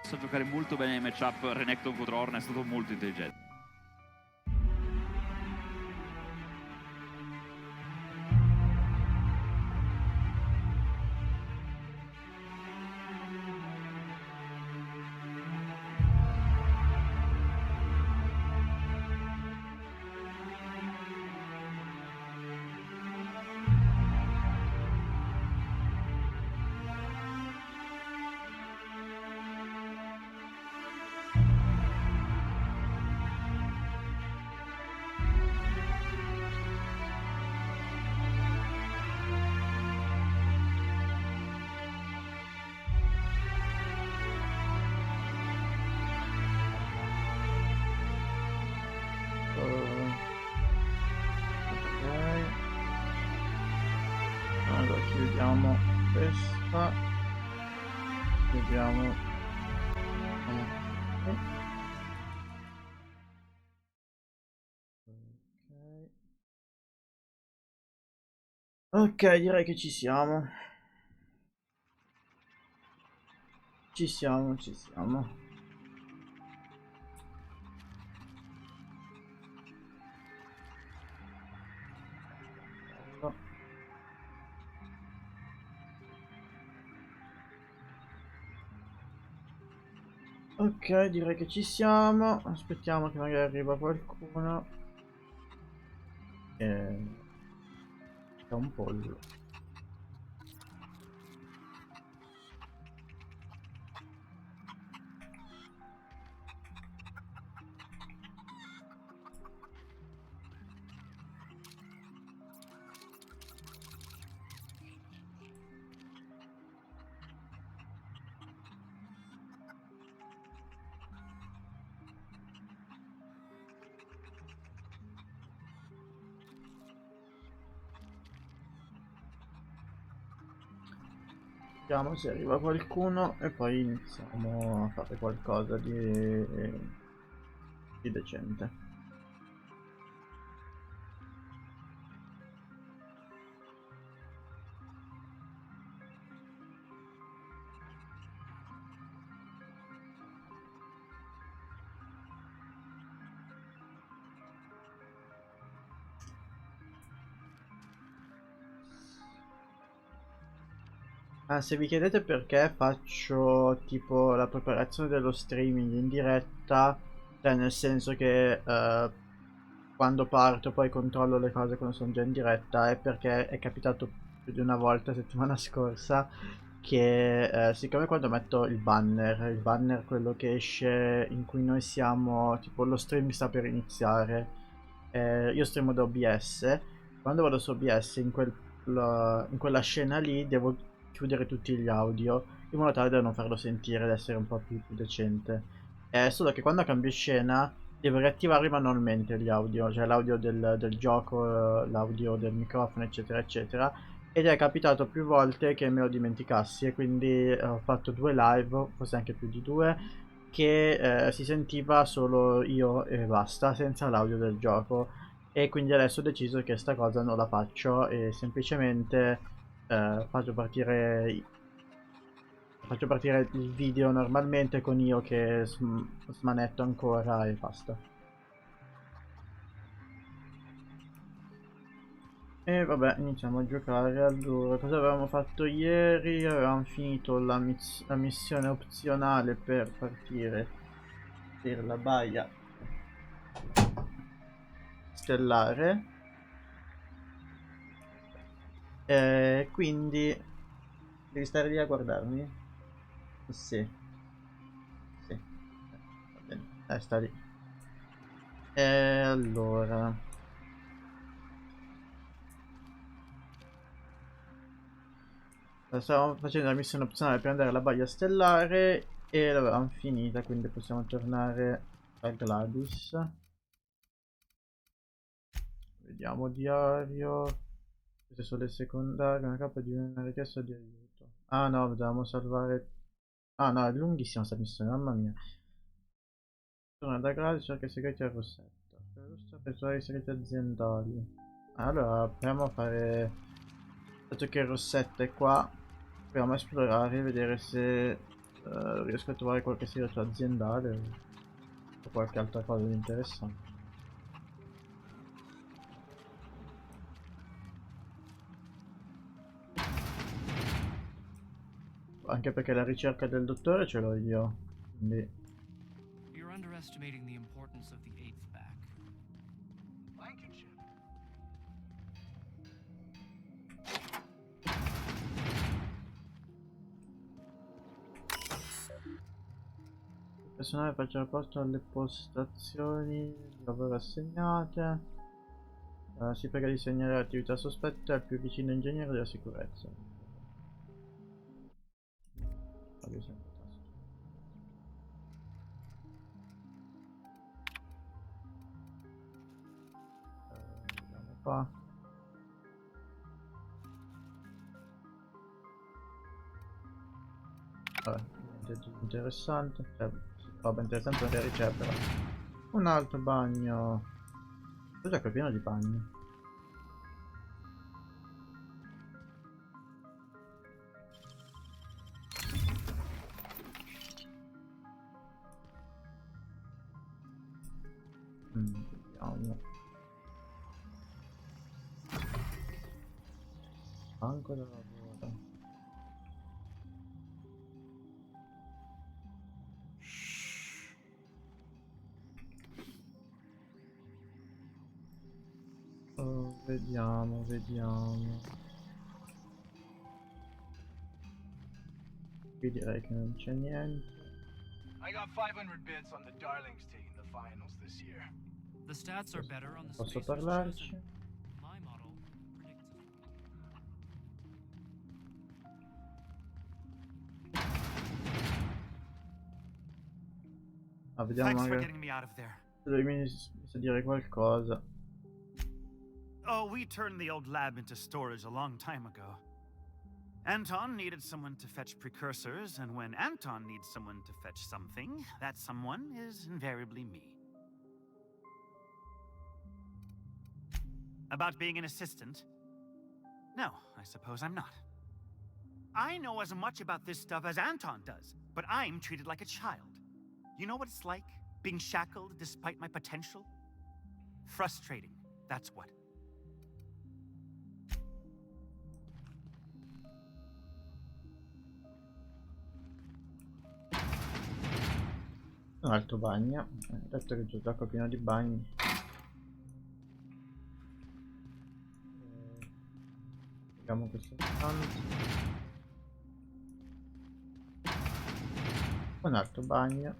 sa giocare molto bene nei matchup Renekton contro Ornn, è stato molto intelligente. Allora chiudiamo questa, vediamo. Ok, direi che ci siamo. Ci siamo. Ok, direi che ci siamo. Aspettiamo che magari arriva qualcuno. C'è un pollo. Vediamo se arriva qualcuno e poi iniziamo a fare qualcosa di decente. Ah, se vi chiedete perché faccio tipo la preparazione dello streaming in diretta, cioè nel senso che quando parto poi controllo le cose quando sono già in diretta, è perché è capitato più di una volta settimana scorsa che siccome quando metto il banner quello che esce in cui noi siamo, tipo lo stream sta per iniziare, io streamo da OBS, quando vado su OBS in quella scena lì devo chiudere tutti gli audio in modo tale da non farlo sentire ed essere un po' più decente. Solo che quando cambio scena devo riattivare manualmente gli audio, cioè l'audio del gioco, l'audio del microfono, eccetera, eccetera. Ed è capitato più volte che me lo dimenticassi e quindi ho fatto 2 live, forse anche più di 2, che si sentiva solo io e basta, senza l'audio del gioco. E quindi adesso ho deciso che sta cosa non la faccio e semplicemente faccio partire il video normalmente con io che smanetto ancora e basta. E vabbè, iniziamo a giocare. Allora, cosa avevamo fatto ieri? Avevamo finito la missione opzionale per partire per la Baia Stellare. Quindi devi stare lì a guardarmi? Sì, sì. Va bene. Sta lì. Allora. Stavamo facendo la missione opzionale per andare alla Baia Stellare e l'avevamo finita, quindi possiamo tornare a Gladys. Vediamo diario. Queste sono le secondarie, una capa di una richiesta di aiuto. Ah no, dobbiamo salvare. Ah no, è lunghissima questa missione, mamma mia. Torna da Gladys, cerca i segreti a Rosetta. Per trovare i segreti aziendali. Allora, proviamo a fare. Dato che Rossetta è qua, proviamo a esplorare e vedere se riesco a trovare qualche segreto aziendale o qualche altra cosa di interessante. Anche perché la ricerca del dottore ce l'ho io, quindi... You're underestimating the importance of the eighth back. Il personale faccia rapporto alle postazioni di lavoro assegnate. Si prega di segnalare l'attività sospetta al più vicino ingegnere della sicurezza. Vediamo qua. Niente di interessante. Cioè, roba interessante magari c'è però. Un altro bagno. Cos'è che è pieno di bagni? Vediamo. Banco da lavoro. Oh, vediamo. Qui direi che non c'è niente. I got 500 bits on the Darlings taking the finals this year. The stats are better on the Posso spacers parlarci? chosen. My model predicts Vediamo Thanks for magari getting me out of there. se lui mi sa dire qualcosa. Oh, we turned the old lab into storage a long time ago. Anton needed someone to fetch precursors, and when Anton needs someone to fetch something, that someone is invariably me. About being an assistant? No, I suppose I'm not. I know as much about this stuff as Anton does, but I'm treated like a child. You know what it's like, being shackled despite my potential? Frustrating, that's what. Un altro bagno. Detto che il gioco è pieno di bagni. Vediamo questo stanza. Un altro bagno.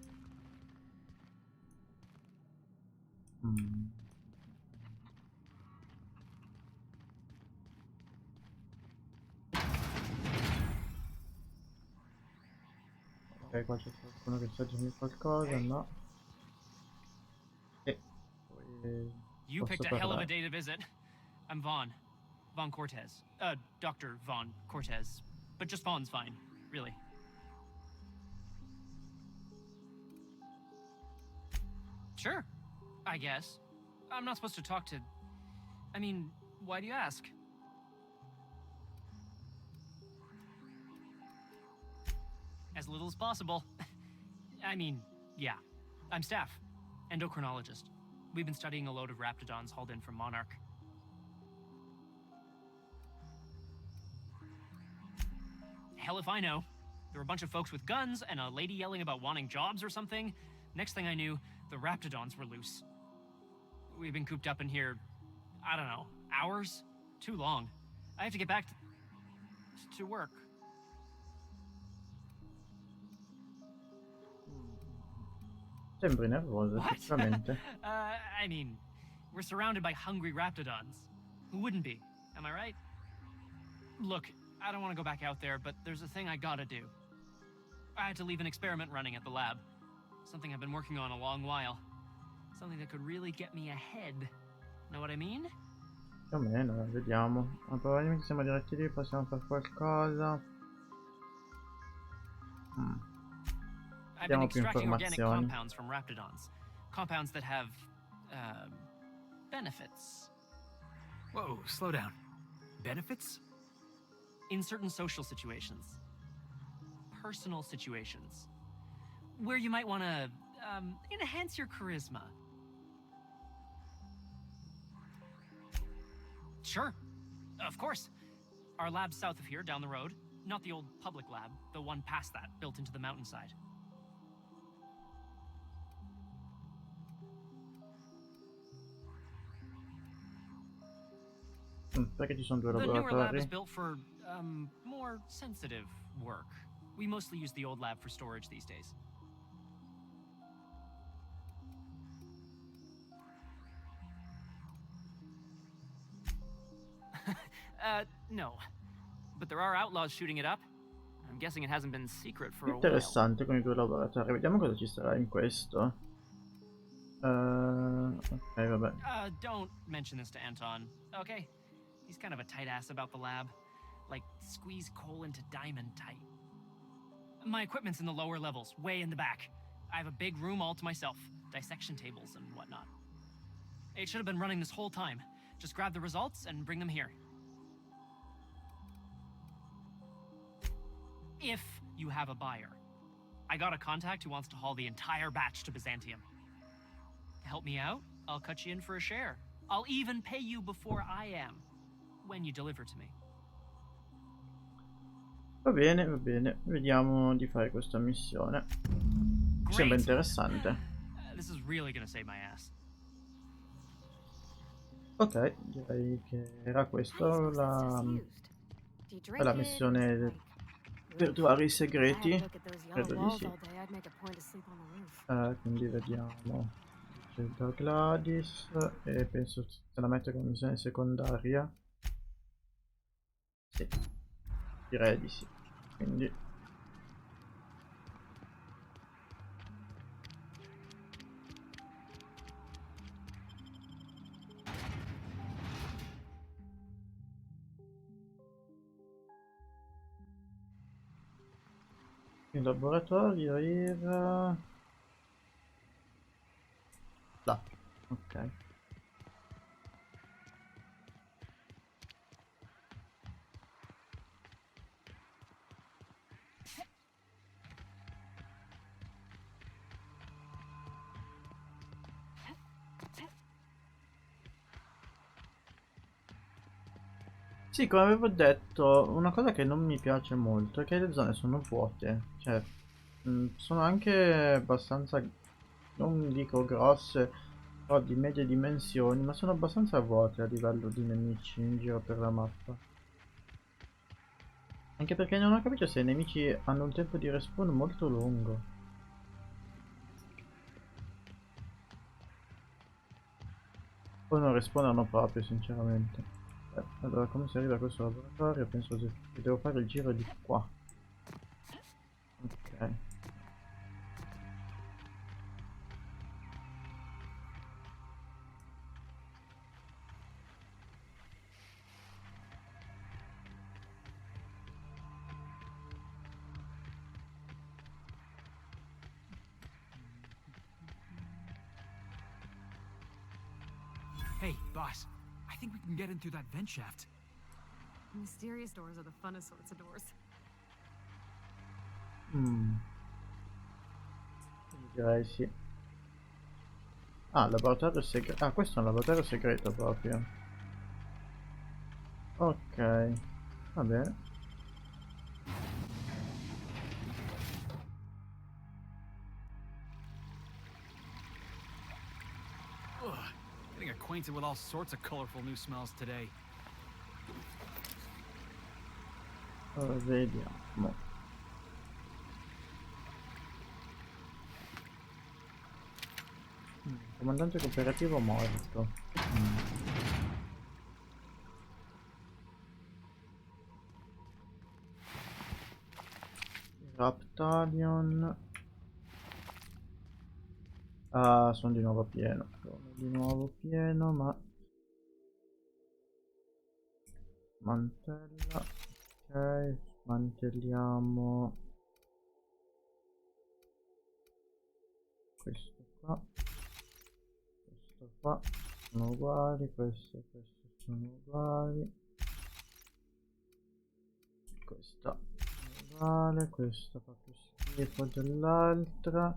Ok, qua c'è qualcuno che sta dirmi qualcosa, no? E poi You posso picked a hell of a parlare. day to visit. I'm Vaughn. Vaughn Cortez. Dr. Vaughn Cortez. But just Vaughn's fine, really. Sure, I guess. I'm not supposed to talk to... I mean, why do you ask? As little as possible. I mean, yeah. I'm staff. Endocrinologist. We've been studying a load of raptidons hauled in from Monarch. Hell if I know. There were a bunch of folks with guns and a lady yelling about wanting jobs or something. Next thing I knew, the raptidons were loose. We've been cooped up in here, I don't know, hours? Too long. I have to get back to work. Sembri nervoso, What? effettivamente. I mean, we're surrounded by hungry raptidons. Who wouldn't be? Am I right? Look, I don't want to go back out there, but there's a thing I gotta do. I had to leave an experiment running at the lab. Something I've been working on a long while. Something that could really get me ahead. Know what I mean? Più o meno, vediamo. Ma probabilmente siamo diretti lì, possiamo fare qualcosa. I've been Vediamo più extracting organic informazioni. compounds from raptidons. Compounds that have, benefits. Whoa, slow down. Benefits? In certain social situations. personal situations where you might want to enhance your charisma. Sure, of course. Our lab's south of here, down the road. Not the old public lab, the one past that, built into the mountainside. Perché ci sono due The newer lab is laboratori? built for more sensitive work. We mostly use the old lab for storage these days. No. But there are outlaws shooting it up. I'm guessing it hasn't been secret for a while. Interessante con i due laboratori. Vediamo cosa ci sarà in questo. Ok, vabbè. Don't mention this to Anton, okay? He's kind of a tight ass about the lab. Like, squeeze coal into diamond tight. My equipment's in the lower levels, way in the back. I have a big room all to myself, dissection tables and whatnot. It should have been running this whole time. Just grab the results and bring them here. If you have a buyer. I got a contact who wants to haul the entire batch to Byzantium. Help me out, I'll cut you in for a share. I'll even pay you before I am, when you deliver to me. Va bene, va bene. Vediamo di fare questa missione. Mi sembra interessante. This is really gonna save my ass. Ok, direi che era questa la missione per trovare i segreti. Credo di sì. Quindi vediamo. C'è da Gladys e penso se la metto come missione secondaria. Sì, direi di sì. Quindi il laboratorio era là. Ok. Sì, come avevo detto, una cosa che non mi piace molto è che le zone sono vuote, cioè sono anche abbastanza, non dico grosse, però di medie dimensioni, ma sono abbastanza vuote a livello di nemici in giro per la mappa. Anche perché non ho capito se i nemici hanno un tempo di respawn molto lungo. O non respawnano proprio, sinceramente. Allora, come si arriva a questo laboratorio? Penso che devo fare il giro di qua. Ok. Hey, boss. I think we can get in through that vent shaft. Mysterious doors are the funnest sorts of doors. Direi sì. Ah, laboratorio segreto. Ah, questo è un laboratorio segreto proprio. Ok. Va bene. Ugh, getting acquainted with all sorts of colorful new smells today. Allora, vediamo. Comandante cooperativo morto. Raptalion. Ah, sono di nuovo pieno. Sono di nuovo pieno, ma smantella. Ok, smantelliamo questo qua. Questo qua sono uguali, questo sono uguali. Questa è uguale, questo fa più schifo dell'altra.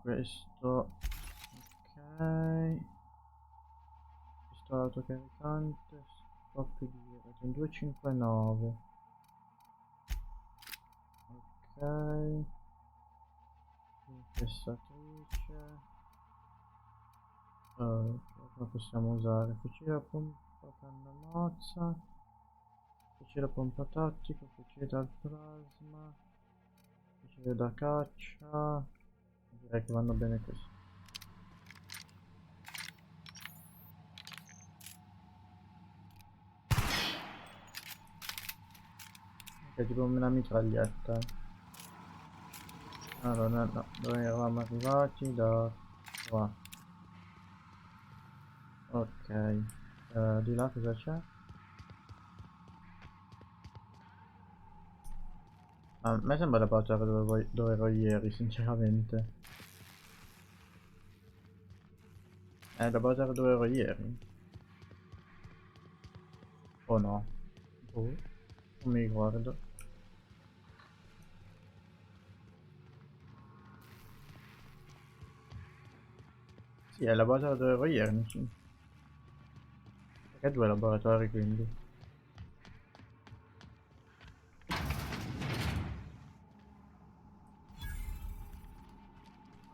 Questo ok. Questo autocaricante scoppio di rete 259. Ok. Infestatrice. Cosa possiamo usare? Fucile a pompa canna mozza, fucile a pompa tattico, fucile dal plasma, fucile da caccia. Direi che vanno bene questi. Ok, tipo una mitraglietta. Allora, no, dove eravamo arrivati? Da qua. Ok, di là cosa c'è? A me sembra la parte dove ero ieri, sinceramente. La base dove ero ieri. O no? Oh, non mi ricordo. Sì, è la base dove ero ieri. Perché 2 laboratori quindi?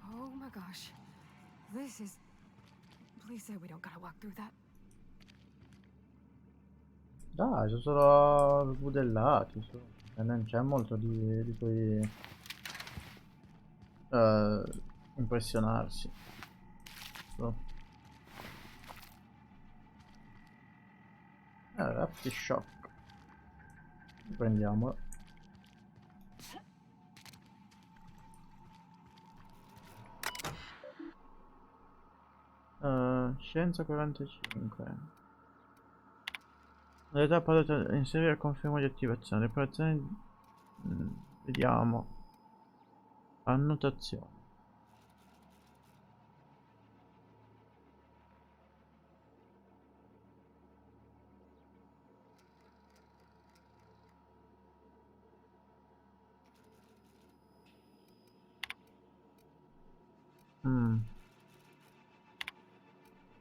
Oh my gosh. This is. Please say we don't gotta walk through that. Dai, sono solo budellati su. E non c'è molto di cui impressionarsi. Su. Aftershock. Prendiamolo. Scienza 45. L'età potete inserire conferma di attivazione. Operazioni. Vediamo. Annotazione.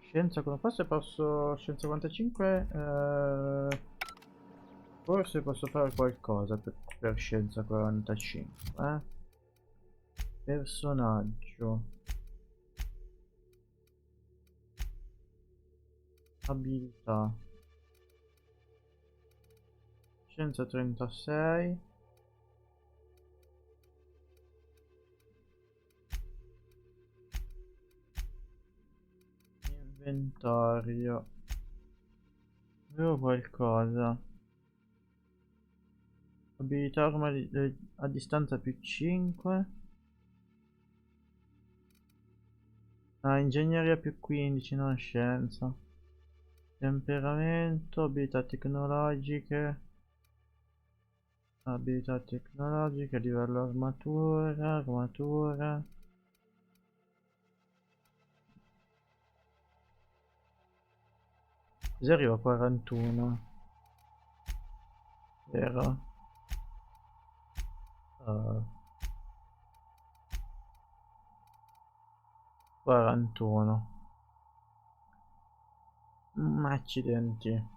Scienza come forse posso. Scienza 45. Forse posso fare qualcosa per scienza 45. Personaggio. Abilità. Scienza 36. Inventario. Avevo qualcosa. Abilità arma a distanza più 5. Ingegneria più 15, non scienza. Temperamento, abilità tecnologiche. Abilità tecnologiche, livello armatura. Così arrivo a 41. Vero? 41. Accidenti.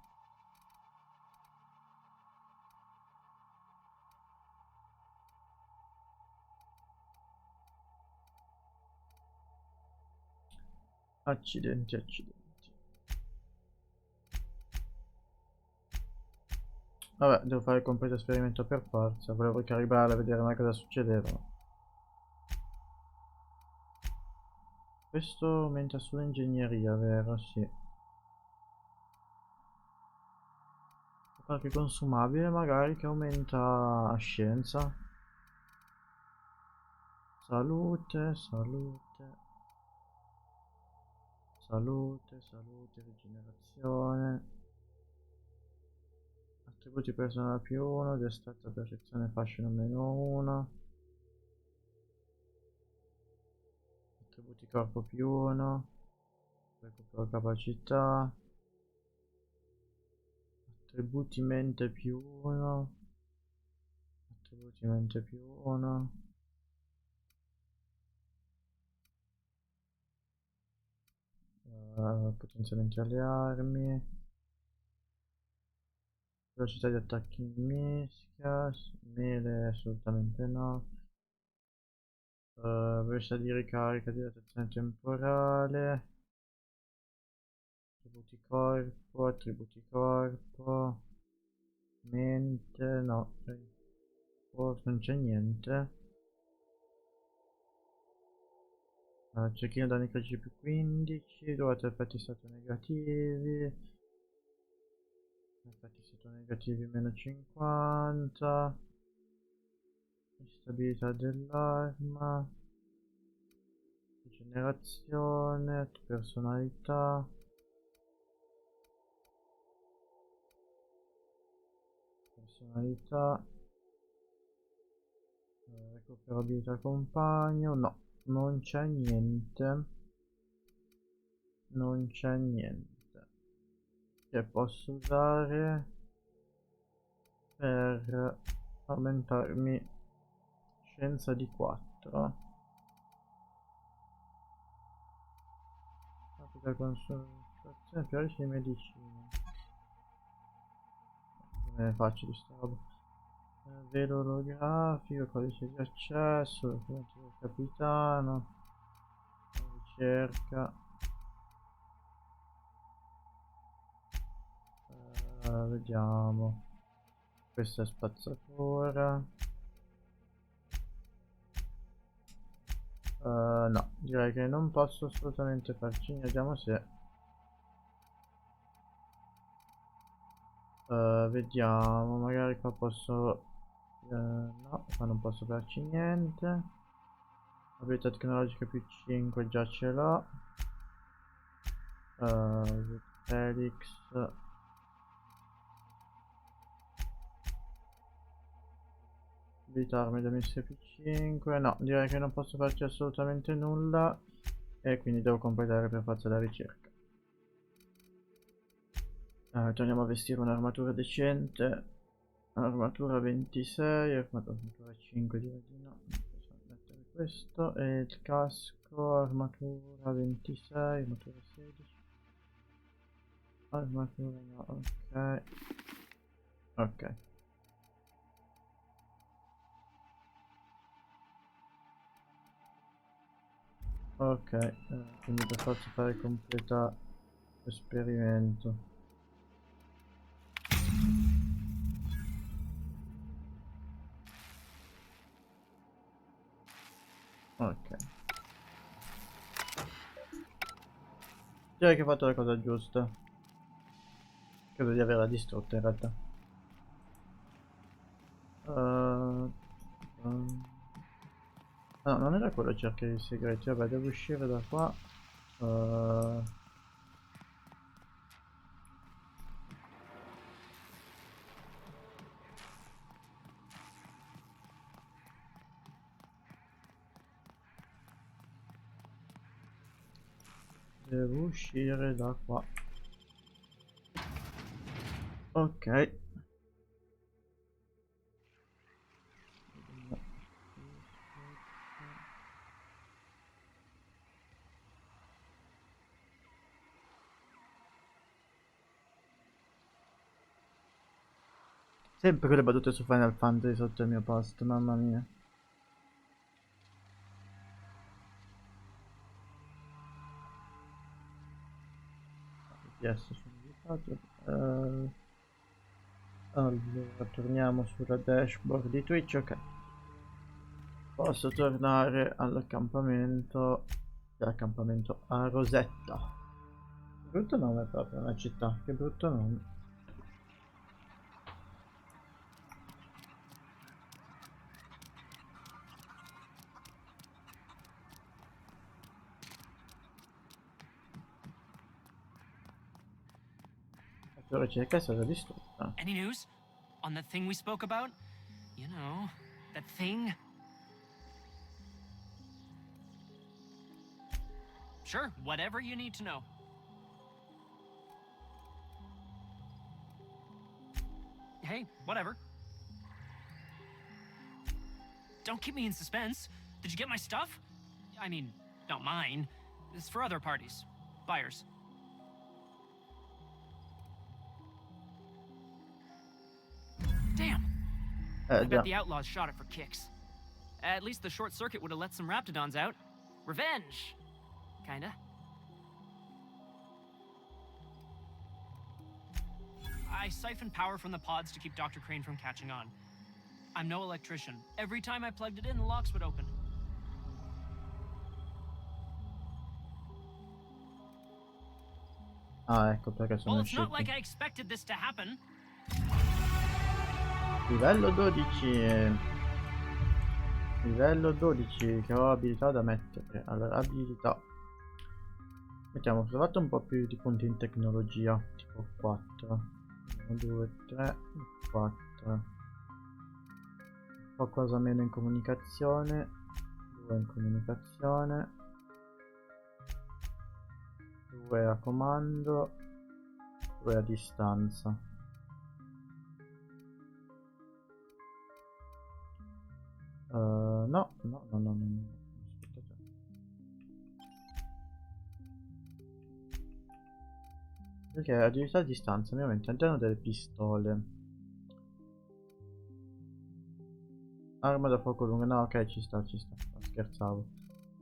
Accidenti. Vabbè, devo fare il completo esperimento per forza. Volevo ricaricarla e vedere mai cosa succedeva. Questo aumenta solo ingegneria, vero? Sì. Qualche consumabile magari che aumenta scienza. Salute, rigenerazione. Attributi personale più 1, destrezza percezione fascino meno 1. Attributi corpo più 1. Recupero capacità. Attributi mente più 1. Mente più 1. Potenziamenti alle armi. Velocità di attacchi in mischia. Melee assolutamente no. Velocità di ricarica, dilatazione temporale. Attributi corpo. Mente, no. Non c'è niente. Cecchino danni critici più 15. Durata effetti stato negativi. Effetti stato negativi meno 50. Stabilità dell'arma. Generazione, personalità. Personalità. Recuperabilità compagno. No, non c'è niente. Non c'è niente che posso usare per aumentarmi scienza di 4. Rapida consultazione, teorici di medicina. Non è facile sta roba. Velo olografico, codice di accesso, documenti del capitano, ricerca. Vediamo. Questa è spazzatura. No, direi che non posso assolutamente farci. Vediamo se vediamo, magari qua posso no, qua non posso farci niente. Abilità tecnologica più 5 già ce l'ho. Felix. Abilità armi da missile più 5. No, direi che non posso farci assolutamente nulla. E quindi devo completare per forza la ricerca. Torniamo a vestire un'armatura decente. Armatura 26, armatura 5 direi di no. Possiamo mettere questo e il casco, armatura 26, armatura 16. Armatura no, ok. Ok. Ok, quindi per forza fare completa l'esperimento. Ok. Direi che ho fatto la cosa giusta. Credo di averla distrutta in realtà. No, non era quello cercare i segreti. Vabbè, devo uscire da qua. Devo uscire da qua. Ok. Sempre quelle battute su Final Fantasy sotto il mio post, mamma mia. Yes, sono evitato. Allora, torniamo sulla dashboard di Twitch, ok. Posso tornare all'accampamento. L'accampamento a Rosetta. Brutto nome proprio, una città, che brutto nome. La ricerca è stata distrutta. Any news on that thing we spoke about? You know, that thing? Sure, whatever you need to know. Hey, whatever. don't keep me in suspense. Did you get my stuff? I mean, not mine. It's for other parties. Buyers. Damn! I Già. bet the outlaws shot it for kicks. At least the short circuit would have let some raptidons out. Revenge! Kinda. I siphoned power from the pods to keep Dr. Crane from catching on. I'm no electrician. Every time I plugged it in, the locks would open. Ah, ecco perché sono Well, it's not like usciti. I expected this to happen. Livello 12. Livello 12, che ho abilità da mettere. Allora, abilità. Mettiamo, ho trovato un po' più di punti in tecnologia, tipo 4. 1, 2, 3, 4. Qualcosa meno in comunicazione. 2 in comunicazione. 2 a comando. 2 a distanza. No. Aspettate. Perché agilità a distanza mi aumenta all'interno delle pistole. Arma da fuoco lunga, no, ok, ci sta, scherzavo.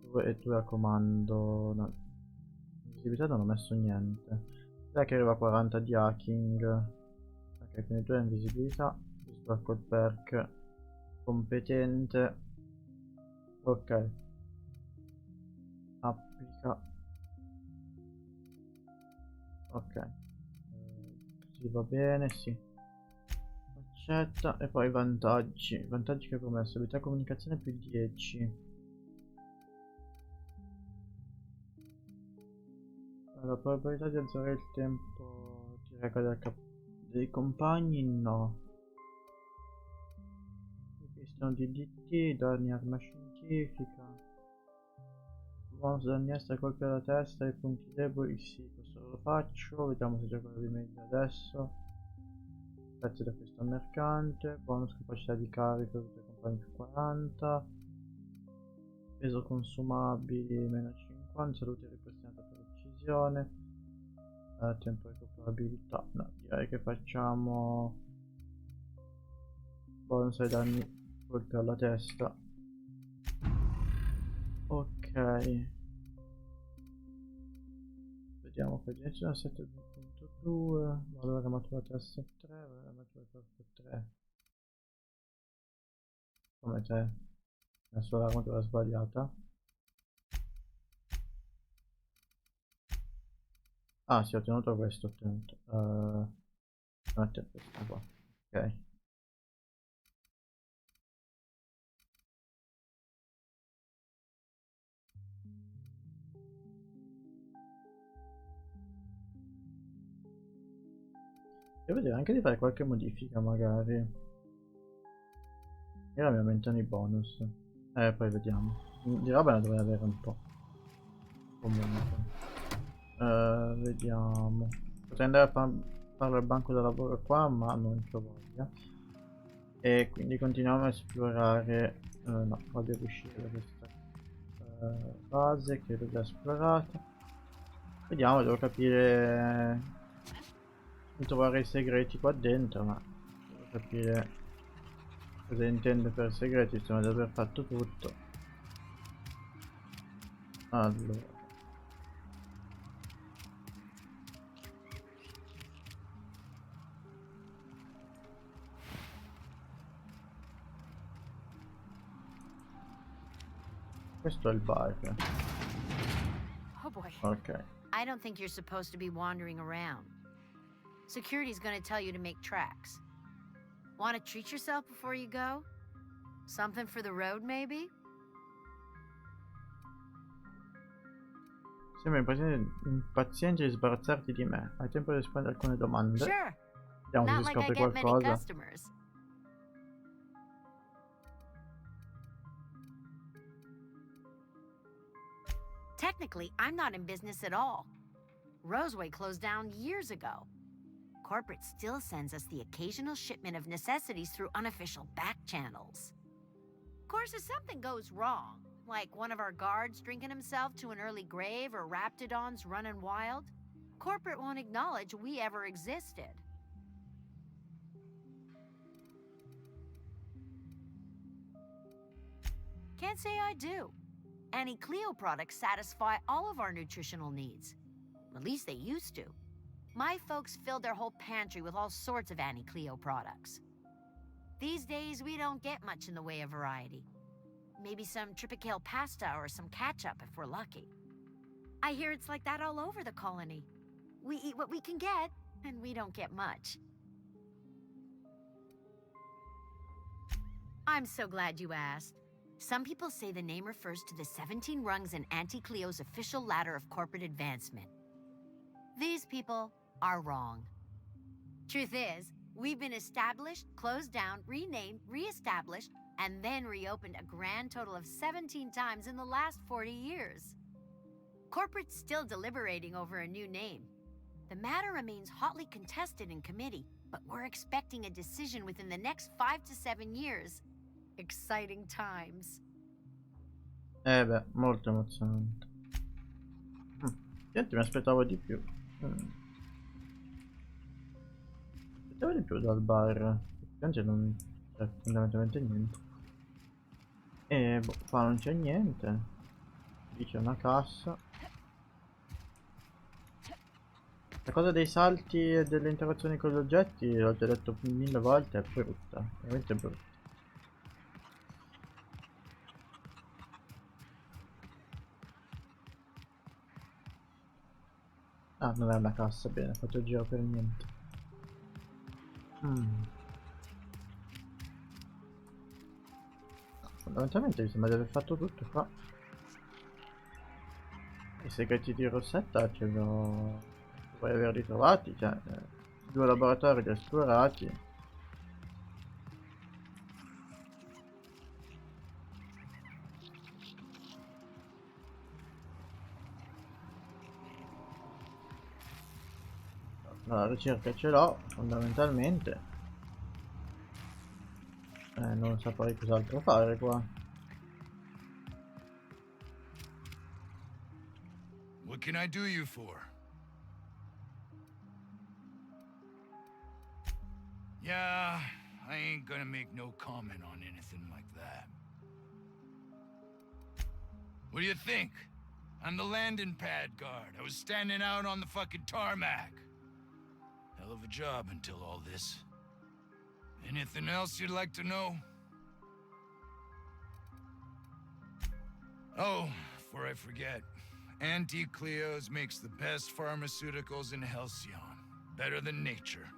2 e 2 a comando, no. Visibilità non ho messo niente. Dai che arriva a 40 di hacking. Ok, quindi 2 invisibilità. Sblocco il perk. Competente. Ok. Applica. Ok. Così va bene, sì. Accetta. E poi vantaggi. Vantaggi che ho promesso. Abilità comunicazione più 10. La probabilità di alzare il tempo di regola dei compagni, no. Ripristino di DT, danni arma scientifica. Bonus danni extra, colpi alla testa e punti deboli, sì, questo lo faccio. Vediamo se c'è quello di meglio adesso. Pezzi da questo mercante. Bonus capacità di carico dei compagni più 40. Peso consumabili meno 50. Salute ripristinata per uccisione. Tempo di recuperabilità. No, direi che facciamo bonus ai danni colpi alla testa. Ok. Vediamo che dimensione 7.2. Valore maturata S3. Valore maturata S3. Come te? Ho messo la matura sbagliata. Ah, sì, ho ottenuto questo. Ho ottenuto. Mettere questo qua. Ok. Devo vedere anche di fare qualche modifica magari. E ora mi aumentano i bonus. Poi vediamo. Di roba ne dovrei avere un po'. Comunque. Vediamo. Potrei andare a fare il banco da lavoro qua, ma non c'ho voglia. E quindi continuiamo a esplorare. No, voglio uscire da questa base che l'ho già esplorata. Vediamo, devo capire di trovare i segreti qua dentro, ma devo capire cosa intende per segreti. Sembra di aver fatto tutto. Allora, questo è il bar. Oh boy. Ok. I don't think you're supposed to be wandering around. Security's gonna tell you to make tracks. Want to treat yourself before you go? Something for the road, maybe? Sembra impaziente di sbarazzarti di me. Hai tempo di rispondere a alcune domande. Sure. Vediamo se Not si like I scopre get many qualcosa. customers. Technically, I'm not in business at all. Roseway closed down years ago. Corporate still sends us the occasional shipment of necessities through unofficial back channels. course, if something goes wrong, like one of our guards drinking himself to an early grave or raptidons running wild, corporate won't acknowledge we ever existed. Can't say I do. Annie Cleo products satisfy all of our nutritional needs. At least they used to. My folks filled their whole pantry with all sorts of Annie Cleo products. These days, we don't get much in the way of variety. Maybe some tripicale pasta or some ketchup if we're lucky. I hear it's like that all over the colony. We eat what we can get, and we don't get much. I'm so glad you asked. Some people say the name refers to the 17 rungs in Auntie Cleo's official ladder of corporate advancement. These people are wrong. Truth is, we've been established, closed down, renamed, re-established, and then reopened a grand total of 17 times in the last 40 years. Corporate's still deliberating over a new name. The matter remains hotly contested in committee, but we're expecting a decision within the next 5 to 7 years. Exciting times. Beh, molto emozionante. Senti, mi aspettavo di più. Mi aspettavo di più dal bar. Effettivamente non c'è fondamentalmente niente. E boh, qua non c'è niente. Lì c'è una cassa. La cosa dei salti e delle interazioni con gli oggetti, l'ho già detto 1000 volte, è brutta. Veramente brutta. Ah, non è una cassa, bene, ho fatto il giro per niente. Fondamentalmente mi sembra di aver fatto tutto qua. I segreti di Rosetta ce l'ho... Vuoi averli trovati? Cioè, 2 laboratori li ho esplorati. La ricerca ce l'ho, fondamentalmente. Non saprei cos'altro fare qua. What can I do you for? Yeah, I ain't gonna make no comment on anything like that. What do you think? I'm the landing pad guard. I was standing out on the fucking tarmac. Hell of a job until all this. Anything else you'd like to know? Oh, before I forget, Auntie Cleo's makes the best pharmaceuticals in Halcyon. Better than nature.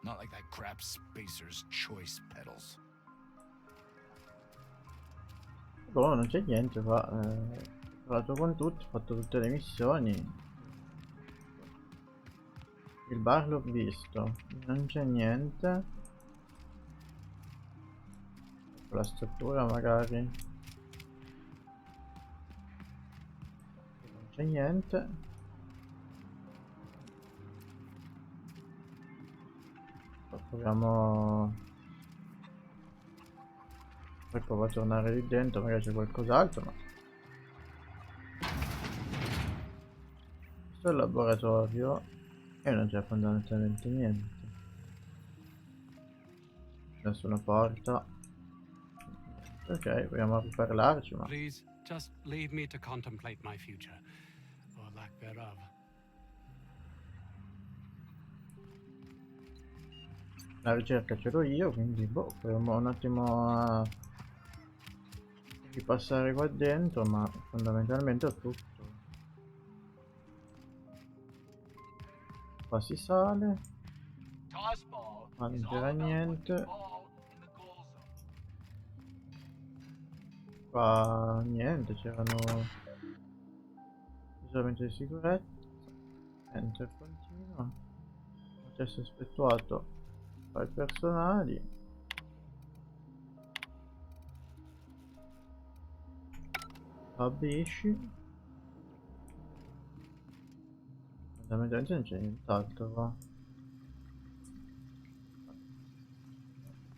Not like that crap Spacer's Choice pedals. Boh, non c'è niente qua. Ho provato con tutti, ho fatto tutte le missioni. Il bar l'ho visto, non c'è niente. La struttura magari. Non c'è niente. Proviamo. Poi provo a tornare lì dentro, magari c'è qualcos'altro, ma questo è il laboratorio e non c'è fondamentalmente niente. Adesso una porta. Ok, proviamo a riparlarci, ma Please, just leave me to contemplate my future, or lack thereof. la ricerca ce l'ho io, quindi boh, proviamo un attimo a ripassare qua dentro, ma fondamentalmente è tutto. Qua si sale, ma non c'era niente. Qua niente, c'erano isolamento di sicurezza. Enter continua. Accesso effettuato ai personali. Abbisci. Fondamentalmente non c'è nient'altro qua.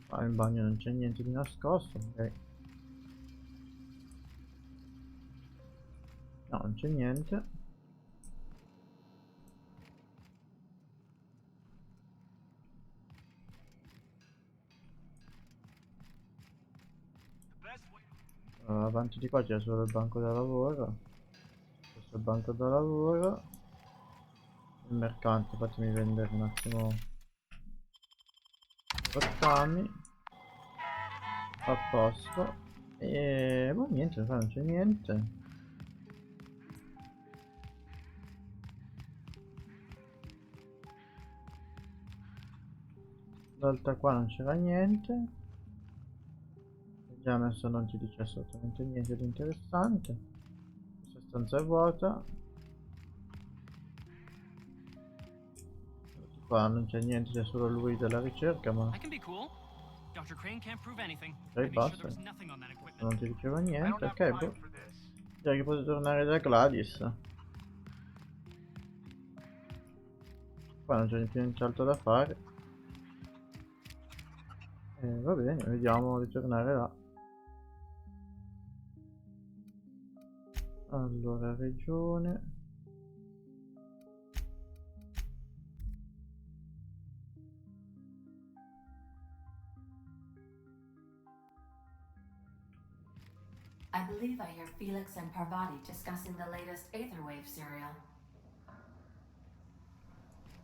Qua in bagno non c'è niente di nascosto, ok. No, non c'è niente. Avanti di qua c'è solo il banco da lavoro. Questo è il banco da lavoro. Il mercante, fatemi vendere un attimo i rottami. A posto. E boh, niente, qua non c'è niente. L'altra qua non c'era niente. Già adesso non ci dice assolutamente niente di interessante. Questa stanza è vuota. Qua non c'è niente, c'è solo lui della ricerca, ma I can be cool. Dr. Crane can't prove anything. ok, I made sure basta. there was nothing on that equipment. Non ti diceva niente, ok, boh. Direi che posso tornare da Gladys. Qua non c'è più nient'altro da fare. Va bene, vediamo di tornare là. Allora, regione. I believe I hear Felix and Parvati discussing the latest Aetherwave serial.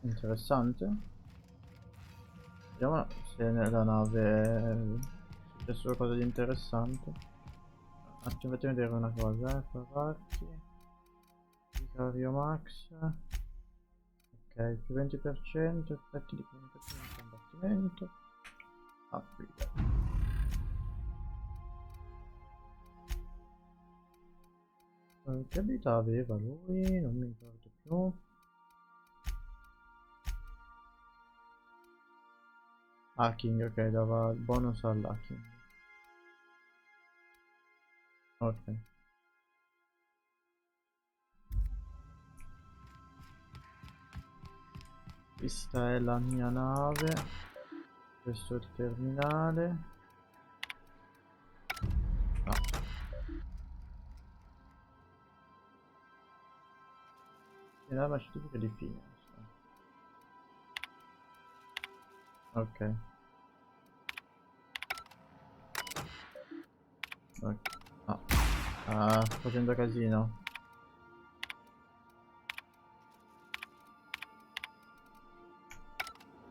Interessante. Vediamo se nella nave c'è solo cosa di interessante. Attimo, fatemi vedere una cosa, Parvati. Vicario Max. Ok, più 20%, effetti di comunicazione e combattimento. Affida. Che abilità aveva lui? Non mi ricordo più. Hacking, ok, dava il bonus all'hacking. Ok. Questa è la mia nave. Questo è il terminale. No. E la certifica di fine. Ok. Ok. No. Ah, sto facendo casino.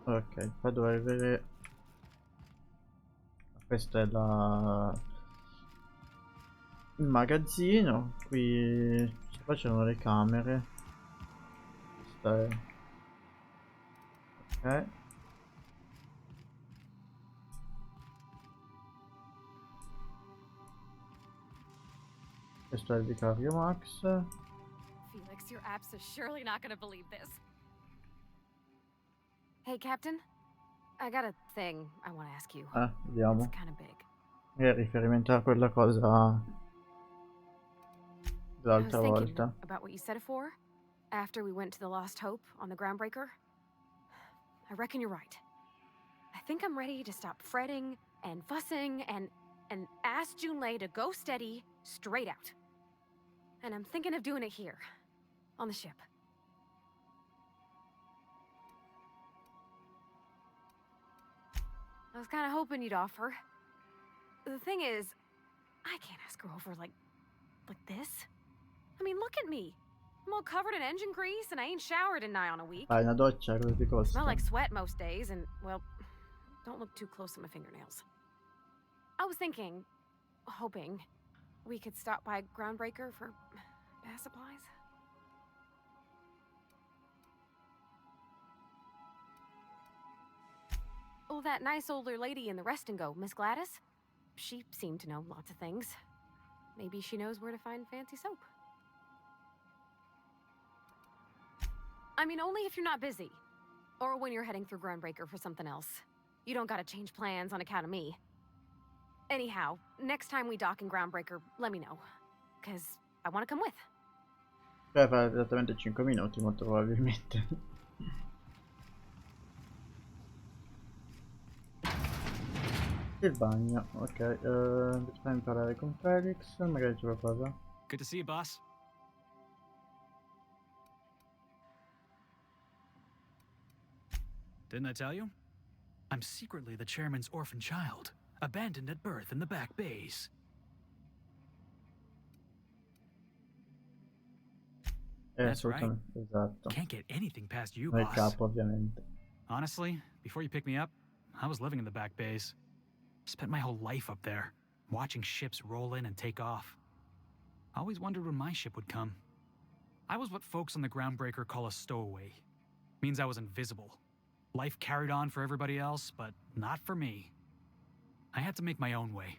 Ok, qua dovrei avere... Questa è la... il magazzino. Qui sopra c'erano le camere. Questa è... Ok. Questo è il vicario Max. Felix, your apps are surely not gonna believe this. Hey, Captain. I got a thing I want to ask you. Vediamo. It's kind of big. È riferimento a quella cosa I was dell'altra thinking volta. about what you said before, after we went to the Lost Hope on the Groundbreaker. I reckon you're right. I think I'm ready to stop fretting and fussing and ask Junlei to go steady, straight out. And I'm thinking of doing it here, on the ship. I was kind of hoping you'd offer. The thing is, I can't ask her over like this. I mean, look at me. I'm all covered in engine grease and I ain't showered in nigh on a week. Fai una doccia, cosa ti costa? Smell like sweat most days and, well, don't look too close at my fingernails. I was thinking, hoping, we could stop by Groundbreaker for bath supplies. Oh, that nice older lady in the rest and go, Miss Gladys? She seemed to know lots of things. Maybe she knows where to find fancy soap. I mean, only if you're not busy. Or when you're heading through Groundbreaker for something else. You don't gotta change plans on account of me. Anyhow, next time we dock in Groundbreaker, let me know. 'Cause I wanna come with. Fa esattamente 5 minuti, molto probabilmente. Il bagno, ok. Fammi parlare con Felix, magari c'è qualcosa. Good to see you, boss. didn't I tell you? I'm secretly the chairman's orphan child, abandoned at birth in the back bays. That's right. Esatto. Can't get anything past you, Nel boss. capo, ovviamente. Honestly, before you picked me up, I was living in the back bays. Spent my whole life up there, watching ships roll in and take off. Always wondered when my ship would come. I was what folks on the Groundbreaker call a stowaway. Means I was invisible. Life carried on for everybody else, but not for me. I had to make my own way.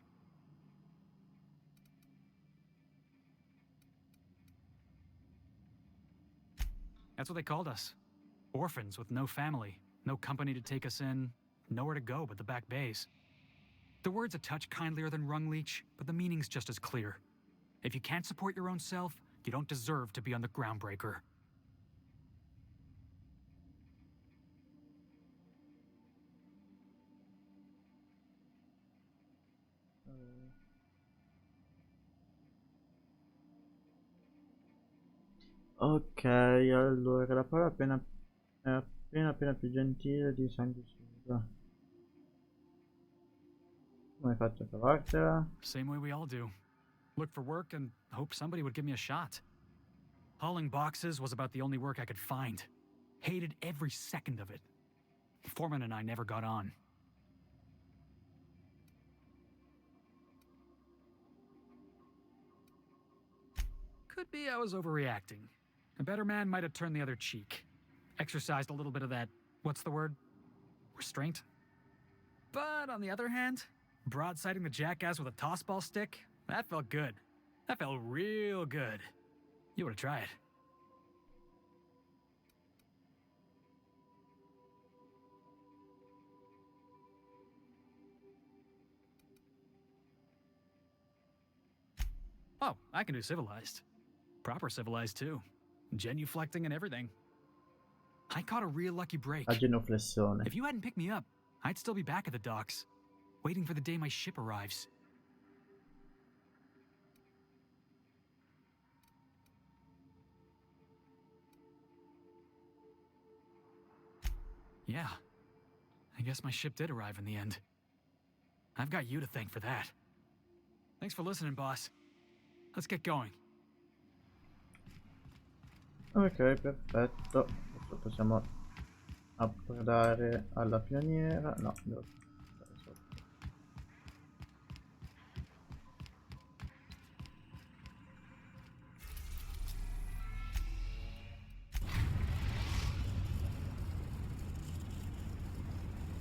That's what they called us. Orphans with no family, no company to take us in, nowhere to go but the back bays. The word's a touch kindlier than rung leech, but the meaning's just as clear. If you can't support your own self, you don't deserve to be on the Groundbreaker. Ok, allora la parola è appena più gentile di sanguisuga. Come hai fatto a cavartela? Same way we all do. Look for work and hope somebody would give me a shot. Hauling boxes was about the only work I could find. Hated every second of it. Foreman and I never got on. Could be I was overreacting. A better man might have turned the other cheek. Exercised a little bit of that, what's the word? Restraint? But on the other hand, broadsiding the jackass with a tossball stick, that felt good. That felt real good. You ought to try it. Oh, I can do civilized. Proper civilized too. Genuflecting and everything. I caught a real lucky break. La genuflessione. If you hadn't picked me up, I'd still be back at the docks, waiting for the day my ship arrives. Yeah, I guess my ship did arrive in the end. I've got you to thank for that. Thanks for listening, boss. Let's get going. Ok, perfetto. Adesso possiamo approdare alla pioniera. No, devo stare sotto.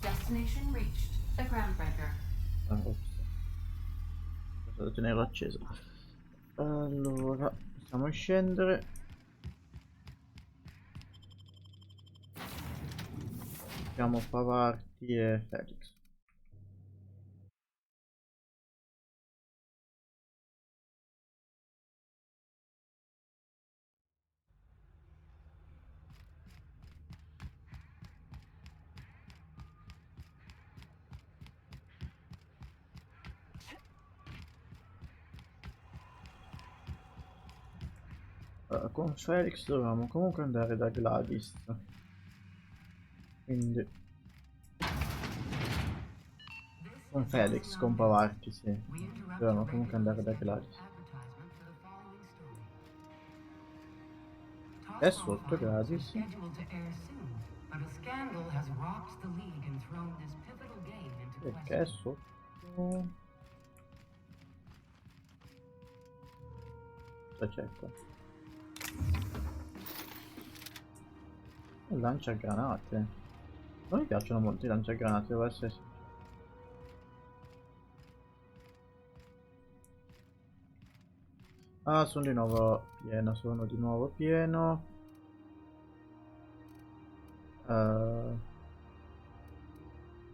Destination reached. The Groundbreaker. Ah, ops. Questo lo tenerò acceso. Allora, possiamo scendere. Siamo Pavarti e Felix. Con Felix dovevamo comunque andare da Gladys, quindi con Felix, con Pavarti, sì, dovevamo comunque andare da Gladys. È sotto Gladys? Perché è sotto? Cosa c'è qua? Un lanciagranate. Non mi piacciono molto i lanciagranate, devo essere sincero. Ah, sono di nuovo pieno,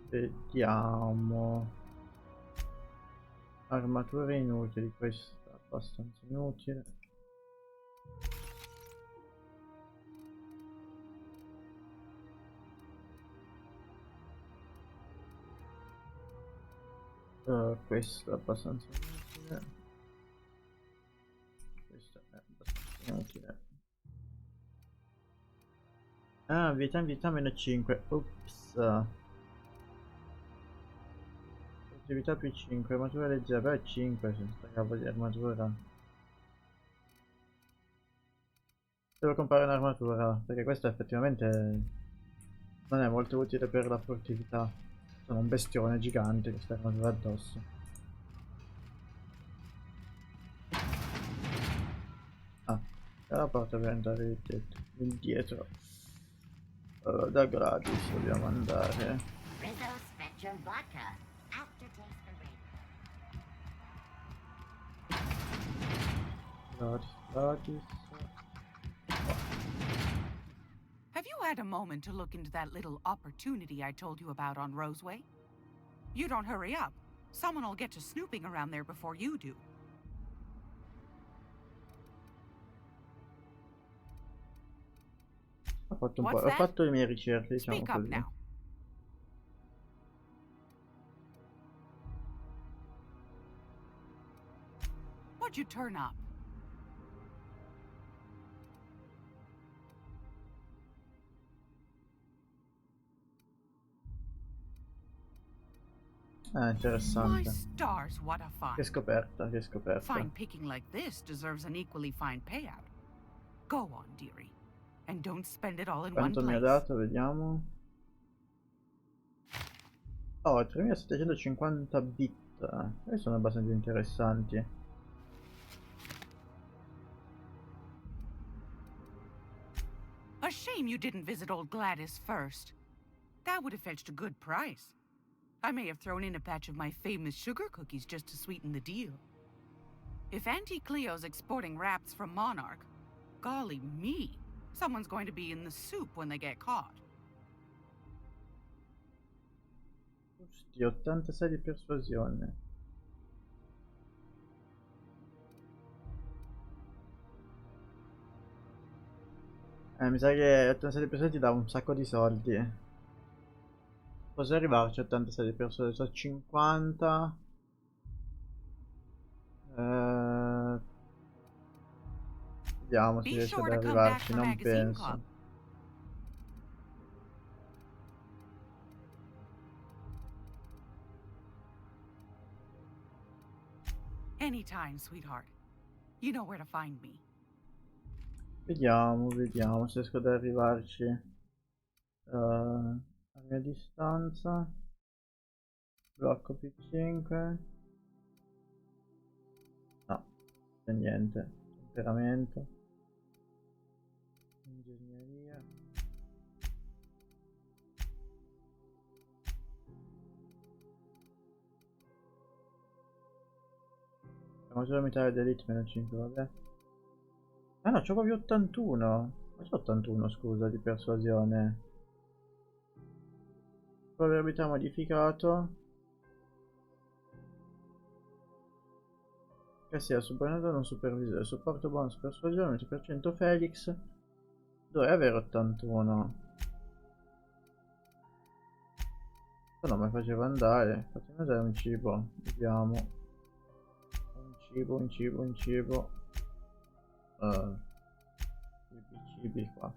vediamo. Armature inutili, questa è abbastanza inutile. Questo è abbastanza inutile. Questo è abbastanza inutile. Ah, vita meno 5. Ops. Attività più 5, armatura leggera, però è 5 senza cavolo di armatura. Devo comprare un'armatura, perché questa effettivamente non è molto utile per la furtività. Sono un bestione gigante che sta armatura addosso. Ah, è la porta per entrare di dietro. Da gratis dobbiamo andare. Rizzo Spectrum Vodka. Aftertaste for rain. Gratis. Have you had a moment to look into that little opportunity I told you about on Roseway? You don't hurry up. Someone will get to snooping around there before you do. Ho fatto un po', What's ho that? fatto le mie ricerche, diciamo Speak up così. now. What'd you turn up? My Interessante. stars, what a find. Che scoperta, che scoperta. Fine picking like this deserves an equally fine payout. Go on, dearie. And don't spend it all in one Quanto mi ha place. dato, vediamo. Oh, 3750 bit. Sono abbastanza interessanti. A shame you didn't visit old Gladys first. That would have fetched a good price. I may have thrown in a batch of my famous sugar cookies just to sweeten the deal. If Auntie Cleo's exporting wraps from Monarch, golly me, someone's going to be in the soup when they get caught. Giusti, 86 di persuasione. Mi sa che 86 di persuasione ti dà un sacco di soldi. Posso arrivarci a 86 di persuasione? So 50. Vediamo se Be riesco ad sure to come back arrivarci, for non Magazine penso. Club. Anytime, sweetheart. You know where to find me. Vediamo se riesco ad arrivarci a mia distanza. Blocco P5. No, c'è niente. Temperamento. Ingegneria. Siamo solo a metà dell'elite meno 5, vabbè. Ah no, c'ho proprio 81. Ma c'ho 81, scusa, di persuasione. Probabilità modificato. Che sia subordinato non supervisore. Supporto bonus persuasione, 20% Felix. Dovrei avere 81. Se no mi faceva andare. Fatemi usare un cibo. Vediamo. Un cibo. Cibi qua.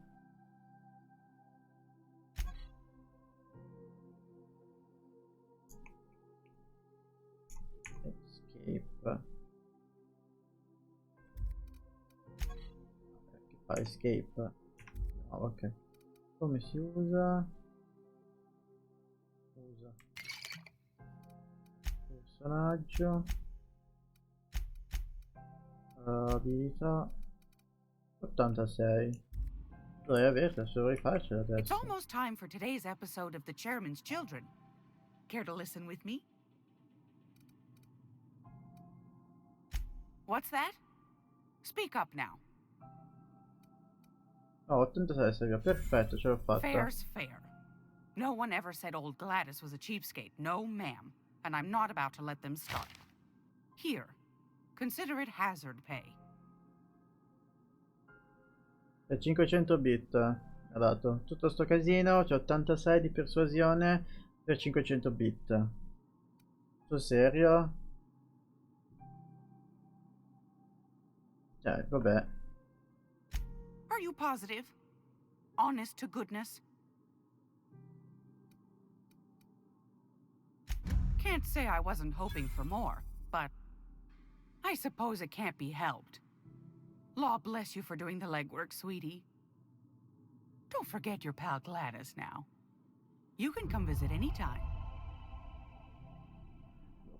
Escape. Che fa escape? No, ok. Come si usa? Usa. Personaggio. Abilità. 86. Dovrei averla, se dovrei farcela It's adesso. almost time for today's episode of The Chairman's Children. Care to listen with me? What's that? Speak up now. Oh, 86 serviva, perfetto, ce l'ho fatta. Fair's fair. No one ever said old Gladys was a cheapskate. No, ma'am. And I'm not about to let them start. Here, consider it hazard pay. E 500 bit ha dato. Tutto sto casino, c'è 86 di persuasione per 500 bit. Sul serio? Vabbè. Are you positive? Honest to goodness? Can't say I wasn't hoping for more, but I suppose it can't be helped. Law bless you for doing the legwork, sweetie. Don't forget your pal Gladys now. You can come visit anytime.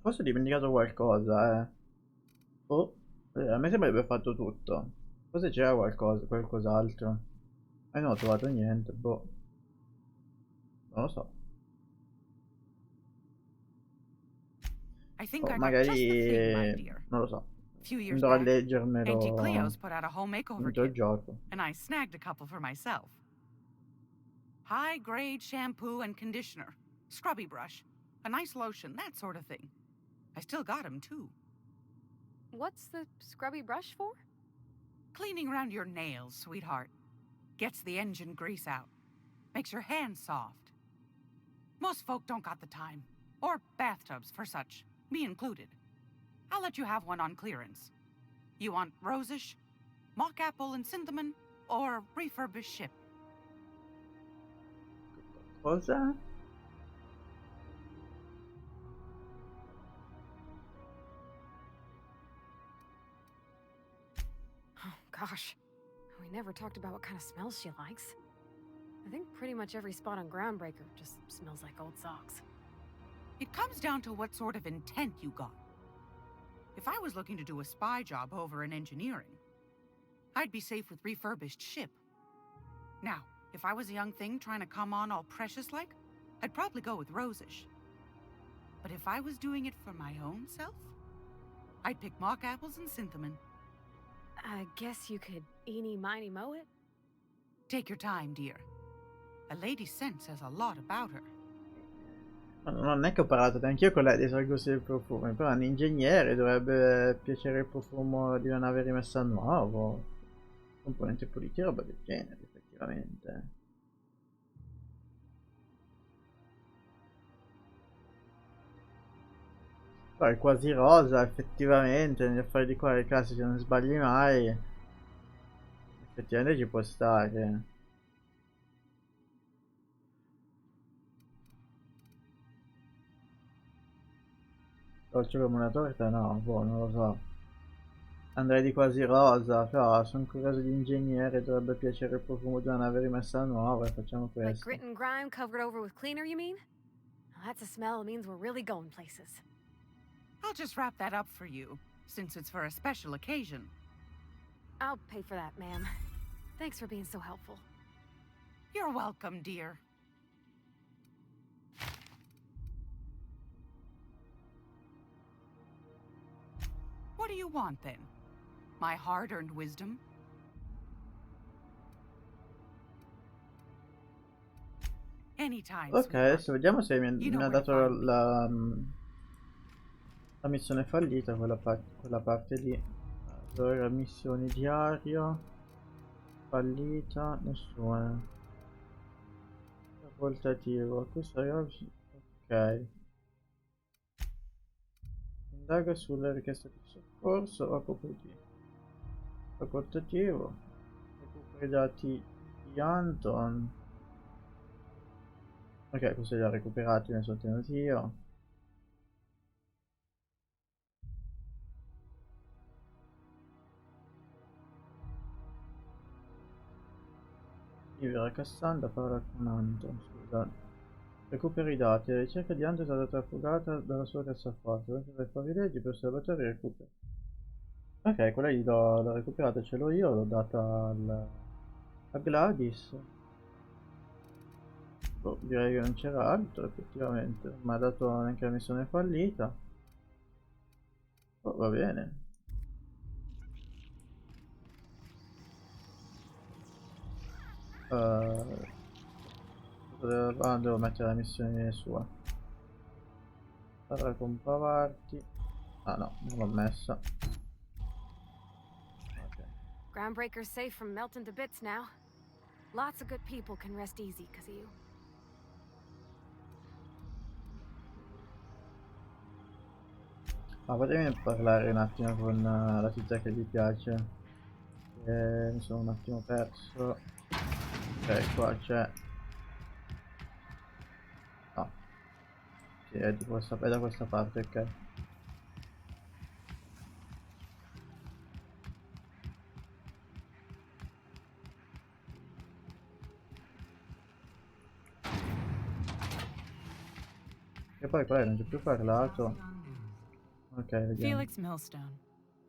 Forse ho dimenticato qualcosa, Oh, a me sembra di aver fatto tutto. Forse c'era qualcos'altro. Non ho trovato niente, boh. Non lo so. I think Oh, I got just the thing, my magari... dear. non lo so. A few years Andrò a back, Auntie leggermelo Cleo's put out a home makeover mentre kit, gioco. and I snagged a couple for myself. High-grade shampoo and conditioner, scrubby brush, a nice lotion, that sort of thing. I still got 'em too. What's the scrubby brush for? Cleaning around your nails, sweetheart. Gets the engine grease out. Makes your hands soft. Most folk don't got the time. Or bathtubs for such, me included. I'll let you have one on clearance. You want rosish, mock apple and cinnamon, or refurbished ship? Cosa? Oh, gosh. We never talked about what kind of smells she likes. I think pretty much every spot on Groundbreaker just smells like old socks. It comes down to what sort of intent you got. If I was looking to do a spy job over in engineering, I'd be safe with refurbished ship. Now, if I was a young thing trying to come on all precious-like, I'd probably go with rosish. But if I was doing it for my own self, I'd pick mock apples and cinnamon. I guess you could eeny miny moe it? Take your time, dear. A lady's scent says a lot about her. Ma non è che ho parlato neanche con lei dei suoi gusti del profumo, però un ingegnere dovrebbe piacere il profumo di una nave rimessa a nuovo, componenti puliti, roba del genere, effettivamente. Poi quasi rosa, effettivamente, negli affari di cuore classici non sbagli mai, effettivamente ci può stare. Dolce come una torta? No, boh, non lo so. Andrei di quasi rosa, però sono curioso di ingegnere, dovrebbe piacere il profumo di una nave rimessa a nuova e facciamo Like questo. grit and grime covered over with cleaner, you mean? Well, that's a smell that means we're really going places. I'll just wrap that up for you, since it's for a special occasion. I'll pay for that, ma'am. Thanks for being so helpful. You're welcome, dear. What do you want, then? My hard-earned wisdom? Anytime, Ok, sweetheart. adesso vediamo se mi You know ha where to dato find me. la missione fallita, quella parte lì. Allora, missioni diario, fallita, nessuna. Facoltativo, questo era... ok. Indaga sulle richieste di soccorso, occupi. Facoltativo, recuperi i dati di Anton. Ok, questo li ho recuperati, ne sono tenuti io. Vivere a Cassandra, parlare con Anton, scusa. Recuperi i dati, la ricerca di Anton è stata trafugata dalla sua cassaforte. Dentro dai privilegi per osservatori recuperi. Ok, quella lì l'ho recuperata, ce l'ho io, l'ho data a Gladys. Oh, direi che non c'era altro effettivamente, ma ha dato anche la missione fallita. Oh, va bene. Devo mettere la missione sua. Parla con Pavarti. Ah no, non l'ho messa. Ok. Groundbreaker's safe from melting to bits now. Lots of good people can rest easy because of you. Ma potrei parlare un attimo con la tizia che gli piace. Mi sono un attimo perso. Ok, qua c'è. No. Sì, è, di questa, è da questa parte, ok. E poi qua non c'è più parlato. Ok, vediamo. Felix Millstone.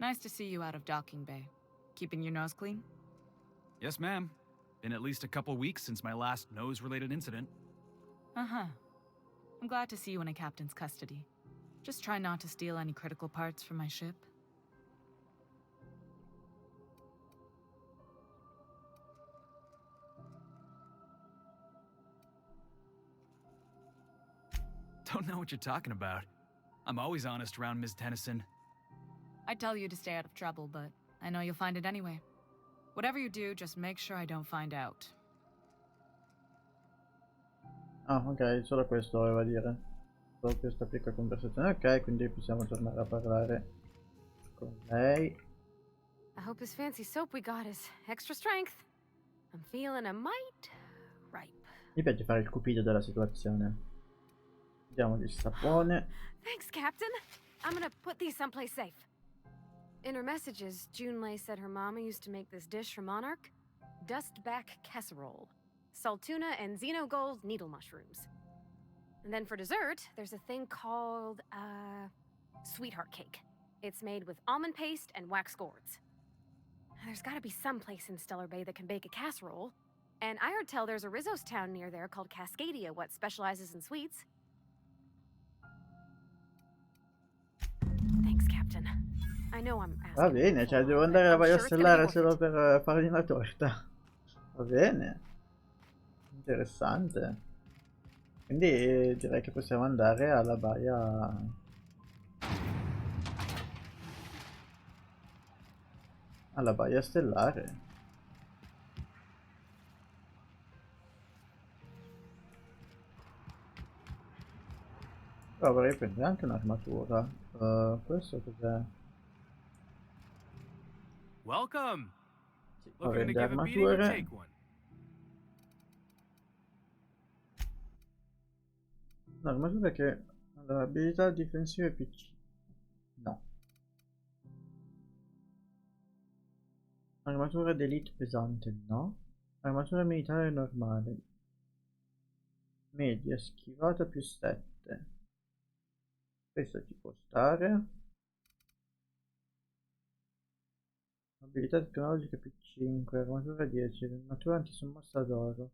Nice to see you out of docking bay. Keeping your nose clean? Yes, ma'am. Been at least a couple weeks since my last nose-related incident. Uh-huh. I'm glad to see you in a captain's custody. Just try not to steal any critical parts from my ship. Don't know what you're talking about. I'm always honest around Ms. Tennyson. I'd tell you to stay out of trouble, but I know you'll find it anyway. Whatever you do, just make sure I don't find out. Ah, ok, solo questo voleva dire. Solo questa piccola conversazione. Ok, quindi possiamo tornare a parlare con lei. I hope this fancy soap we got is extra strength. I'm feeling a mite ripe. Mi piace fare il cupido della situazione. Diamo il sapone. Thanks, Captain. I'm gonna put these someplace safe. In her messages, Junlei said her mama used to make this dish for Monarch. Dustback casserole. Salt tuna and xenogold needle mushrooms. And then for dessert, there's a thing called, sweetheart cake. It's made with almond paste and wax gourds. There's gotta be some place in Stellar Bay that can bake a casserole. And I heard tell there's a Rizzo's town near there called Cascadia what specializes in sweets. Thanks, Captain. I know I'm asking. Va bene, cioè devo andare a Baia Solare solo per fargli una torta. Va bene. Interessante. Quindi direi che possiamo andare alla baia. Alla baia stellare. Però vorrei prendere anche un'armatura. Questo cos'è? Welcome. Sì, Looking to prende give a beating or armature. take one? Un'armatura che allora, abilità difensive PC. No. Armatura d'elite pesante, no. Armatura militare normale. Media, schivata più 7. Questa ci può stare. Abilità tecnologica più 5. Armatura 10. Armatura antisommossa d'oro.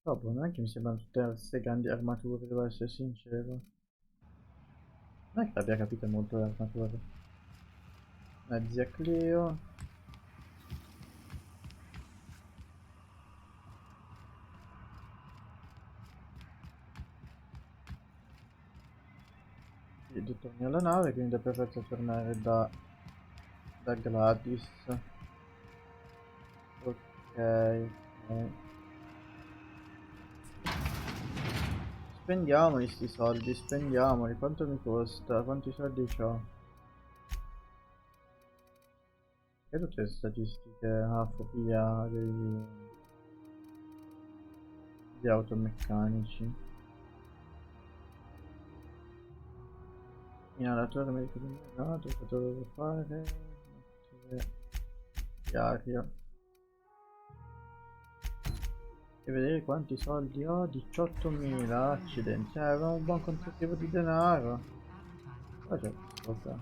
Proprio non è che mi sembrano tutte queste grandi armature, devo essere sincero. Non è che abbia capito molto le armature. Mezzi a Clio. Sì, torni alla nave, quindi è perfetto tornare da Gladys. Ok. Spendiamoli sti soldi, spendiamoli. Quanto mi costa? Quanti soldi ho? E tutte le statistiche, fobia degli automeccanici. Inalatore medico di mercato, cosa devo fare? Diario. E vedere quanti soldi ho, 18.000, accidenti, avevo un buon quantitativo di denaro. Cosa c'è questo qua?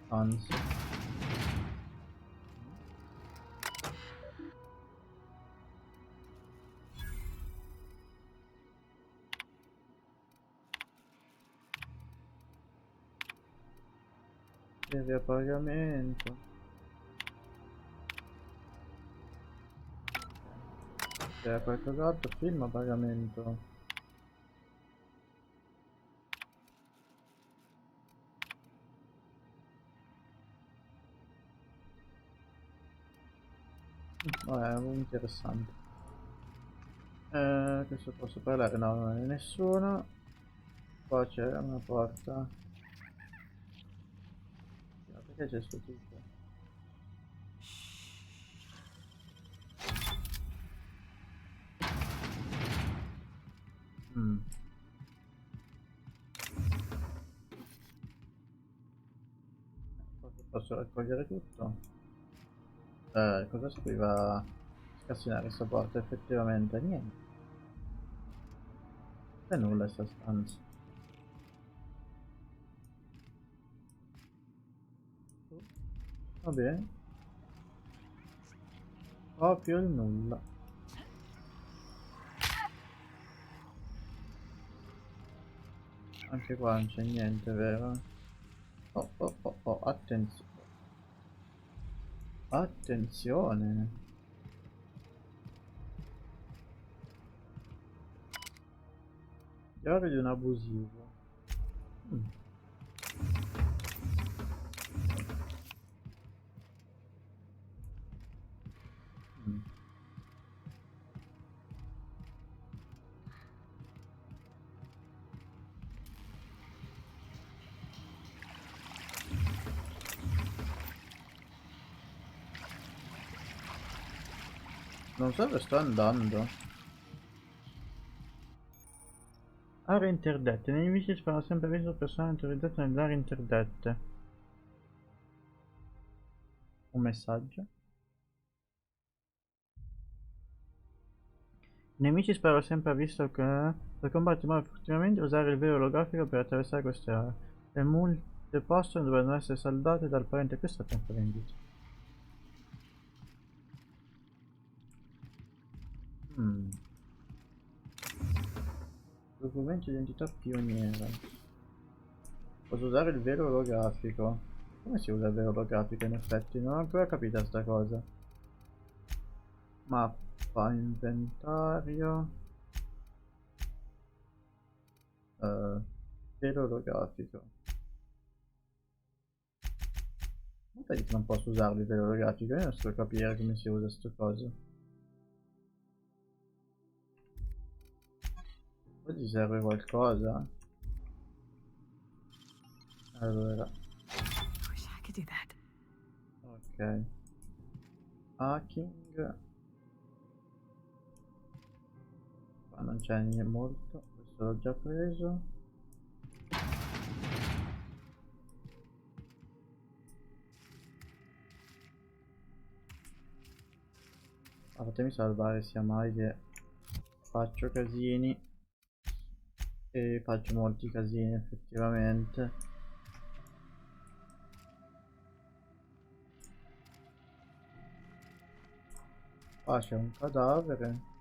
Anzi. Serie a pagamento. C'è qualcos'altro? Film a pagamento. Vabbè, interessante. Questo posso parlare? No, non è nessuno. Qua c'è una porta. Perché c'è sto tipo? Posso raccogliere tutto? Cosa scriva scassinare questa porta? Effettivamente niente. C'è nulla in sta stanza. Va bene. Proprio il nulla. Anche qua non c'è niente, vero? Oh, oh, oh, oh, attenzione. Attenzione. Chiave di un abusivo. Mm. Mm. Non so dove sto andando. Aree interdette. I nemici sparano sempre visto persone autorizzate nelle aree interdette. Un messaggio. I nemici sparano sempre a visto che per combattere ma effettivamente usare il velo olografico per attraversare queste aree. Le multe possono dovranno essere saldate dal parente. Questo è tempo vendito. Documento di identità pioniera. Posso usare il velo olografico. Come si usa il velo olografico in effetti? Non ho ancora capito sta cosa. Mappa, inventario. Velo olografico. Ma perché non posso usarlo il velo olografico? Io non sto a capire come si usa sto coso. Poi ti serve qualcosa? Allora. Ok. Hacking. Qua non c'è niente molto. Questo l'ho già preso. Fatemi salvare sia mai che faccio casini. E faccio molti casini effettivamente. Qua c'è un cadavere.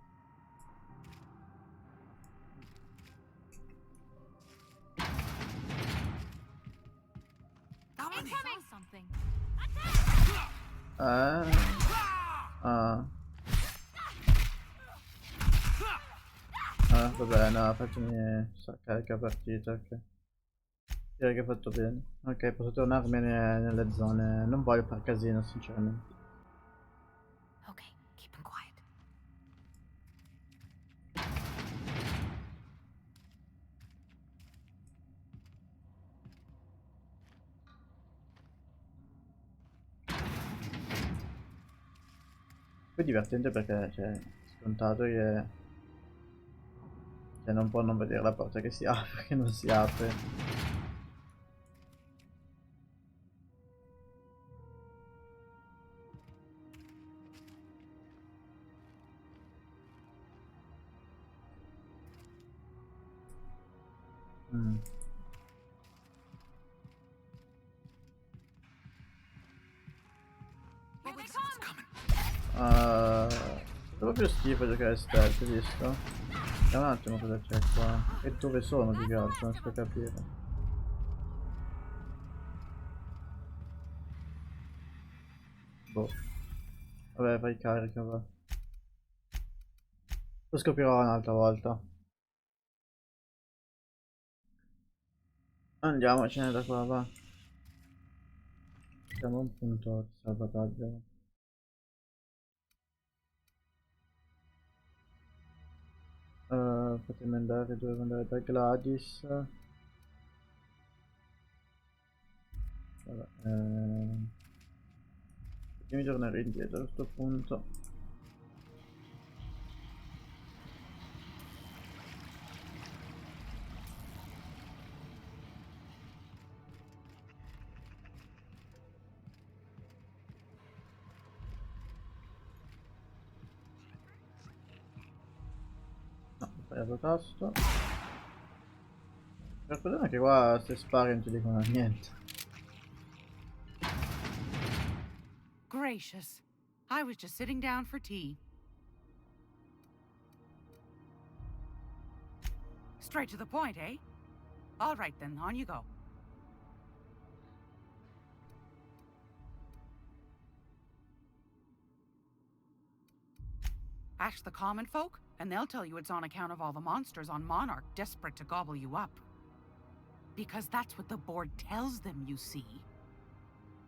Vabbè, no, fatemi carica partita, ok. Direi che ho fatto bene. Ok, posso tornarmene nelle zone. Non voglio far casino, sinceramente. Okay, keep him quiet. Poi è divertente perché c'è scontato che non può non vedere la porta che si apre, che non si apre. Proprio schifo giocare stealth, visto? Vediamo un attimo cosa c'è qua. E dove sono di altro, non sto a capire. Boh. Vabbè, fai carica, va. Lo scoprirò un'altra volta. Andiamocene da qua, va. Siamo a un punto di salvataggio. Potremmo andare, dovevo andare da Gladys. Vabbè, mi tornerò indietro a questo punto. No, ho sbagliato tasto. Il problema è che qua se spari non ti dicono niente. Gracious. I was just sitting down for tea. Straight to the point, eh? All right then, on you go. Ask the common folk, and they'll tell you it's on account of all the monsters on Monarch desperate to gobble you up. Because that's what the board tells them, you see.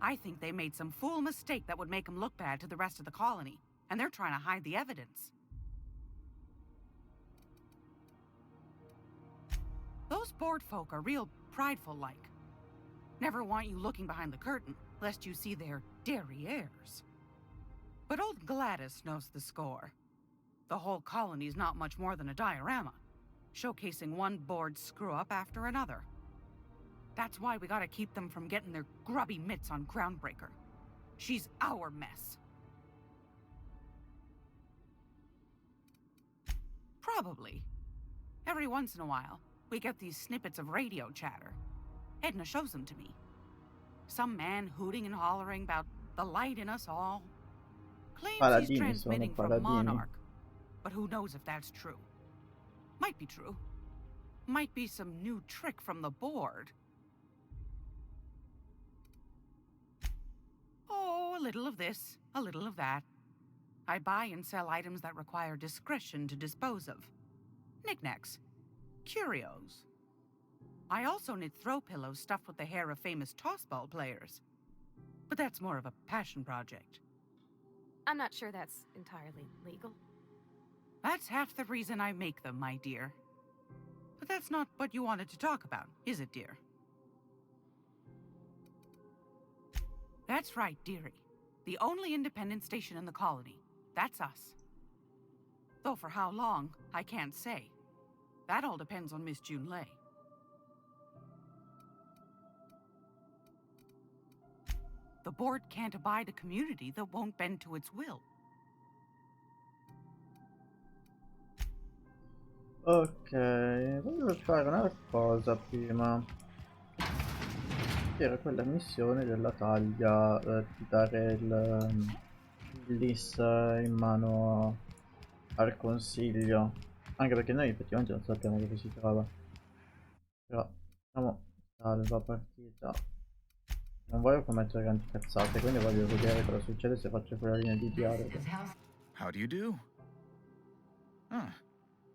I think they made some fool mistake that would make them look bad to the rest of the colony, and they're trying to hide the evidence. Those board folk are real prideful-like. Never want you looking behind the curtain, lest you see their derrieres. But old Gladys knows the score. The whole colony's not much more than a diorama, showcasing one board screw-up after another. That's why we gotta keep them from getting their grubby mitts on Groundbreaker. She's our mess. Probably. Every once in a while, we get these snippets of radio chatter. Edna shows them to me. Some man hooting and hollering about the light in us all. Claims Paladini he's transmitting sono from paladini. Monarch, but who knows if that's true. Might be true. Might be some new trick from the board. Oh, a little of this, a little of that. I buy and sell items that require discretion to dispose of. Knickknacks. Curios. I also knit throw pillows stuffed with the hair of famous tossball players. But that's more of a passion project. I'm not sure that's entirely legal. That's half the reason I make them, my dear. But that's not what you wanted to talk about, is it, dear? That's right, dearie. The only independent station in the colony. That's us. Though for how long, I can't say. That all depends on Miss Junlei. The board can't abide a community that won't bend to its will. Ok, voglio fare una cosa prima. Era quella missione della taglia, di dare il LIS in mano al consiglio. Anche perché noi effettivamente non sappiamo dove si trova. Però, diciamo, salva partita. Non voglio commettere grandi cazzate, quindi voglio vedere cosa succede se faccio quella linea di dialogo. How do you do? Ah,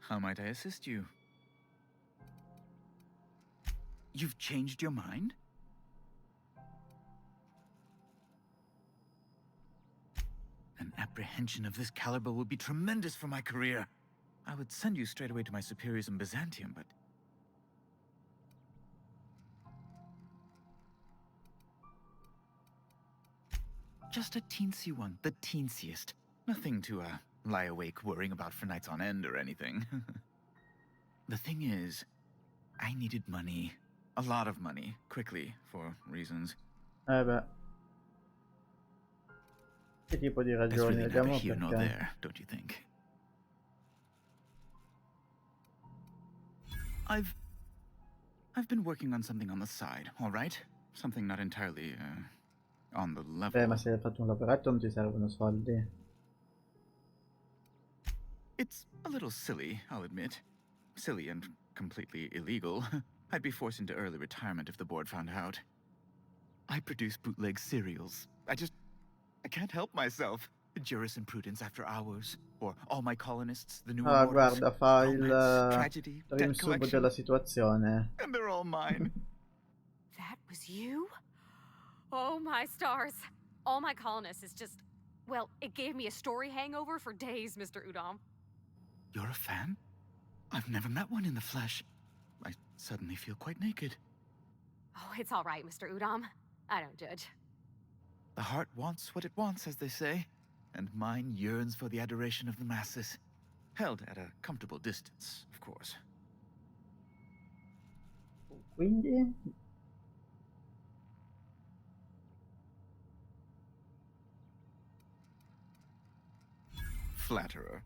how might I assist you? You've changed your mind? An apprehension of this caliber will be tremendous for my career. I would send you straight away to my superiors in Byzantium, but... just a teensy one, the teensiest. Nothing to, lie awake worrying about for nights on end or anything. The thing is, I needed money. A lot of money, quickly, for reasons. Beh. Che tipo di That's ragioni? really neither Vediamo here nor perché. there, don't you think? I've been working on something on the side, all right? Something not entirely, on the level. Ma se hai fatto un lavoretto non ti servono soldi. It's a little silly, I'll admit. Silly and completely illegal. I'd be forced into early retirement if the board found out. I produce bootleg serials. I can't help myself. Jurisprudence after hours, or all my colonists, the new immortals, Guarda, fa romance, tragedy, il debt rinsub collection, della situazione. and they're all mine. That was you? Oh my stars. All my colonists is just... well, it gave me a story hangover for days, Mr. Udom. You're a fan? I've never met one in the flesh. I suddenly feel quite naked. Oh, it's all right, Mr. Udom. I don't judge. The heart wants what it wants, as they say, and mine yearns for the adoration of the masses. Held at a comfortable distance, of course. Quindi... Flatterer.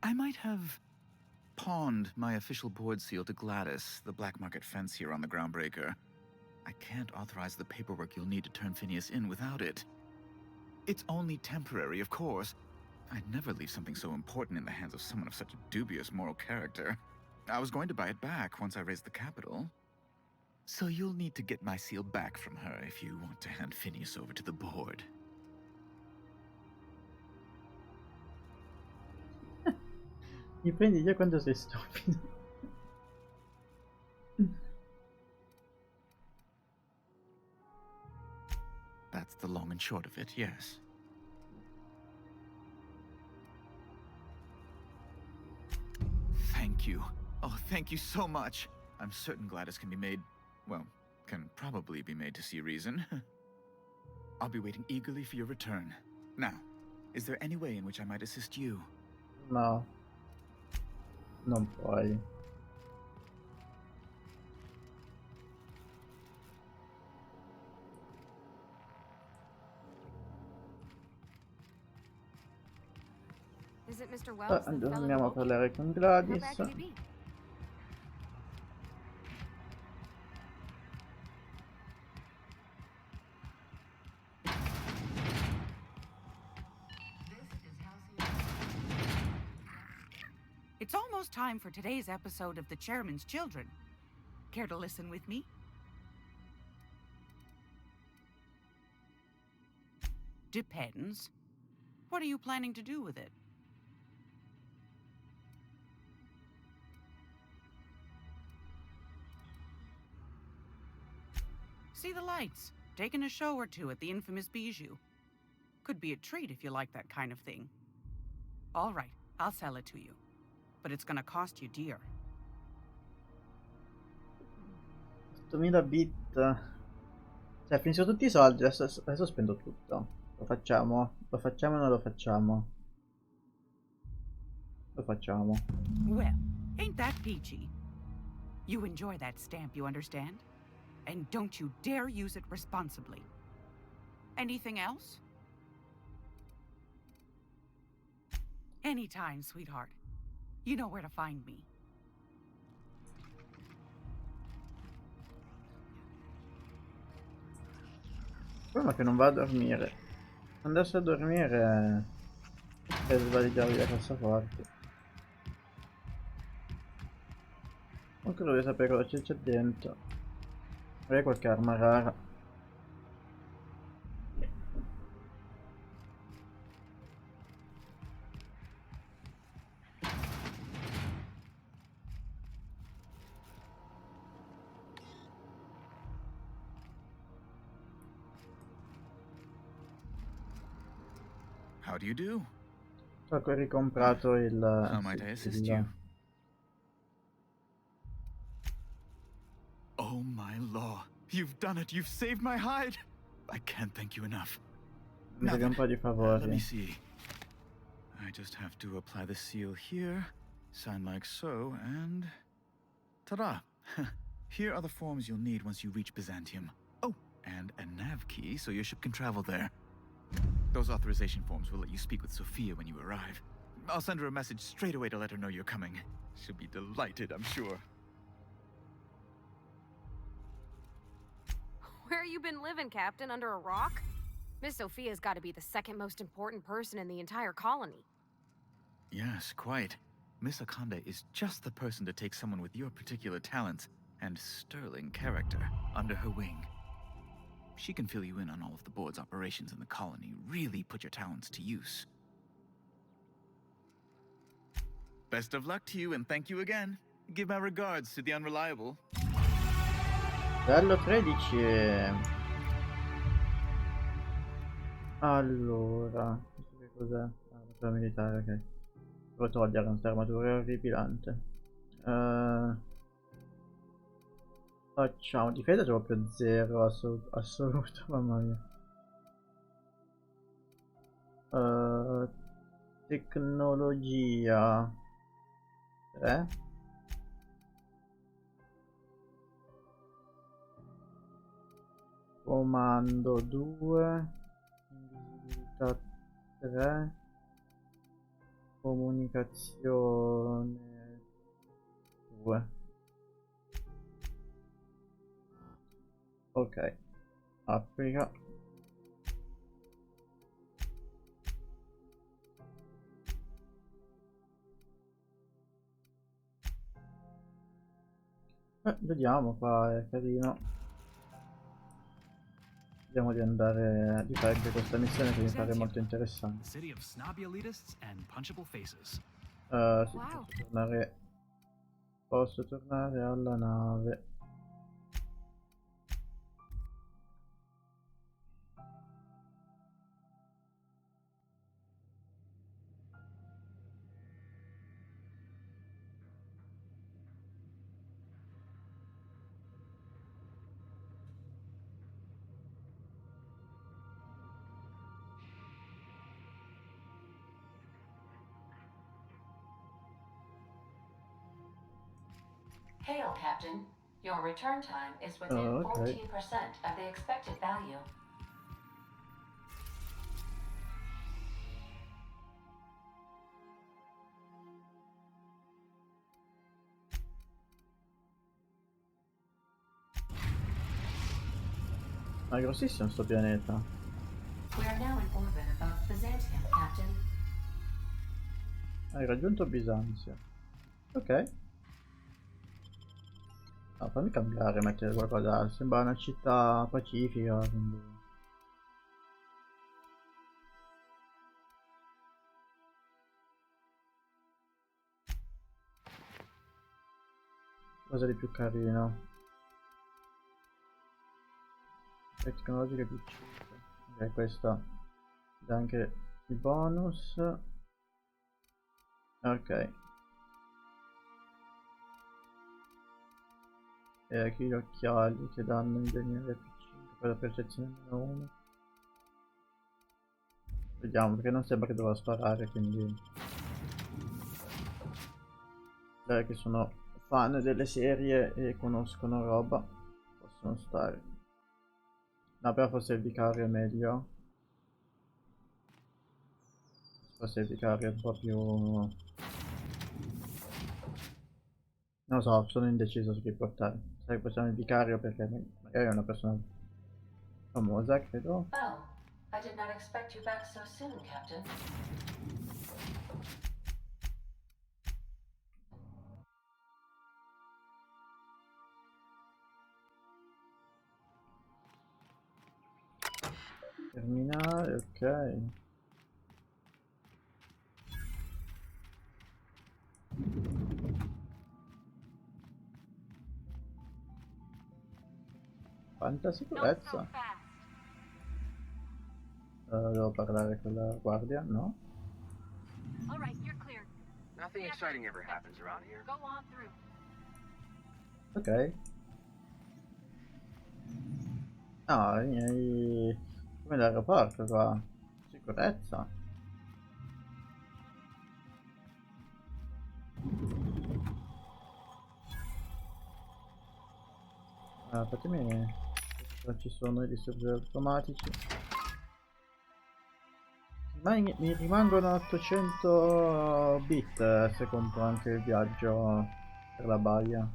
I might have pawned my official board seal to Gladys, the black market fancier on the Groundbreaker. I can't authorize the paperwork you'll need to turn Phineas in without it. It's only temporary, of course. I'd never leave something so important in the hands of someone of such a dubious moral character. I was going to buy it back once I raised the capital. So you'll need to get my seal back from her if you want to hand Phineas over to the board. Mi prendi io quando sei stupido. That's the long and short of it, yes. Thank you. Oh, thank you so much. I'm certain Gladys can be made, well, can probably be made to see reason. I'll be waiting eagerly for your return. Now, is there any way in which I might assist you? No. Non puoi. Is it Mr. Wells? Andiamo a parlare con Gladys. It's almost time for today's episode of The Chairman's Children. Care to listen with me? Depends. What are you planning to do with it? See the lights. Taking a show or two at the infamous Bijou. Could be a treat if you like that kind of thing. All right, I'll sell it to you. But it's gonna cost you dear. 8000 bit. Cioè, finisco tutti i soldi, adesso spendo tutto. Lo facciamo? Lo facciamo o non lo facciamo? Lo facciamo. Well, ain't that peachy? You enjoy that stamp, you understand? And don't you dare use it responsibly. Anything else? Anytime, sweetheart. You know where to find me. Il problema è che non va a dormire. Andarsi a dormire per svaligiargli la cassaforte. Comunque dovrei sapere cosa c'è dentro. Magari qualche arma rara. How do you do? So che ho ricomprato How might I assist you? Oh my law. You've done it. You've saved my hide. I can't thank you enough. Mi devi un po' di Let me favori. see. I just have to apply the seal here, sign like so, and ta-da! Here are the forms you'll need once you reach Byzantium. Oh, and a nav key so your ship can travel there. Those authorization forms will let you speak with Sophia when you arrive. I'll send her a message straight away to let her know you're coming. She'll be delighted, I'm sure. Where you been living, Captain? Under a rock? Miss Sophia's got to be the second most important person in the entire colony. Yes, quite. Miss Akande is just the person to take someone with your particular talents and sterling character under her wing. She can fill you in on all of the board's operations in the colony, really put your talents to use. Best of luck to you, and thank you again. Give my regards to the Unreliable. Bello 13. Allora, questo che cos'è? Ah, la militare, ok. Devo togliere questa armatura orripilante. Facciamo difesa proprio 0, assoluto, mamma mia. Tecnologia 3. Comando 2. Invisibilità 3. Comunicazione 2. Ok. Applica. Vediamo qua, è carino. Vediamo di andare di fare anche questa missione che mi pare molto interessante. City of snobby elitists and punchable faces. Sì, posso tornare alla nave. Hail, Captain. Your return time is within Ok. 14% of the expected value. Ma è grossissimo sto pianeta. We are now in orbit above Byzantium, Captain. Hai raggiunto Bisanzio. Ok. No, fammi cambiare, mettere qualcos'altro. Sembra una città pacifica, quindi... cosa di più carino. Tecnologica più 5. Ok, questa dà anche i bonus. Ok. E anche gli occhiali che danno il livello più 5 per la percezione meno 1. Vediamo, perché non sembra che dovrà sparare, quindi... dai, che sono fan delle serie e conoscono roba, possono stare. No, però forse il vicario è meglio. Forse il vicario è un po' più... non lo so, sono indeciso su chi portare. Sai che possiamo il vicario perché magari è una persona famosa, credo. Oh, I did not expect you back so soon, Captain. Terminale, ok. Quanta sicurezza. Devo parlare con la guardia, no? All right, you're clear. Nothing exciting ever happens around here. Go on through. Ok. No, come l'aeroporto qua. Sicurezza. Fatemi... non ci sono i distributori automatici. Ma mi rimangono 800 bit se compro anche il viaggio per la baia.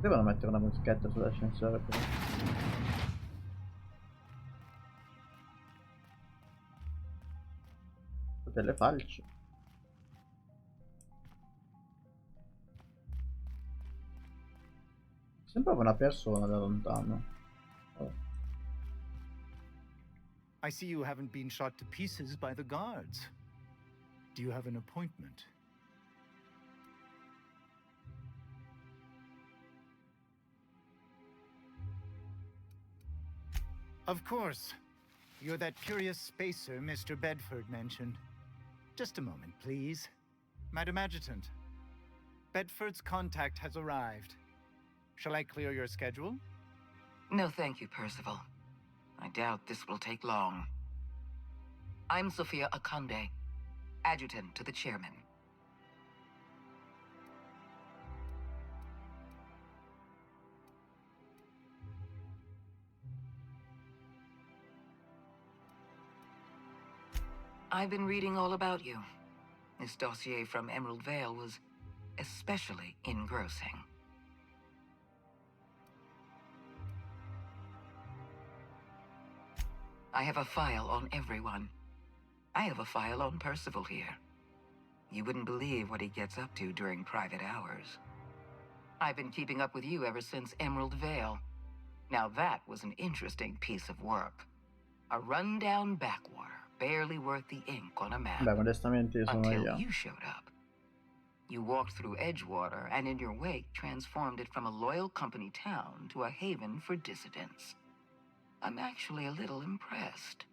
Devono mettere una musichetta sull'ascensore però. Delle falci. Sembrava una persona da lontano. Oh. I see you haven't been shot to pieces by the guards. Do you have an appointment? Of course. You're that curious spacer Mr. Bedford mentioned. Just a moment, please. Madam Adjutant, Bedford's contact has arrived. Shall I clear your schedule? No, thank you, Percival. I doubt this will take long. I'm Sophia Akande, adjutant to the chairman. I've been reading all about you. This dossier from Emerald Vale was especially engrossing. I have a file on everyone. I have a file on Percival here. You wouldn't believe what he gets up to during private hours. I've been keeping up with you ever since Emerald Vale. Now that was an interesting piece of work. A rundown backwater, barely worth the ink on a map. Beh, modestamente io sono Until io. you showed up. You walked through Edgewater and in your wake transformed it from a loyal company town to a haven for dissidents. I'm actually a little impressed.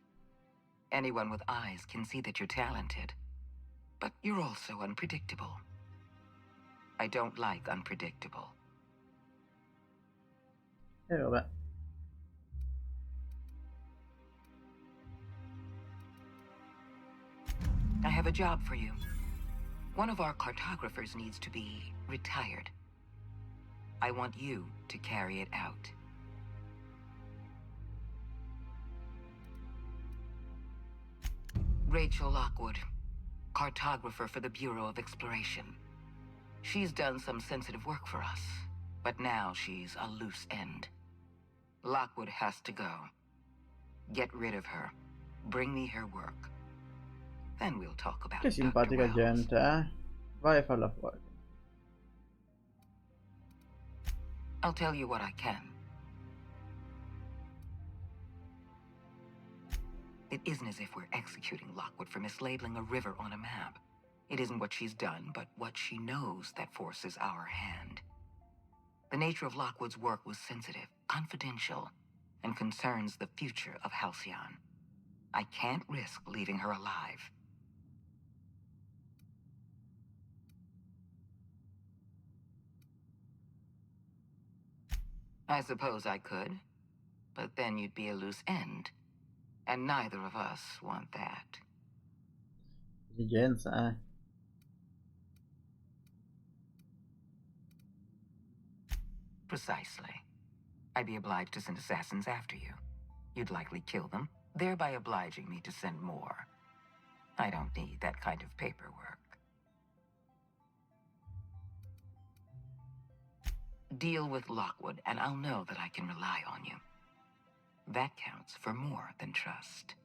Anyone with eyes can see that you're talented, but you're also unpredictable. I don't like unpredictable. Vabbè. I have a job for you. One of our cartographers needs to be retired. I want you to carry it out. Rachel Lockwood, cartographer for the Bureau of Exploration. She's done some sensitive work for us, but now she's a loose end. Lockwood has to go. Get rid of her. Bring me her work. Then we'll talk about Che simpatica gente, eh? Vai a farla fuori. I'll tell you what I can. It isn't as if we're executing Lockwood for mislabeling a river on a map. It isn't what she's done, but what she knows that forces our hand. The nature of Lockwood's work was sensitive, confidential, and concerns the future of Halcyon. I can't risk leaving her alive. I suppose I could, but then you'd be a loose end. And neither of us want that. Esigenza, eh? Precisely. I'd be obliged to send assassins after you. You'd likely kill them, thereby obliging me to send more. I don't need that kind of paperwork. Deal with Lockwood, and I'll know that I can rely on you. That counts for more than trust.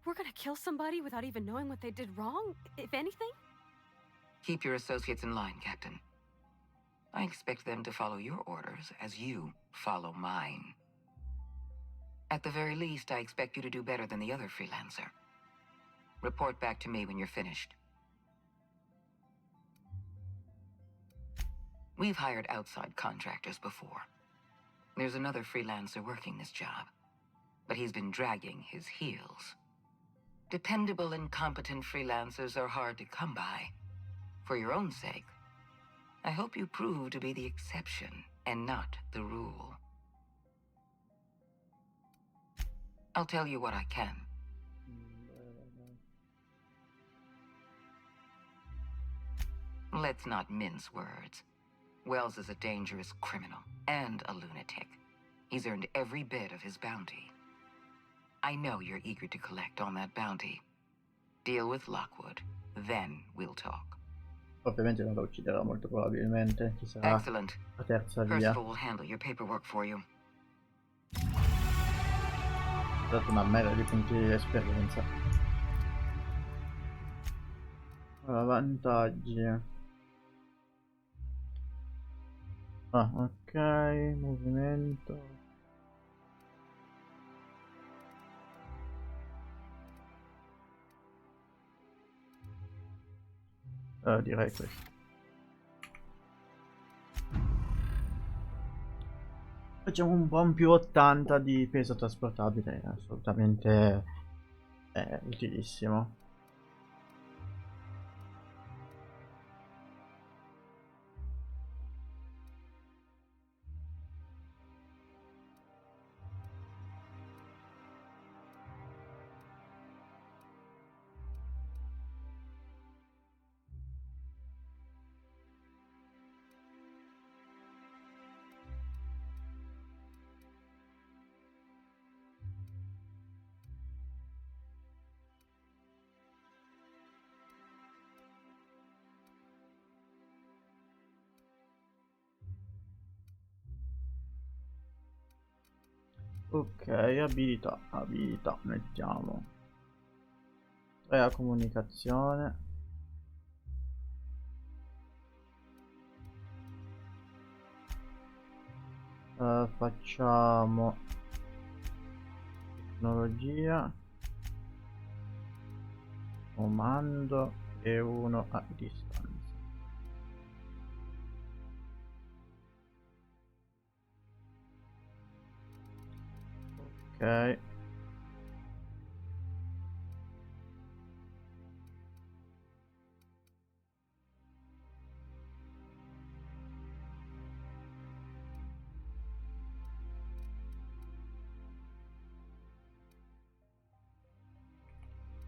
We're gonna kill somebody without even knowing what they did wrong, if anything? Keep your associates in line, Captain. I expect them to follow your orders as you follow mine. At the very least, I expect you to do better than the other freelancer. Report back to me when you're finished. We've hired outside contractors before. There's another freelancer working this job, but he's been dragging his heels. Dependable and competent freelancers are hard to come by. For your own sake, I hope you prove to be the exception and not the rule. I'll tell you what I can. Let's not mince words. Wells is a dangerous criminal and a lunatic. He's earned every bit of his bounty. I know you're eager to collect on that bounty. Deal with Lockwood, then we'll talk. Ovviamente non la ucciderà molto probabilmente, ci sarà Excellent. la terza via. Percival will handle your paperwork for you. Ho dato una mela di punti di esperienza. Allora, vantaggi. Ah, ok, movimento. Direi questo. Facciamo un buon più 80 di peso trasportabile, assolutamente È utilissimo. Ok, abilità, mettiamo 3 a comunicazione, facciamo tecnologia, comando e 1 a distanza. Ok.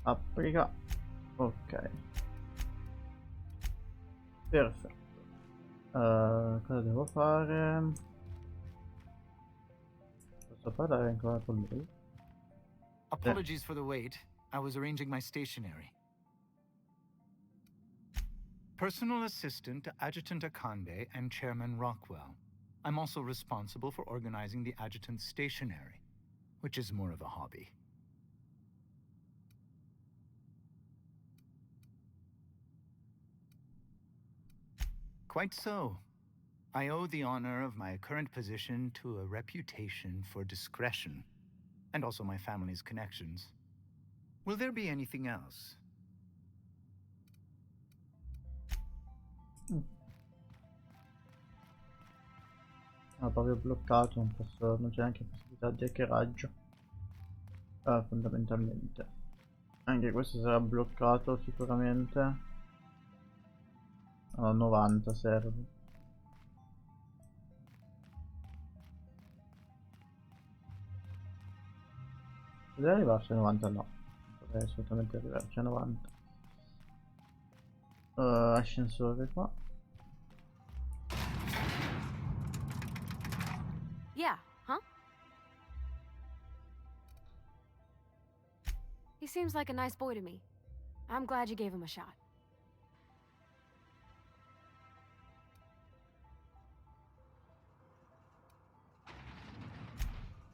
Applica. Ok. Perfetto. Cosa devo fare? Posso parlare ancora con lui? Apologies for the wait. I was arranging my stationery. Personal assistant to Adjutant Akande and Chairman Rockwell. I'm also responsible for organizing the adjutant's stationery, which is more of a hobby. Quite so. I owe the honor of my current position to a reputation for discretion, and also my family's connections. Will there be anything else? No, proprio bloccato, non posso, non c'è neanche possibilità di hackeraggio. Fondamentalmente. Anche questo sarà bloccato sicuramente. No, 90 serve. Deve arrivarci a 90? No. Dovrei assolutamente arrivarci a 90. Ascensore qua. Yeah, huh? He seems like a nice boy to me. I'm glad you gave him a shot.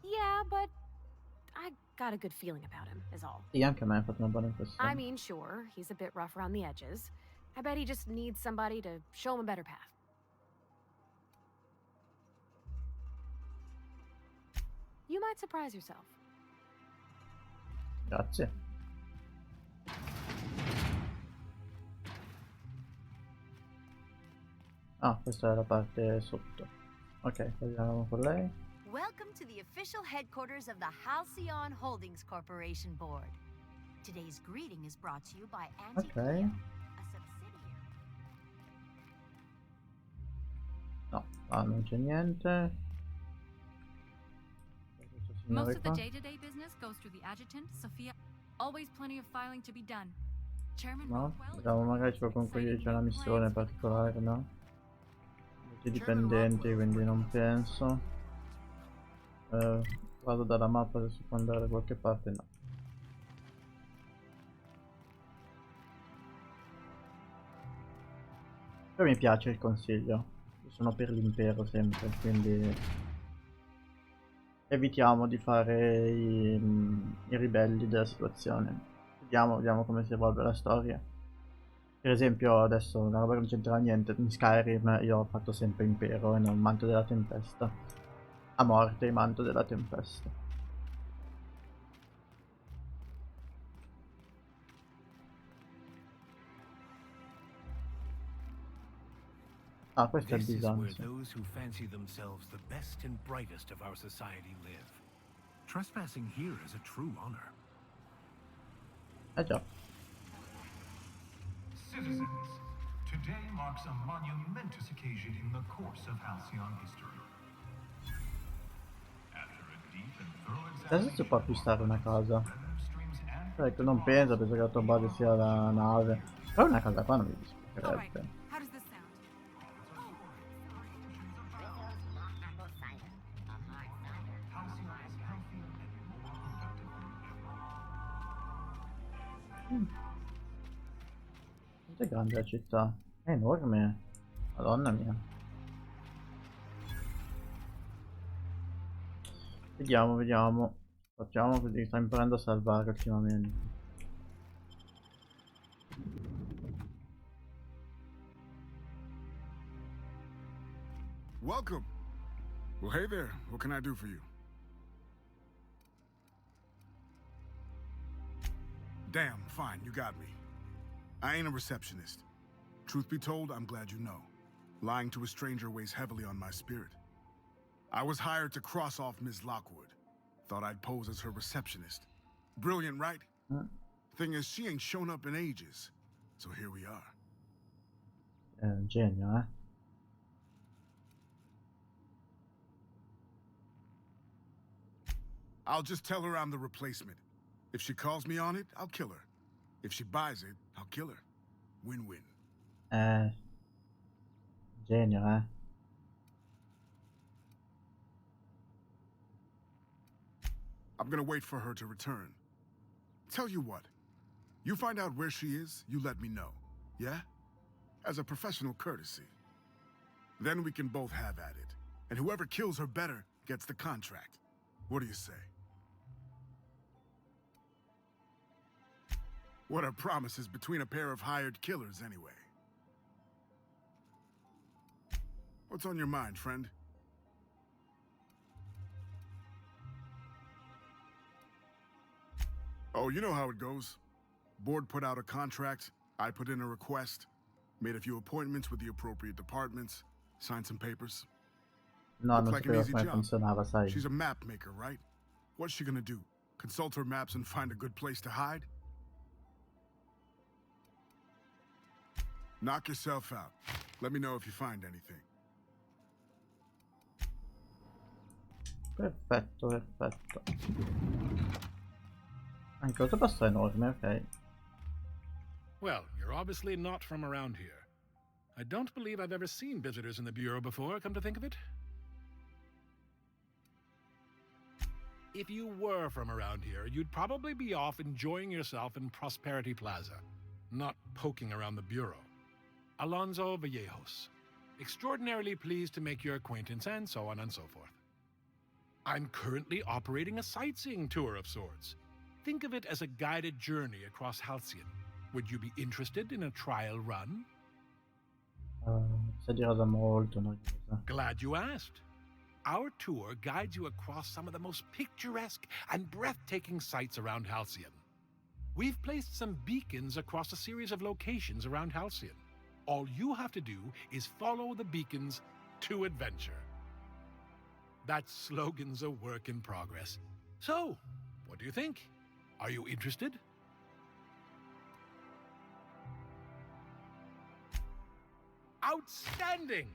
Yeah, but I got a good feeling about him, is all. Sì, anche a me ha fatto una buona I impressione. mean, sure, he's a bit rough around the edges. I bet he just needs somebody to show him a better path. You might surprise yourself. Grazie. Ah, questa è la parte sotto. Ok, parliamo con lei. Welcome to the official headquarters of the Halcyon Holdings Corporation Board. Today's greeting is brought to you by Auntie Ok. Cleo, a subsidiary. No, non c'è niente. Most of the day-to-day business goes through the adjutant, Sophia. Always plenty of filing to be done. Chairman No, Rockwell vediamo magari comunque c'è una missione particolare, no? Tutti dipendenti, quindi non penso. Vado dalla mappa se si può andare da qualche parte, no. Però mi piace il consiglio. Io sono per l'impero sempre, quindi evitiamo di fare i ribelli della situazione. Vediamo come si evolve la storia. Per esempio adesso una roba che non c'entra niente, in Skyrim io ho fatto sempre impero e non manto della tempesta. A morte il manto della tempesta. Ah, questo è This is where Bizanzio. those who fancy themselves the best and brightest of our society live. Trespassing here is a true honor. già. Citizens, today marks a monumentous occasion in the course of Halcyon history. After a deep and thorough Adesso si può acquistare una casa. streams and Ecco, non penso che la tua base sia la nave. Però una casa qua non mi dispiacerebbe. How does this sound? Quanto è grande la città? È enorme. Madonna mia. Vediamo, vediamo. Facciamo così, sta imparando a salvare ultimamente. Welcome. Well, hey there. What can I do for you? Damn, fine, you got me. I ain't a receptionist. Truth be told, I'm glad you know. Lying to a stranger weighs heavily on my spirit. I was hired to cross off Ms. Lockwood. Thought I'd pose as her receptionist. Brilliant, right? Thing is, she ain't shown up in ages. So here we are. È un genio, eh? I'll just tell her I'm the replacement. If she calls me on it, I'll kill her. If she buys it, I'll kill her. Win-win. Genio, eh? I'm gonna wait for her to return. Tell you what, you find out where she is, you let me know, yeah? As a professional courtesy. Then we can both have at it. And whoever kills her better gets the contract. What do you say? What are promises between a pair of hired killers, anyway? What's on your mind, friend? Oh, you know how it goes. Board put out a contract, I put in a request, made a few appointments with the appropriate departments, signed some papers. No, Looks non like an sapevo easy come job. funzionava, sai. She's a map maker, right? What's she gonna do? Consult her maps and find a good place to hide? Knock yourself out. Let me know if you find anything. Perfetto, perfetto. Anche questo passo è enorme, ok. Well, you're obviously not from around here. I don't believe I've ever seen visitors in the Bureau before, come to think of it. If you were from around here, you'd probably be off enjoying yourself in Prosperity Plaza, not poking around the Bureau. Alonso Vallejos. Extraordinarily pleased to make your acquaintance, and so on and so forth. I'm currently operating a sightseeing tour of sorts. Think of it as a guided journey across Halcyon. Would you be interested in a trial run? Questa è cosa molto noiosa. Glad you asked. Our tour guides you across some of the most picturesque and breathtaking sights around Halcyon. We've placed some beacons across a series of locations around Halcyon. All you have to do is follow the beacons to adventure. That slogan's a work in progress. So, what do you think? Are you interested? Outstanding!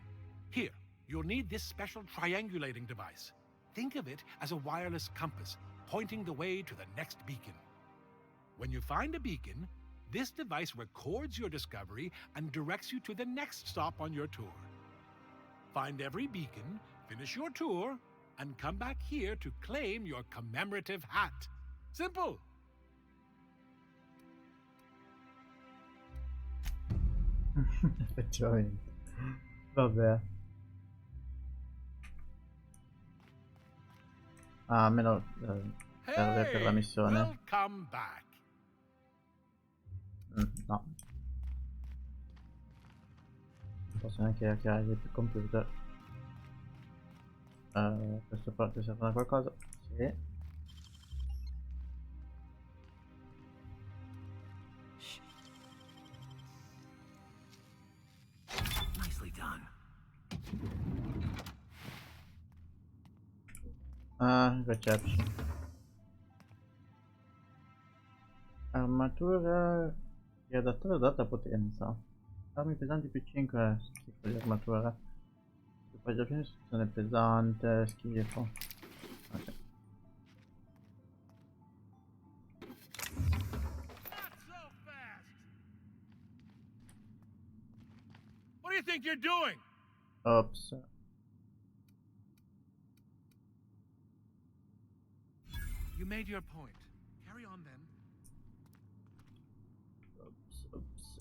Here, you'll need this special triangulating device. Think of it as a wireless compass, pointing the way to the next beacon. When you find a beacon, this device records your discovery and directs you to the next stop on your tour. Find every beacon, finish your tour, and come back here to claim your commemorative hat. Simple! Effettivamente. Vabbè. Ah, almeno serve per la missione. Welcome back. No. Non posso neanche hackerare il computer. Questa parte serve a qualcosa? Sì. Nicely done. Reception. Armatura riadattata ad alta potenza. Armi pesanti più 5, schifo di armatura. Equipaggio pieno, istruzione pesante, schifo. Ok. What do you think you're doing? Ops. You made your point. Carry on then. Ops.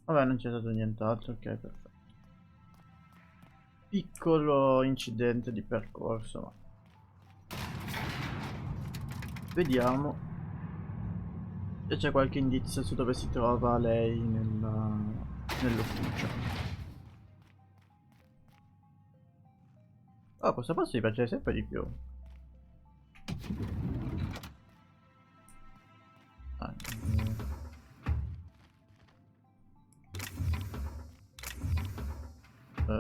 Vabbè, non c'è stato nient'altro, ok, perfetto. Piccolo incidente di percorso, ma... Vediamo se c'è qualche indizio su dove si trova lei nell'ufficio. Oh, questo passo mi piace sempre di più.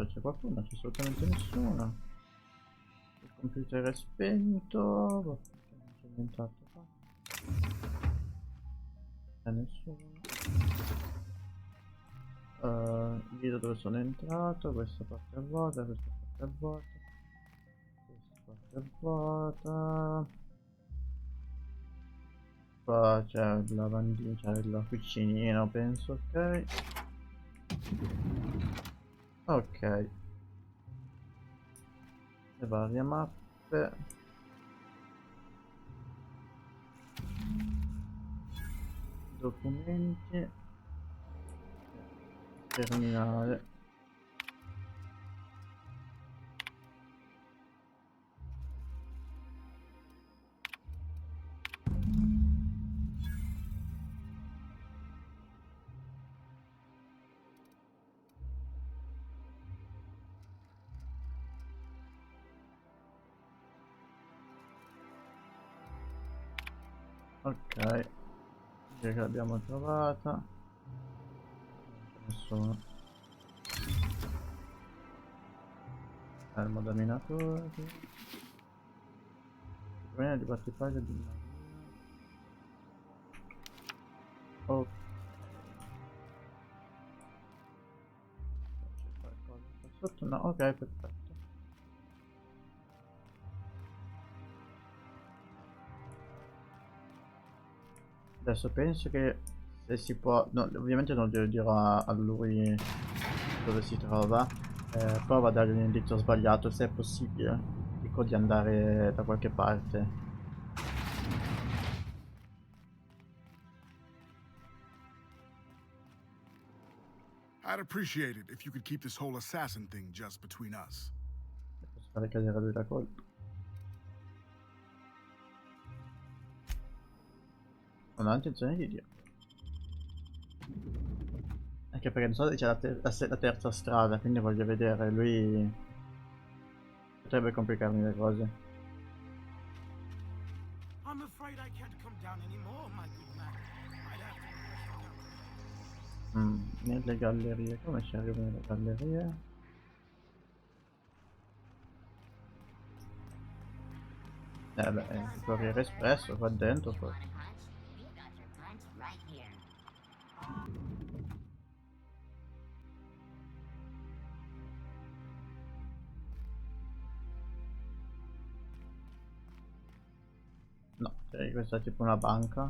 C'è qualcuno? Non c'è assolutamente nessuno. Il computer è spento. Non c'è nient'altro qua. C'è nessuno. Vedo dove sono entrato. Questa parte è vuota, questa parte è vuota. Questa parte è vuota. Qua c'è il lavandino, c'è il cucinino, penso, ok. Ok. Le varie mappe. Documenti. Terminale. Ok, direi che l'abbiamo trovata. Nessuno. Arma da minatori. Sicuramente di battipaglia di Maria. Oh. C'è qualcosa qua sotto? No, ok, perfetto. Adesso penso che se si può, no, ovviamente non glielo dirò a lui dove si trova, prova a dare un indizio sbagliato se è possibile. Dico di andare da qualche parte. I'd appreciate it if you could keep this whole assassin thing just between us. Posso fare cadere lui la colpa. Non ho intenzione di dirlo. Anche perché non so se c'è la terza strada, quindi voglio vedere, lui potrebbe complicarmi le cose. I'm afraid I can't come down anymore, my good man. I'd have to... Nelle gallerie, come ci arrivo nelle gallerie? Beh, il Corriere Espresso qua dentro forse. No, questa è tipo una banca.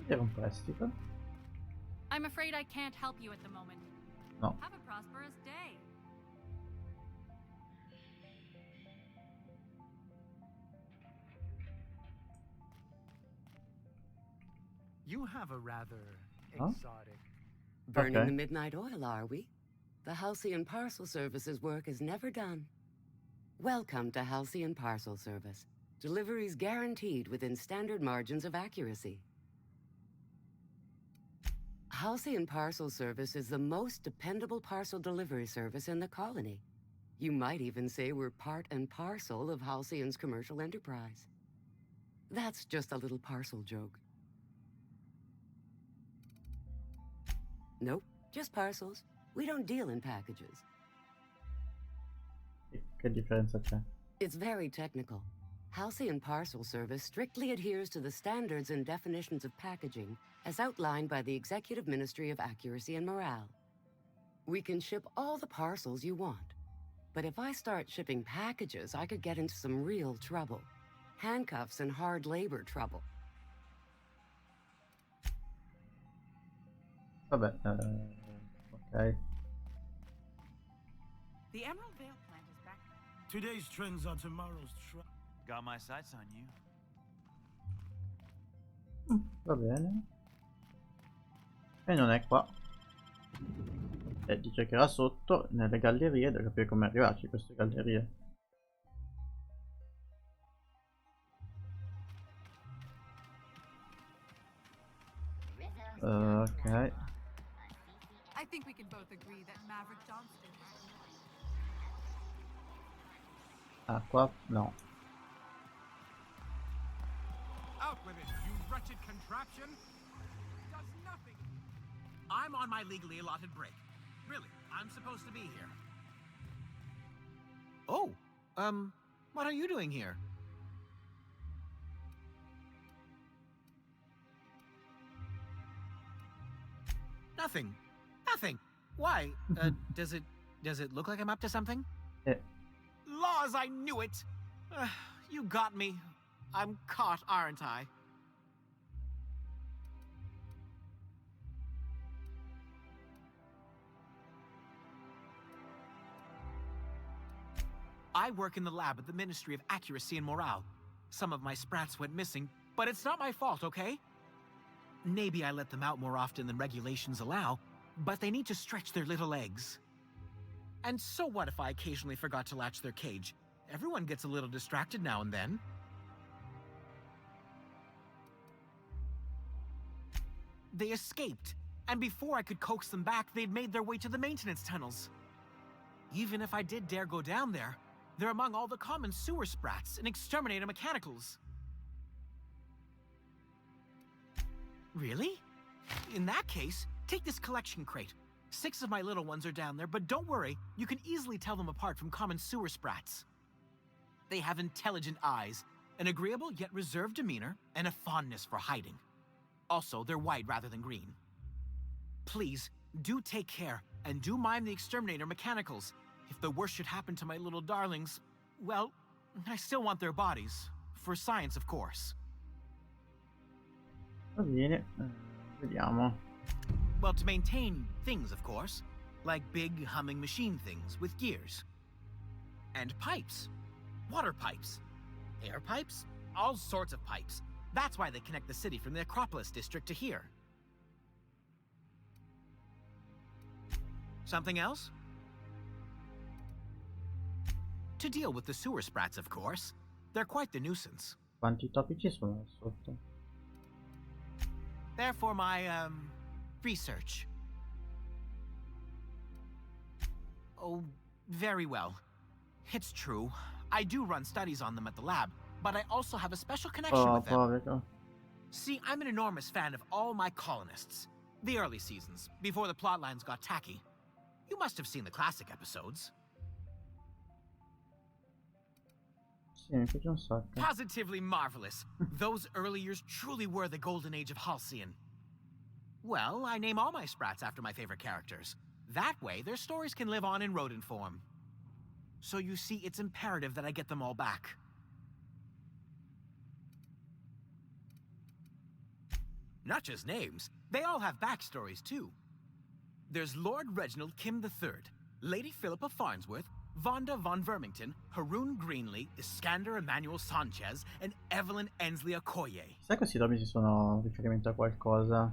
Era un prestito? I'm afraid I can't help you at the moment. No. Have a prosperous day. You have a rather Huh? exotic... Burning Okay. the midnight oil, are we? The Halcyon Parcel Service's work is never done. Welcome to Halcyon Parcel Service. Deliveries guaranteed within standard margins of accuracy. Halcyon Parcel Service is the most dependable parcel delivery service in the colony. You might even say we're part and parcel of Halcyon's commercial enterprise. That's just a little parcel joke. Nope, just parcels. We don't deal in packages. Che differenza c'è? It's very technical. Halcyon Parcel Service strictly adheres to the standards and definitions of packaging as outlined by the Executive Ministry of Accuracy and Morale. We can ship all the parcels you want. But if I start shipping packages, I could get into some real trouble. Handcuffs and hard labor trouble. Vabbè, ok. The Emerald Vale plant is back. Today's trends are tomorrow's trend. Got my sights on you. Va bene. E non è qua. E dice che era sotto, nelle gallerie, devo capire come arrivarci a queste gallerie. Ok. I think we can both agree that Maverick Johnston. Ah, qua no. Out with it, you wretched contraption! Does nothing! I'm on my legally allotted break. Really, I'm supposed to be here. Oh, what are you doing here? Nothing. Nothing. Why? Does it look like I'm up to something? Laws, I knew it! You got me. I'm caught, aren't I? I work in the lab at the Ministry of Accuracy and Morale. Some of my sprats went missing, but it's not my fault, okay? Maybe I let them out more often than regulations allow, but they need to stretch their little legs. And so what if I occasionally forgot to latch their cage? Everyone gets a little distracted now and then. They escaped, and before I could coax them back, they'd made their way to the maintenance tunnels. Even if I did dare go down there, they're among all the common sewer sprats and exterminator mechanicals. Really? In that case, take this collection crate. 6 of my little ones are down there, but don't worry, you can easily tell them apart from common sewer sprats. They have intelligent eyes, an agreeable yet reserved demeanor, and a fondness for hiding. Also, they're white rather than green. Please, do take care, and do mind the exterminator mechanicals. If the worst should happen to my little darlings, well, I still want their bodies. For science, of course. Va bene, vediamo. Well, to maintain things, of course. Like big, humming machine things with gears. And pipes. Water pipes. Air pipes. All sorts of pipes. That's why they connect the city from the Acropolis district to here. Something else? To deal with the sewer sprats, of course. They're quite the nuisance. Quanti topi ci sono sotto? They're for my, research. Oh, very well. It's true. I do run studies on them at the lab, but I also have a special connection with them. Povero. See, I'm an enormous fan of all my colonists. The early seasons, before the plotlines got tacky. You must have seen the classic episodes. Sì, mi piace un sacco. Positively marvelous. Those early years truly were the golden age of Halcyon. Well, I name all my sprats after my favorite characters. That way, their stories can live on in rodent form. So you see, it's imperative that I get them all back. Not just names, they all have backstories too. There's Lord Reginald Kim III, Lady Philippa Farnsworth, Vonda von Vermington, Haroon Greenlee, Iskander Emmanuel Sanchez, and Evelyn Ensley Okoye. Sai questi nomi si sono riferimento a qualcosa?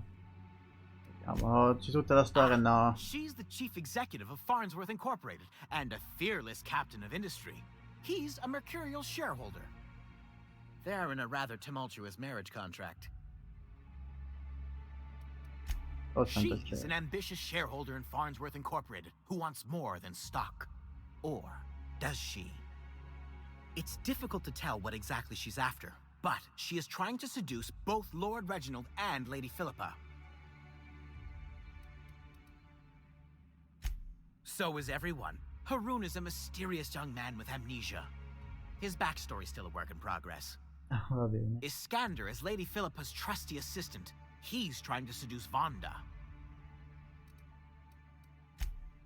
Vediamo, c'è tutta la storia, no. She's the chief executive of Farnsworth Incorporated and a fearless captain of industry. He's a mercurial shareholder. They're in a rather tumultuous marriage contract. Oh, She's an ambitious shareholder in Farnsworth Incorporated who wants more than stock. Or does she? It's difficult to tell what exactly she's after, but she is trying to seduce both Lord Reginald and Lady Philippa. So is everyone. Haroon is a mysterious young man with amnesia. His backstory's still a work in progress. Va bene. Iskander is Lady Philippa's trusty assistant. He's trying to seduce Vonda.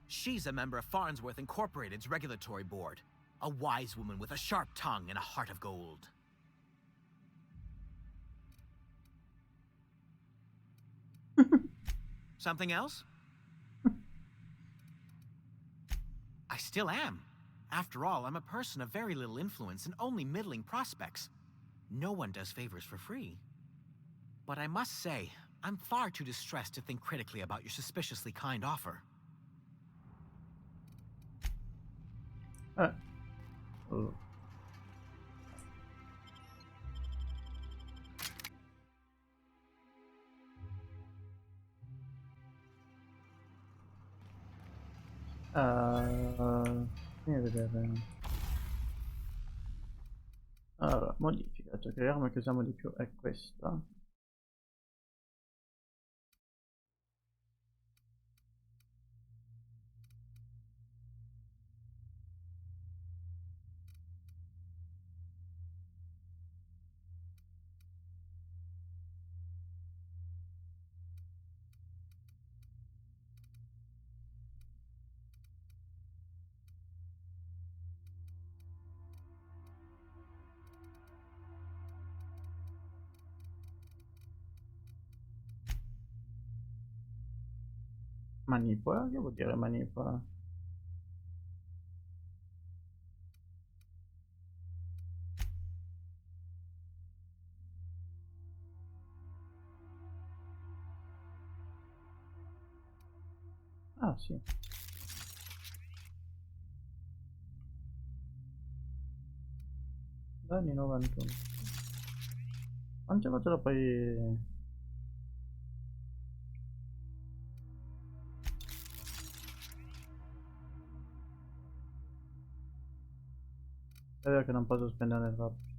She's a member of Farnsworth Incorporated's regulatory board. A wise woman with a sharp tongue and a heart of gold. Something else? I still am. After all, I'm a person of very little influence and only middling prospects. No one does favors for free. But I must say, I'm far too distressed to think critically about your suspiciously kind offer. Oh. Fammi vedere. Allora, modificato, che arma che usiamo di più è questa. Manipola? Che vuol dire manipola? Ah, sì. Danni 91. Quante volte lo puoi... È vero che non posso spendere troppo.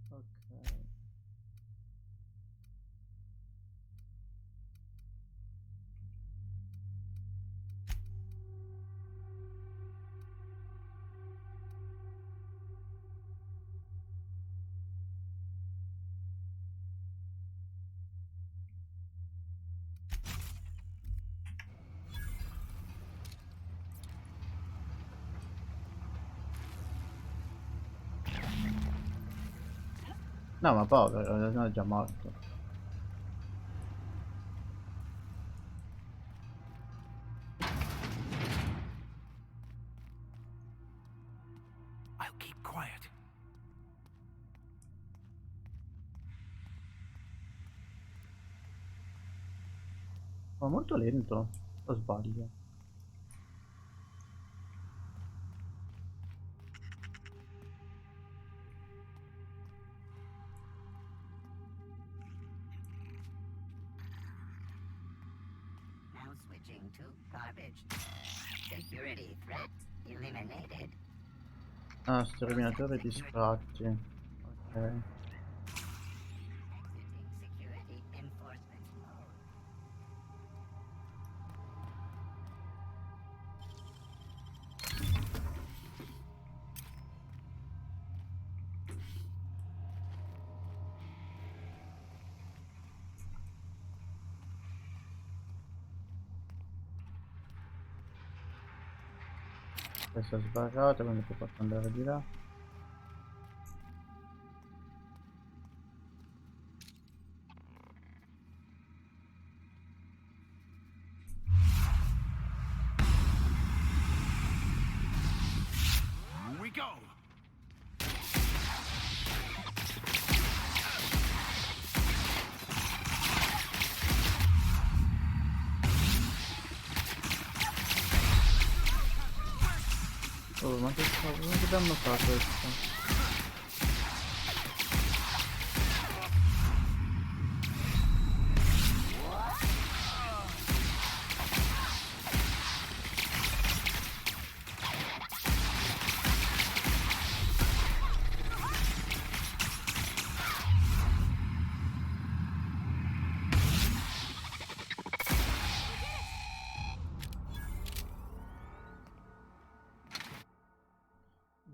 Ok. No, ma povero, no, è già morto. I'll keep quiet. Ma molto lento, o sbaglio? Now switching to garbage. Security threat eliminated. Ah, sterminatore di scratti. Ok. Security enforcement mode. Questa è sbarrata, quindi posso andare di là. Here we go. Oh, ma che cavolo, non dobbiamo fare questo?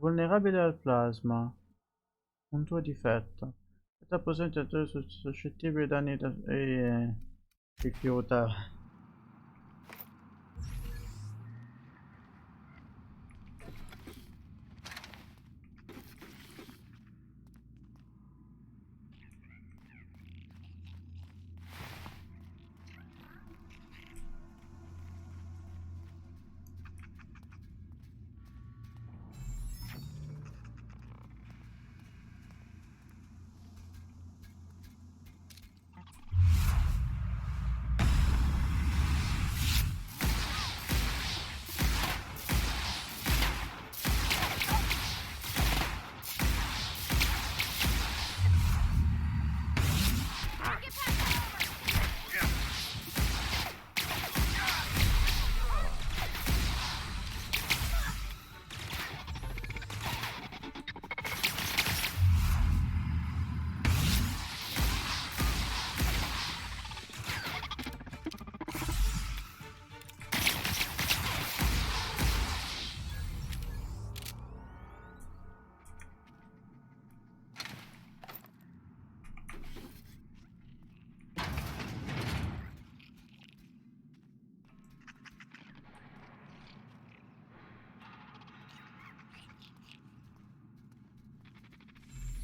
Vulnerabile al plasma. Un tuo difetto. È presente a te suscettibili ai danni da... rifiuta.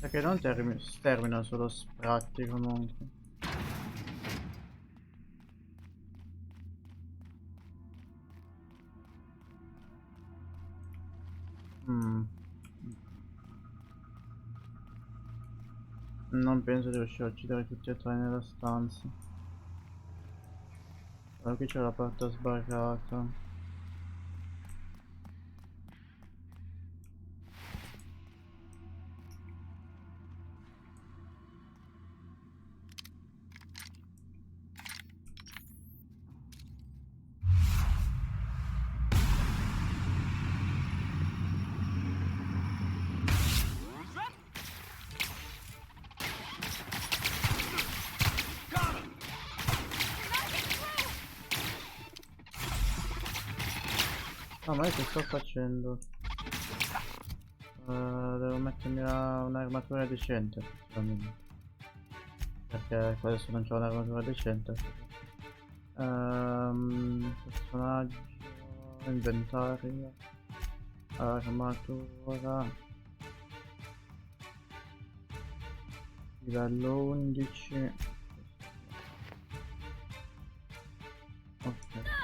Perché non termina solo spratti comunque. Non penso di riuscire a uccidere tutti e tre nella stanza. Allora, qui c'è la porta sbarrata. No, ma io che sto facendo? Devo mettermi un'armatura decente. Perché adesso non c'ho un'armatura decente. Personaggio, inventario, armatura, livello 11. Ok.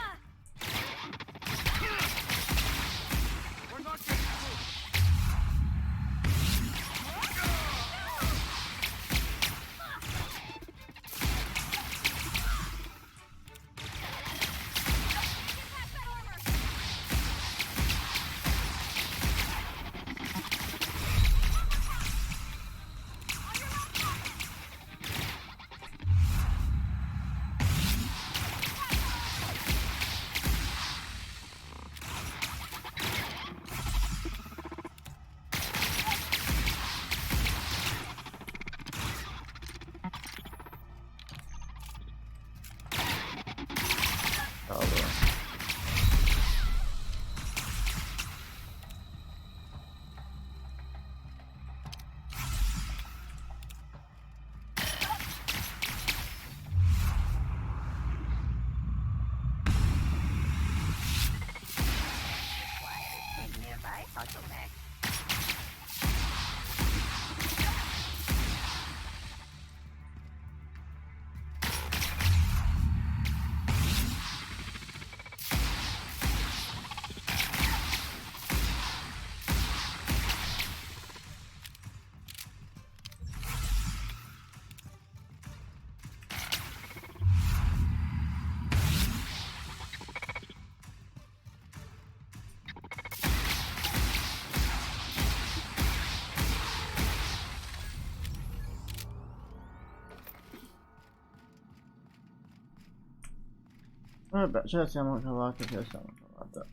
Vabbè, ce la siamo cavata, ce la siamo cavata.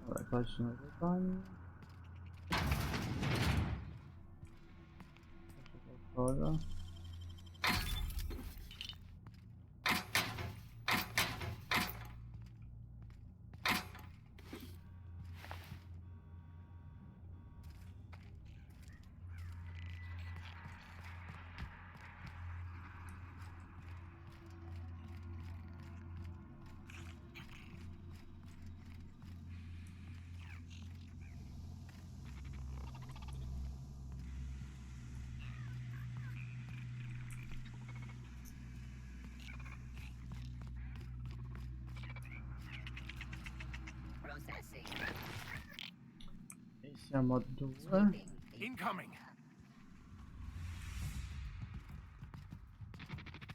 Vabbè, qua ci sono dei bagni. C'è qualcosa. E siamo a 2. Incoming.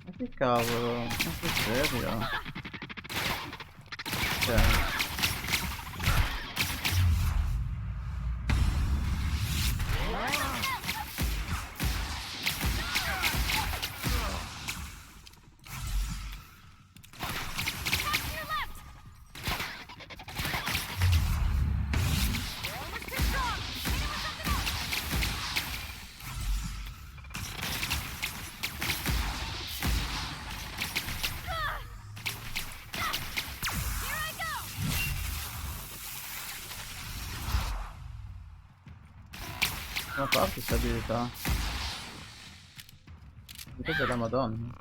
Ma che cavolo? Ma che serio? Cioè. Una parte questa abilità. Abilità della Madonna.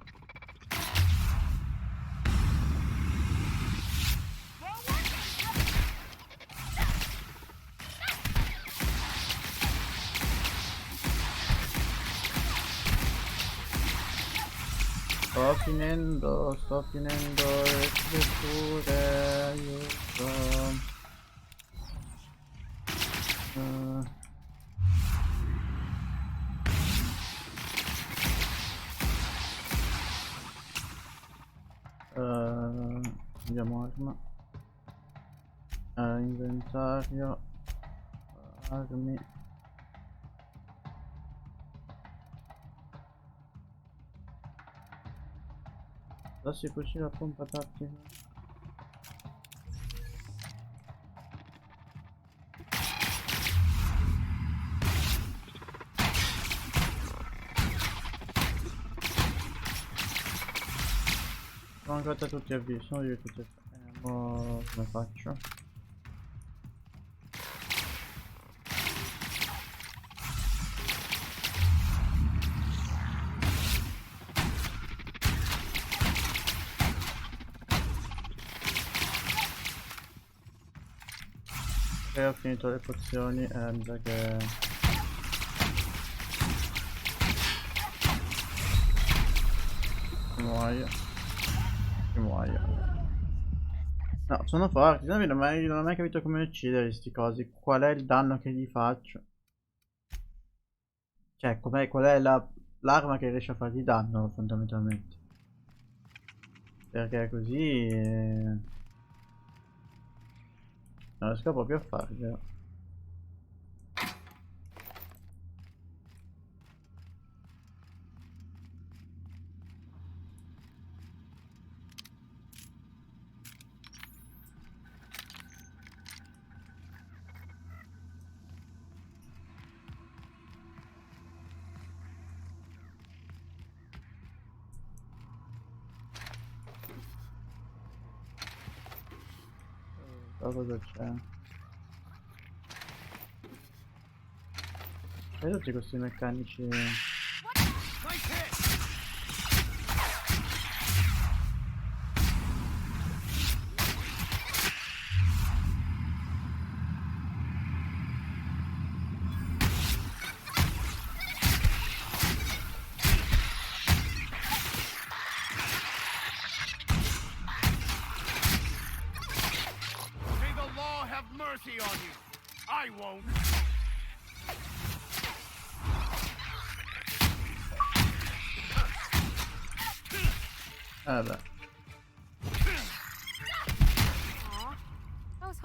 Sto finendo le scritture, aiuto. Andiamo arma. Inventario. Armi. Adesso cucina la pompa tattica. Sono ancora tutti avvisi, sono io tutti avvisi. Come faccio? Ok, ho finito le pozioni e mi sa che... muoio. No, sono forti, non ho mai capito come uccidere sti cosi. Qual è il danno che gli faccio? Cioè, qual è l'arma che riesce a fargli danno, fondamentalmente. Perché così... non riesco proprio a farglielo. Cosa c'è? E tutti questi meccanici... May the law have mercy on you. I won't. Beh.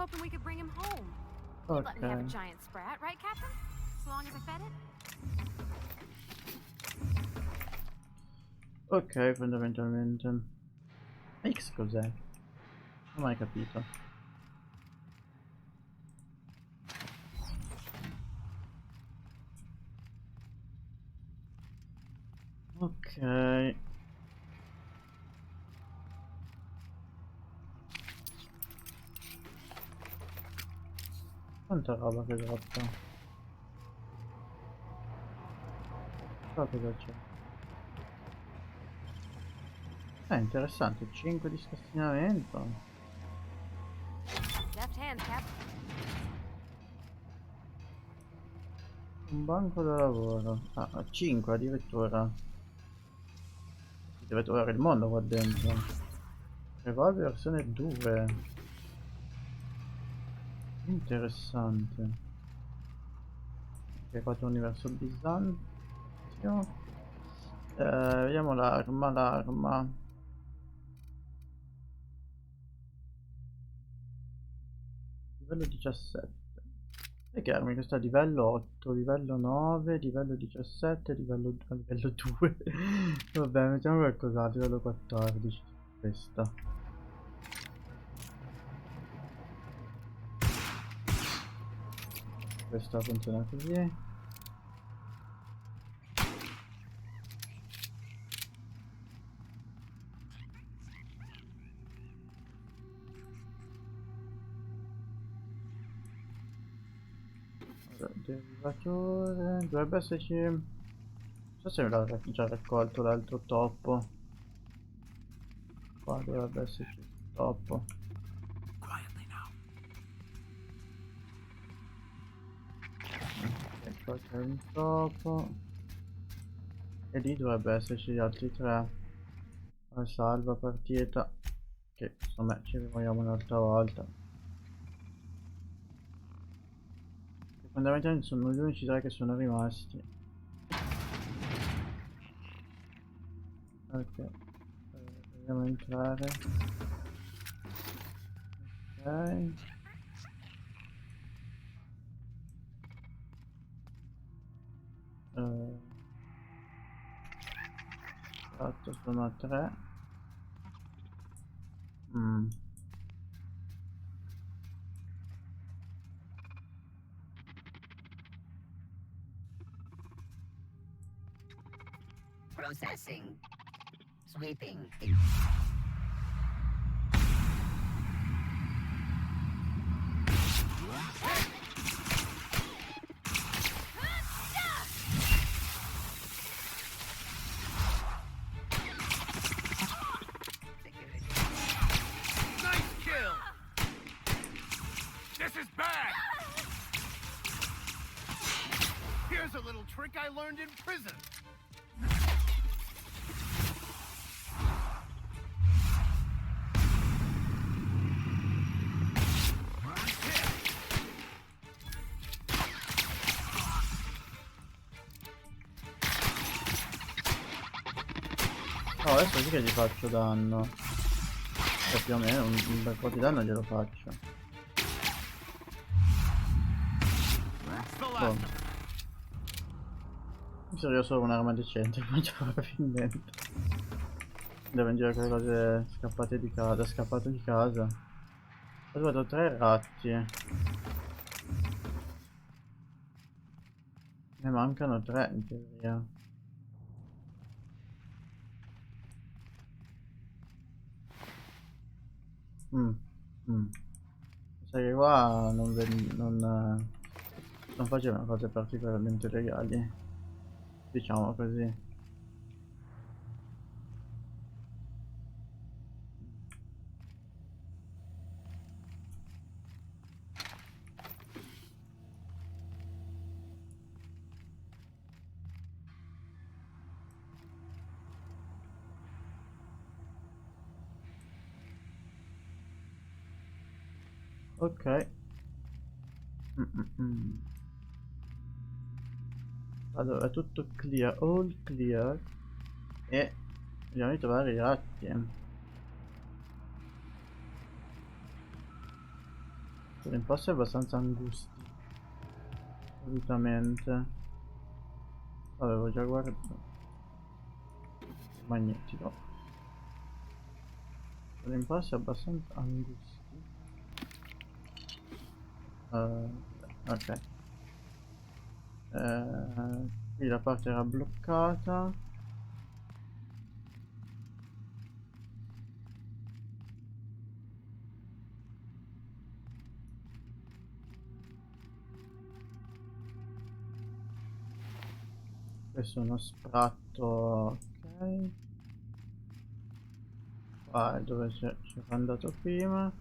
hoping we could bring him home. You'd let me have a Ok. giant sprat, right, Captain? As long as I fed it? Ok, fondamentalmente. X cos'è? Non ho mai capito. Ok. Quanta roba che droppa. Qua cosa c'è? Interessante, 5 di scassinamento. Left hand, Cap. Un banco da lavoro. Ah, 5 addirittura. Si deve trovare il mondo qua dentro. Revolver versione 2. Interessante. Ok, qua c'è un universo bizantio. Vediamo l'arma. Livello 17. E che armi? Questa è livello 8, livello 9, livello 17, livello 2. Vabbè, mettiamo qualcos'altro, livello 14. Questa. Questa funziona così. Derivatore, dovrebbe esserci. Non so se l'ha già raccolto l'altro topo. Qua dovrebbe esserci il topo. E qua c'è un topo. E lì dovrebbe esserci gli altri tre. Salva partita. Che insomma ci rimuoviamo un'altra volta. E fondamentalmente sono gli unici tre che sono rimasti. Ok. Proviamo a entrare. Ok. Esatto, sono a 3. Processing. Sweeping. Nice kill! This is bad! Here's a little trick I learned in prison. No, adesso sì che gli faccio danno. E più o meno un bel po' di danno glielo faccio. Boh. Mi serviva solo un'arma decente, probabilmente. Devo in giro con le cose scappate di casa, scappato di casa. Ho trovato 3 ratti. Ne mancano 3 in teoria. Sai che qua non facevano cose particolarmente legali, diciamo così. Ok. Allora, è tutto clear, all clear. E dobbiamo trovare i ratti. L'imposto è abbastanza angusti. Solitamente. Avevo già guardato. Magnetico. L'imposto è abbastanza angusti. Ok. Qui la parte era bloccata. Questo è uno spratto, ok. Qua è dove c'era andato prima.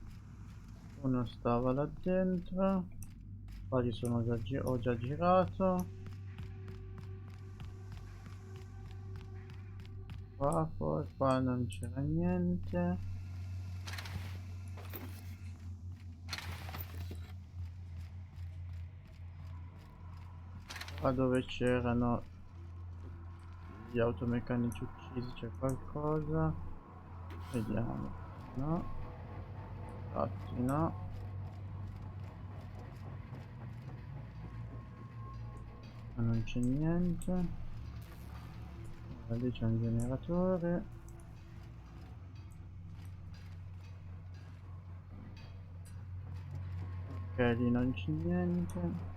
Uno stava là dentro. Qua li sono già ho già girato. Qua non c'era niente. Qua dove c'erano gli automeccanici uccisi c'è qualcosa. Vediamo. No. Infatti no. Ma non c'è niente. Lì c'è un generatore. Ok, lì non c'è niente.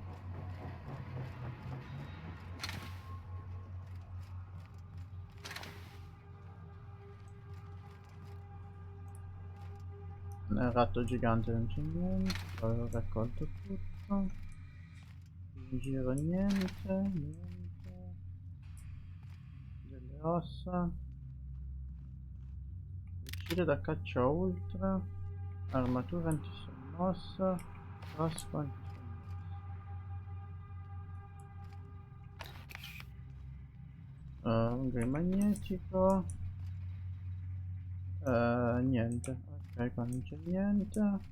Nel ratto gigante non c'è niente. Avevo raccolto tutto. In giro niente. Delle ossa. Fucile da caccia ultra. Armatura antisommossa. Casco antisommossa. Un green magnetico. Niente. Ok, qua non c'è niente.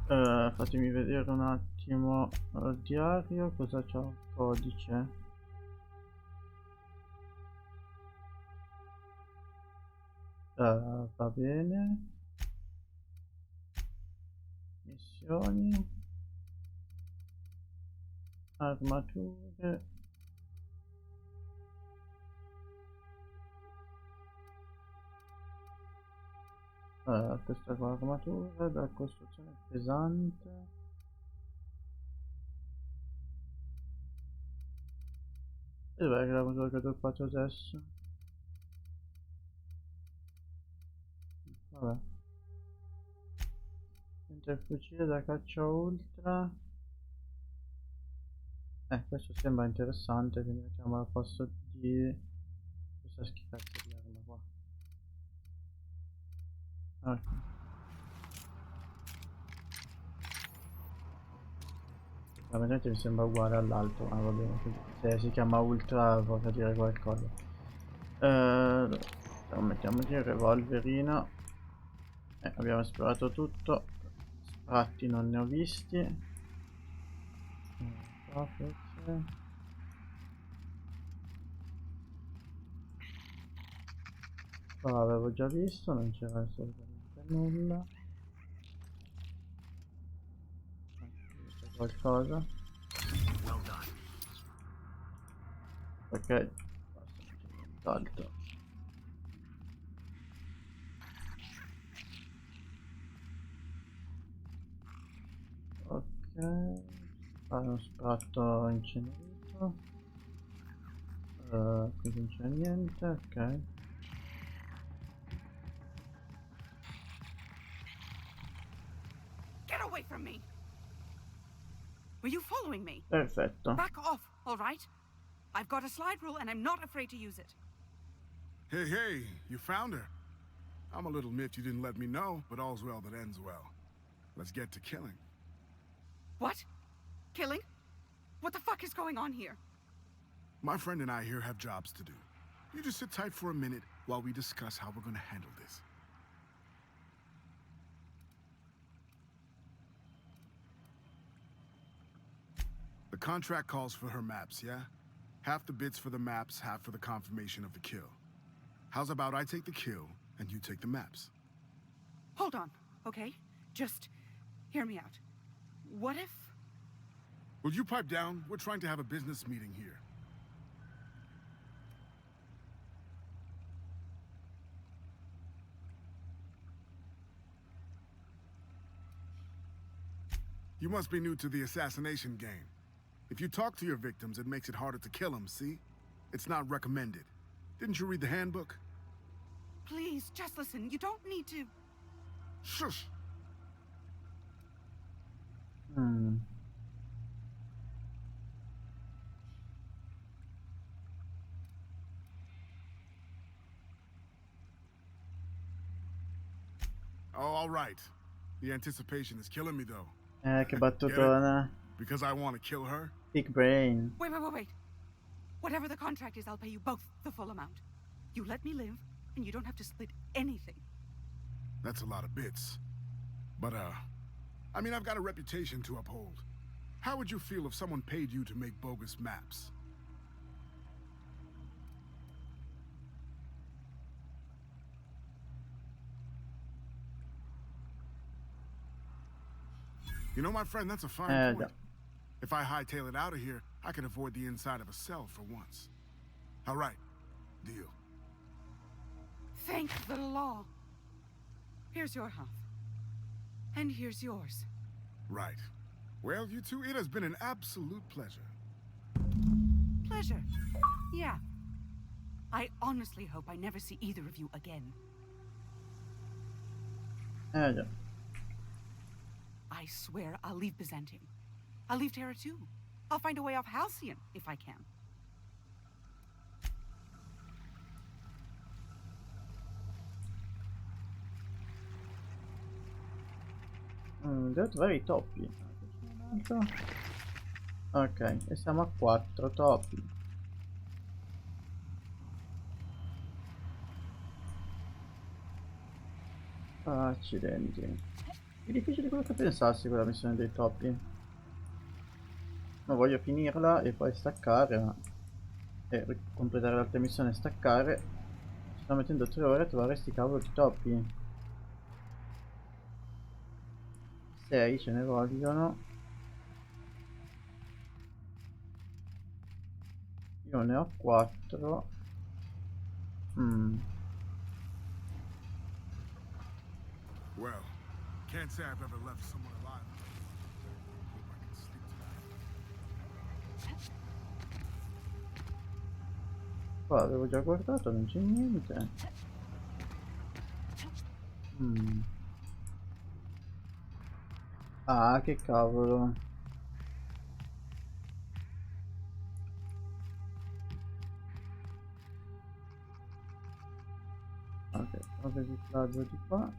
Fatemi vedere un attimo il diario. Cosa c'ha? Il codice. Va bene. Missioni. Armature. Questa qua armatura da costruzione pesante. E dov'è che l'armatura che ho droppato adesso? Vabbè. Mentre il fucile da caccia ultra. Questo sembra interessante, quindi mettiamo al posto di questa schifezza di arma qua. Ok. Veramente mi sembra uguale all'altro, ma va bene, se si chiama ultra vorrà dire qualcosa. Mettiamoci il revolverino. Abbiamo esplorato tutto. Spratti non ne ho visti. Qua forse. Qua avevo già visto, non c'era assolutamente nulla. C'è qualcosa. Ok, basta, non c'è nient'altro. Ok, uno spratto incenerito. Qui non c'è niente, ok. Get away from me! Were you following me? Perfetto. Back off, all right? I've got a slide rule and I'm not afraid to use it. Hey, you found her. I'm a little miffed you didn't let me know, but all's well that ends well. Let's get to killing. What? Killing? What the fuck is going on here? My friend and I here have jobs to do. You just sit tight for a minute while we discuss how we're gonna handle this. The contract calls for her maps, yeah? Half the bits for the maps, half for the confirmation of the kill. How's about I take the kill, and you take the maps? Hold on, okay? just hear me out. What if... Will you pipe down? We're trying to have a business meeting here. You must be new to the assassination game. If you talk to your victims, it makes it harder to kill them, see? It's not recommended. Didn't you read the handbook? Please, just listen. You don't need to... Shush! Oh, all right. The anticipation is killing me, though. Che battutona. Because I want to kill her? Big brain. Wait. Whatever the contract is, I'll pay you both the full amount. You let me live, and you don't have to split anything. That's a lot of bits. But, I mean, I've got a reputation to uphold. How would you feel if someone paid you to make bogus maps? You know, my friend, that's a fine point. If I hightail it out of here, I can avoid the inside of a cell for once. All right. Deal. Thank the law. Here's your half. And here's yours. Right. Well, you two, it has been an absolute pleasure. Pleasure? Yeah. I honestly hope I never see either of you again. Già. I swear I'll leave Byzantium. I'll leave Terra too. I'll find a way off Halcyon if I can. Devo trovare i topi. Ok, e siamo a 4 topi. Accidenti. È difficile quello che pensassi quella missione dei topi. Ma voglio finirla e poi staccare. E completare l'altra missione e staccare. Ci sto mettendo 3 ore a trovare sti cavolo di topi. 6 ce ne vogliono. Io ne ho 4. Well, can't say I've ever left someone alive. Hope I can sleep tonight. Qua avevo già guardato, non c'è niente. Ah, che cavolo. Ok, ho riciclaggio di qua.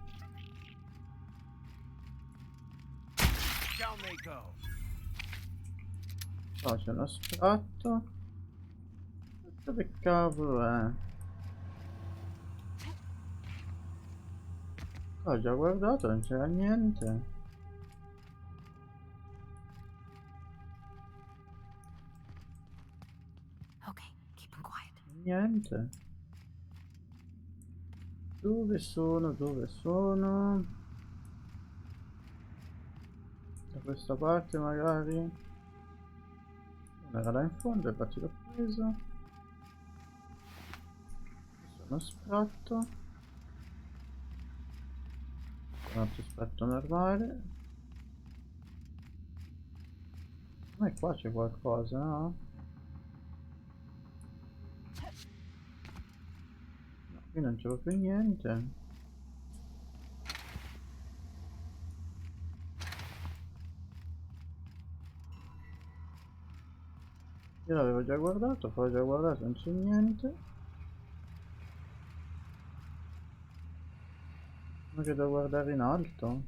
Qua c'è uno spratto. Dove cavolo è? Ho già guardato, non c'era niente. Okay, keep him quiet. Niente. Dove sono? Dove sono? Da questa parte magari. Uno era là in fondo, infatti l'ho preso. Uno spratto. Un altro spratto normale. Ma qua c'è qualcosa, no? No, qui non c'è proprio niente. Io l'avevo già guardato, poi ho già guardato, non c'è niente. Ma che devo guardare in alto?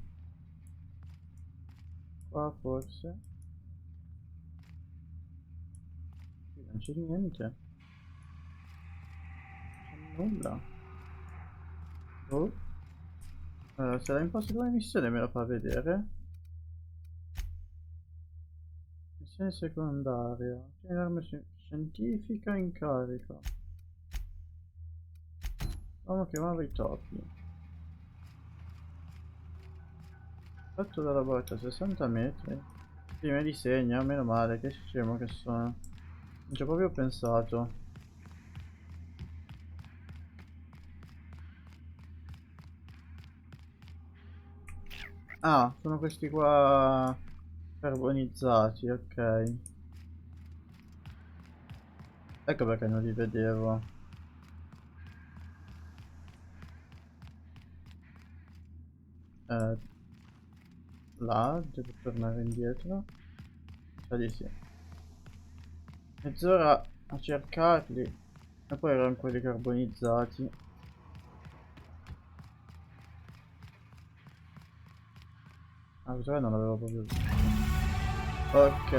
Qua forse. Qui non c'è niente. Non c'è nulla. Oh. Se la imposta come missione me la fa vedere. Missione secondaria. Ottenere arma scientifica in carica. Uomo chiamava i topi. Fatto dalla porta a 60 metri. Prima disegna, meno male, che scemo che sono. Non ci ho proprio pensato. Ah, sono questi qua carbonizzati, ok. Ecco perché non li vedevo. Là, devo tornare indietro. Sa di sì. Mezz'ora a cercarli. E poi erano quelli carbonizzati. Ah, questo non l'avevo proprio visto. Ok.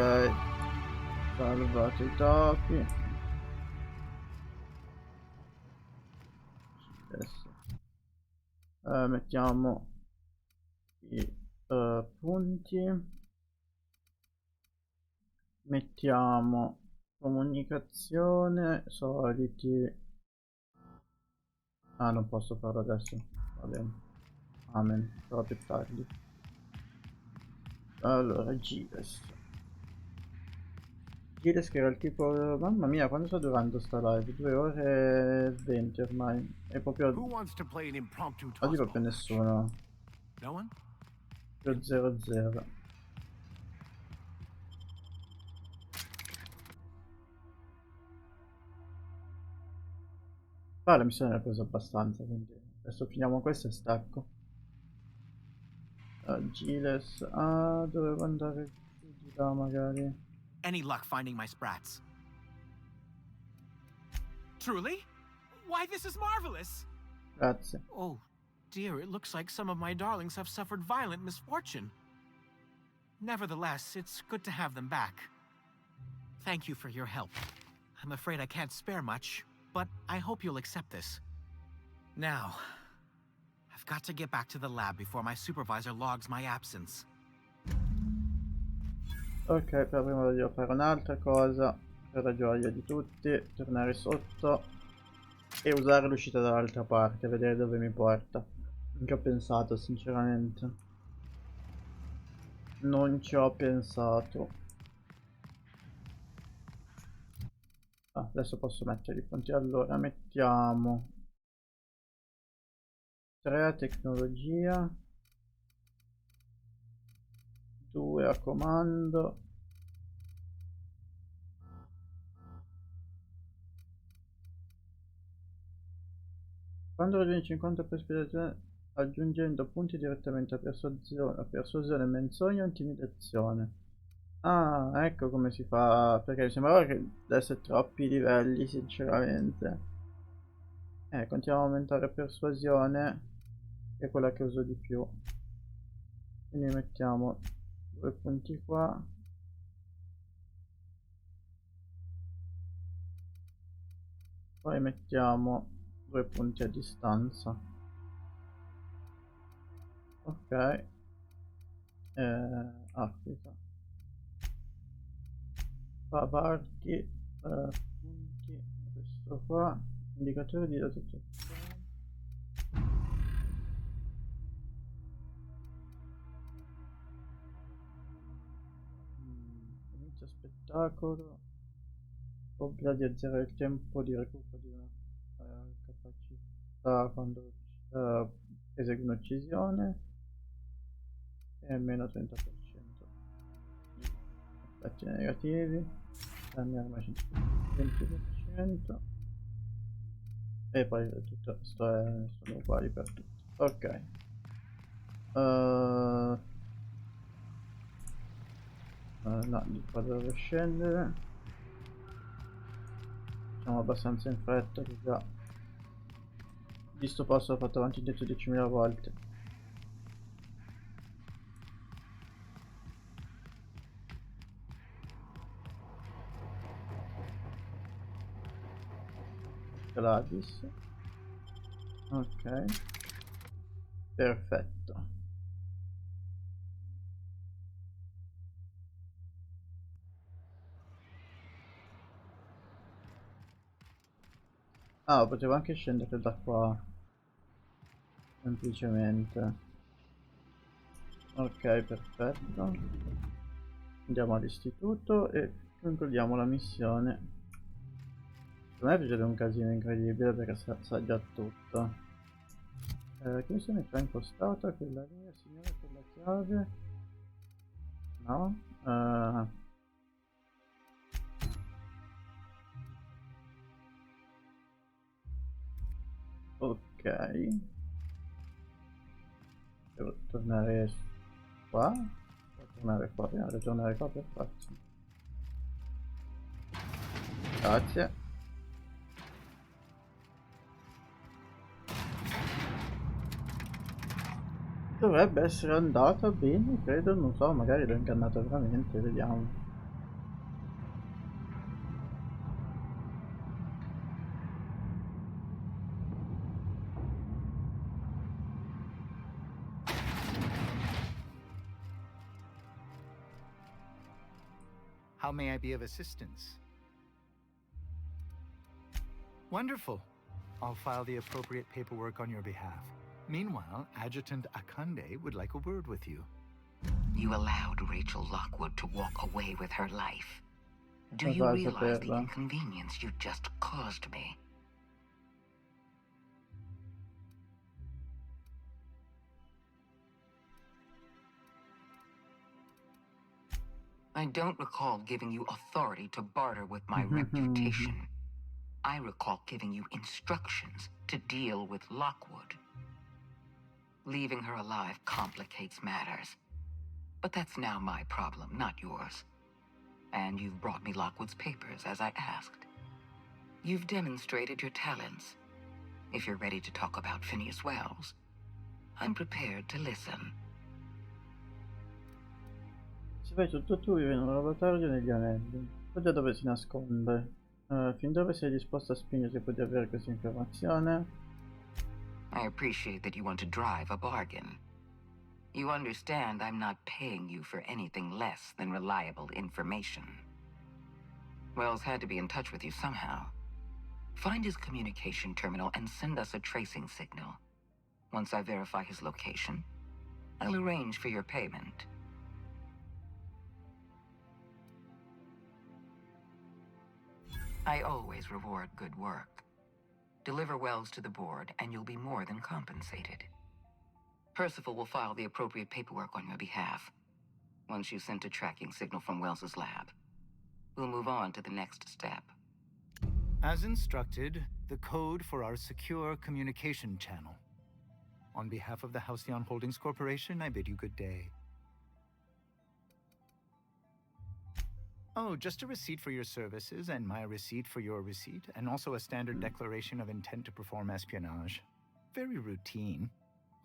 Salvato i topi. Adesso. Mettiamo i punti. Mettiamo comunicazione, soliti. Ah, non posso farlo adesso. Va bene. Amen. Però più tardi. Allora, Giles. Giles che era il tipo... Mamma mia, quando sta durando sta live? 2 ore e 20 ormai. È proprio... Oggi proprio nessuno. No one? 000. Ma la missione l'ha preso abbastanza, quindi adesso finiamo questo e stacco. Giles, dovevo andare giù di là magari. Any luck finding my sprats? Truly? Why, this is marvelous! Grazie. Oh, dear, it looks like some of my darlings have suffered violent misfortune. Nevertheless, it's good to have them back. Thank you for your help. I'm afraid I can't spare much, but I hope you'll accept this. Now, I've got to get back to the lab before my supervisor logs my absence. Ok, però prima devo fare un'altra cosa, per la gioia di tutti, tornare sotto e usare l'uscita dall'altra parte, vedere dove mi porta. Non ci ho pensato sinceramente. Non ci ho pensato. Adesso posso mettere i punti. Allora, mettiamo 3 a tecnologia, 2 a comando. Quando raggiungi 50 per ispirazione, aggiungendo punti direttamente a persuasione, menzogna o intimidazione. Ah, ecco come si fa, perché mi sembrava che desse troppi livelli, sinceramente. Continuiamo a aumentare persuasione, che è quella che uso di più. Quindi mettiamo 2 punti qua. Poi mettiamo 2 punti a distanza. Ok. Africa. Parchi, punti, questo qua, indicatore di datazione. Inizio spettacolo, obbliga di azzerare il tempo di recupero di una capacità quando esegui un'uccisione e meno 30% di effetti negativi, danni arma 20%. E poi tutto sono uguali per tutti. Ok. No, di qua dovevo scendere. Facciamo abbastanza in fretta che già di sto passo ho fatto avanti e indietro 10.000 volte. Gladys. Ok. Perfetto. Ah, potevo anche scendere da qua. Semplicemente. Ok, perfetto. Andiamo all'istituto e concludiamo la missione. Secondo me succede un casino incredibile perché sa già tutto. Che missione sta impostata? Quella lì, signore, quella chiave. No? Ok. Devo tornare qua? Devo tornare qua, prima di tornare qua per forza. Grazie. Dovrebbe essere andata bene, credo, non so, magari l'ho ingannato veramente, vediamo. How may I be of assistance? Wonderful. I'll file the appropriate paperwork on your behalf. Meanwhile, Adjutant Akande would like a word with you. You allowed Rachel Lockwood to walk away with her life. Do you realize the inconvenience you just caused me? I don't recall giving you authority to barter with my reputation. I recall giving you instructions to deal with Lockwood. Leaving her alive complicates matters. But that's now my problem, not yours. And you've brought me Lockwood's papers, as I asked. You've demonstrated your talents. If you're ready to talk about Phineas Wells, I'm prepared to listen. Se fai tutto tu, viene un laboratorio negli anelli. So già dove si nasconde. Fin dove sei disposto a spingere per avere questa informazione? I appreciate that you want to drive a bargain. You understand I'm not paying you for anything less than reliable information. Wells had to be in touch with you somehow. Find his communication terminal and send us a tracing signal. Once I verify his location, I'll arrange for your payment. I always reward good work. Deliver Wells to the board, and you'll be more than compensated. Percival will file the appropriate paperwork on your behalf. Once you sent a tracking signal from Wells's lab, we'll move on to the next step. As instructed, the code for our secure communication channel. On behalf of the Halcyon Holdings Corporation, I bid you good day. Oh, just a receipt for your services and my receipt for your receipt, and also a standard declaration of intent to perform espionage. Very routine.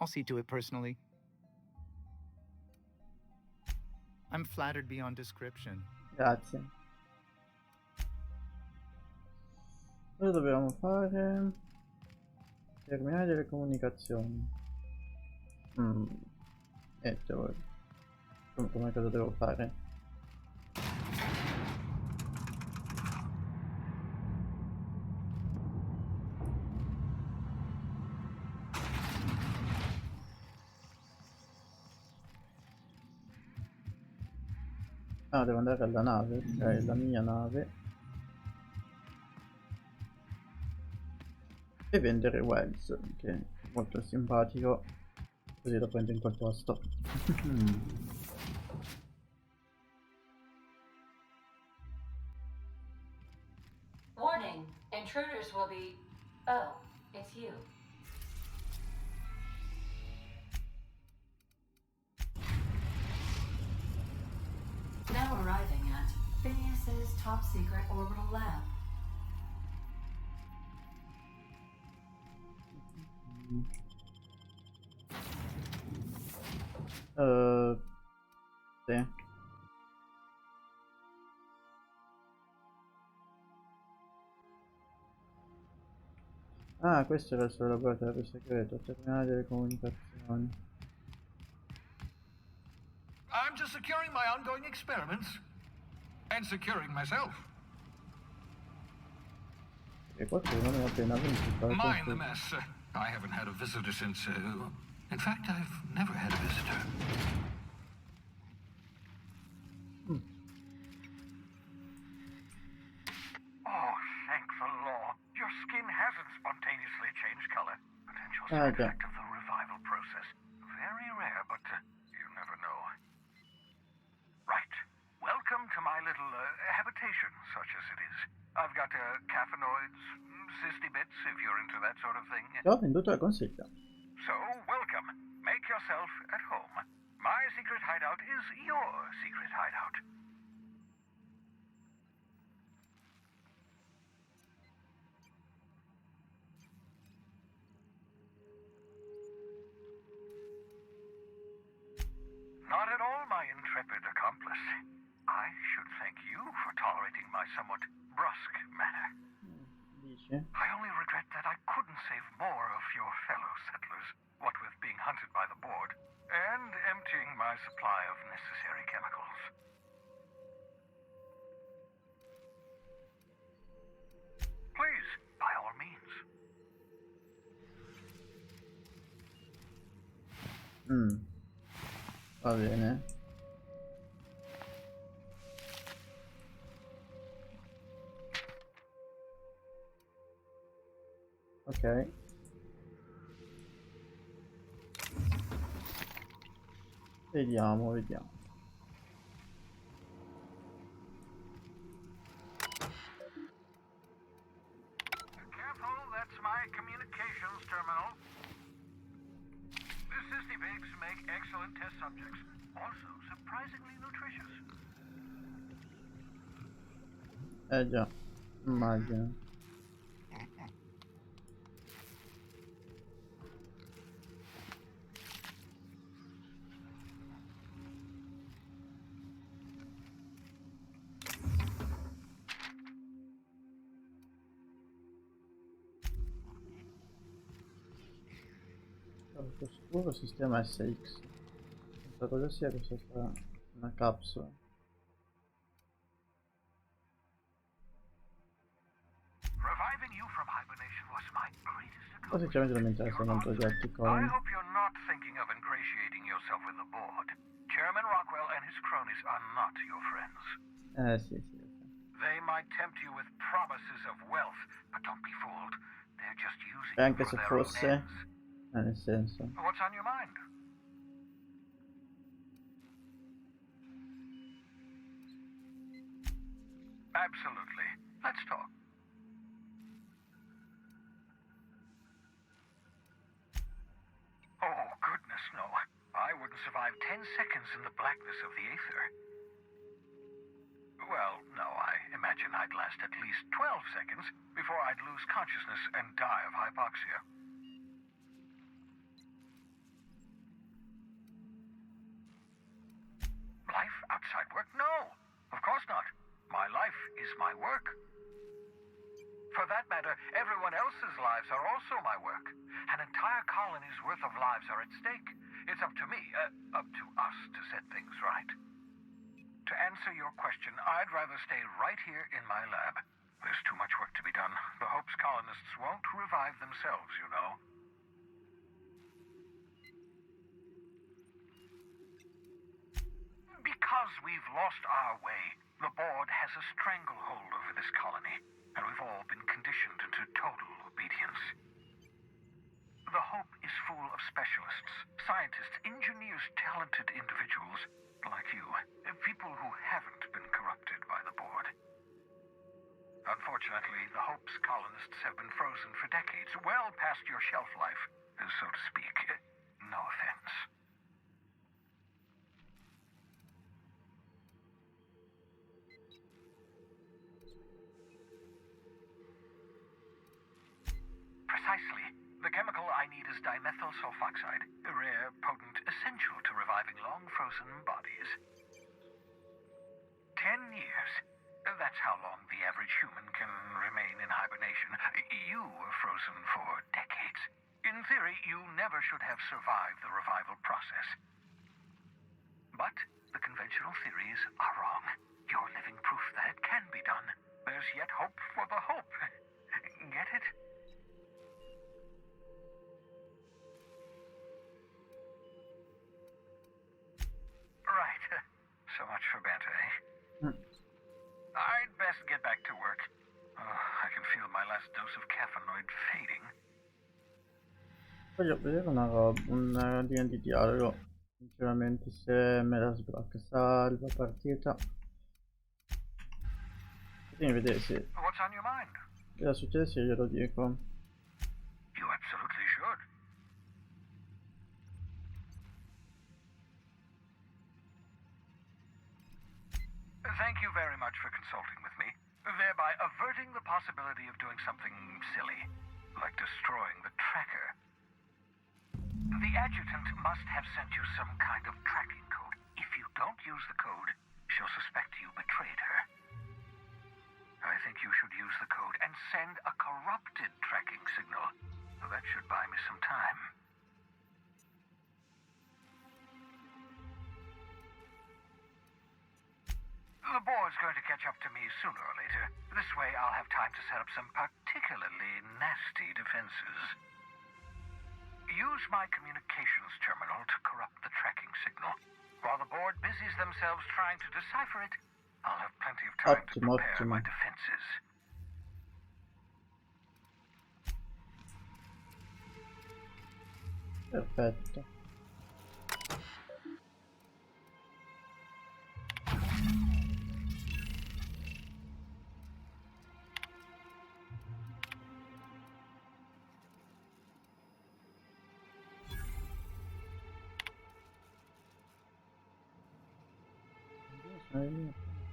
I'll see to it personally. I'm flattered beyond description. Grazie. Cosa dobbiamo fare? Terminare delle comunicazioni. Come cosa devo fare? Ah, devo andare alla nave, ok, la mia nave. E vendere Wells, che è molto simpatico. Così lo prendo in quel posto. Warning, intruders will be... Oh, it's you. Now arriving at Phineas's top secret orbital lab. Sì. Ah, questo era il suo laboratorio segreto, terminale delle comunicazioni. I'm just securing my ongoing experiments and securing myself. E qualcuno mi ha appena venuto. Mind the mess. I haven't had a visitor since. In fact, I've never had a visitor. beneficial side effect of the revival process. Very rare, but you never know. Right. Welcome to my little habitation, such as it is. I've got caffeinoids, cysty bits, if you're into that sort of thing. Ho venduto la consegna. So, welcome. Make yourself at home. My secret hideout is your secret hideout. Not at all, my intrepid accomplice. I should thank you for tolerating my somewhat brusque manner. I only regret that I couldn't save more of your fellow settlers, what with being hunted by the board, and emptying my supply of necessary chemicals. Please, by all means. Va bene. Ok. Vediamo. Careful, that's my communications terminal. The cysty pigs make excellent test subjects. Also surprisingly nutritious. Già, immagino. Oscuro sistema SX. Non so cosa sia questa una capsula. Reviving you from hibernation was my greatest Poi sinceramente non mi interessano molto gli altri I coloni. hope you're not thinking of ingratiating yourself with the board. Chairman Rockwell and his cronies are not your friends. Sì. They might tempt you with promises of wealth, but don't be fooled. They're just using E you anche for se their fosse, own ends. nel senso. What's on your mind? Absolutely. Let's talk. Oh, goodness, no. I wouldn't survive 10 seconds in the blackness of the aether. Well, no, I imagine I'd last at least 12 seconds before I'd lose consciousness and die of hypoxia. Life outside work? No, of course not. My life is my work. For that matter, everyone else's lives are also my work. An entire colony's worth of lives are at stake. It's up to me, up to us to set things right. To answer your question, I'd rather stay right here in my lab. There's too much work to be done. The Hope's colonists won't revive themselves, you know. Because we've lost our way, the board has a stranglehold over this colony, and we've all been conditioned into total obedience. The Hope is full of specialists, scientists, engineers, talented individuals like you, people who haven't been corrupted by the board. Unfortunately, the Hope's colonists have been frozen for decades, well past your shelf life, so to speak. No offense. Precisely. The chemical I need is dimethyl sulfoxide, a rare, potent, essential to reviving long-frozen bodies. 10 years. That's how long the average human can remain in hibernation. You were frozen for decades. In theory, you never should have survived the revival process. But the conventional theories are wrong. You're living proof that it can be done. There's yet hope for the Hope. Get it? Right. So much for banter, eh? I'd best get back to work. I can feel my last dose of caffeinoid fading. Voglio vedere una roba, una linea di dialogo. Sinceramente, se me la sblocca. Salva partita. Fatemi vedere se What's on your mind? cosa succede se glielo dico. You absolutely should. Thank you very much for consulting with me, thereby averting the possibility of doing something silly, like destroying the tracker. The adjutant must have sent you some kind of tracking code. If you don't use the code, she'll suspect you betrayed her. I think you should use the code and send a corrupted tracking signal. That should buy me some time. The board's going to catch up to me sooner or later. This way I'll have time to set up some particularly nasty defenses. Use my communications terminal to corrupt the tracking signal. While the board busies themselves trying to decipher it, I'll have plenty of time to prepare my defenses. Perfetto.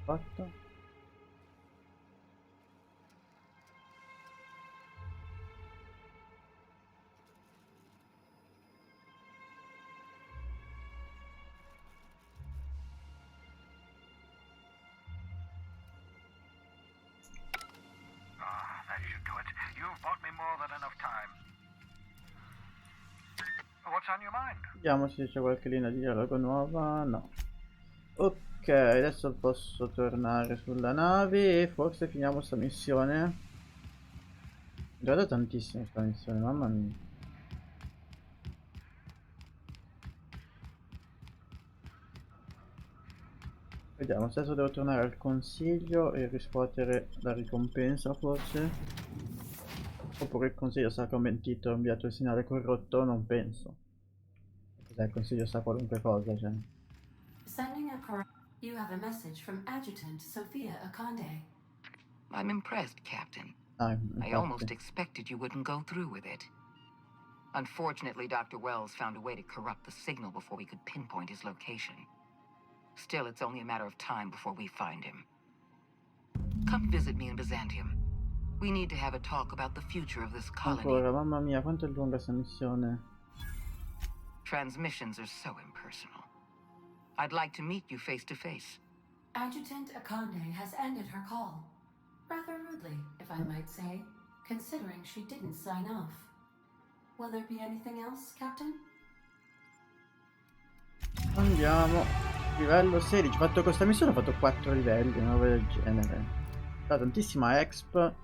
Fatto. That should do it. You've bought me more than enough time. What's on your mind? Vediamo se c'è qualche linea di dialogo nuova. No. Ok, adesso posso tornare sulla nave e forse finiamo sta missione. Mi guarda tantissimo sta missione, mamma mia. Vediamo, adesso devo tornare al consiglio e riscuotere la ricompensa forse. Oppure il consiglio sa che ho mentito e ho inviato il segnale corrotto, non penso. Cos'è, il consiglio sa qualunque cosa, cioè. Sending a You have a message from Adjutant Sophia Akande. I'm impressed, Captain. I almost expected you wouldn't go through with it. Unfortunately, Dr. Wells found a way to corrupt the signal before we could pinpoint his location. Still, it's only a matter of time before we find him. Come visit me in Byzantium. We need to have a talk about the future of this colony. Ancora, mamma mia, quanto è lunga questa missione. Transmissions are so impersonal. I'd like to meet you face to face. Adjutant Akande has ended her call. Rather rudely, if I might say, considering she didn't sign off. Will there be anything else, Captain? Andiamo. Livello 16. Ho fatto questa missione, ho fatto 4 livelli, una roba del genere. Da tantissima exp.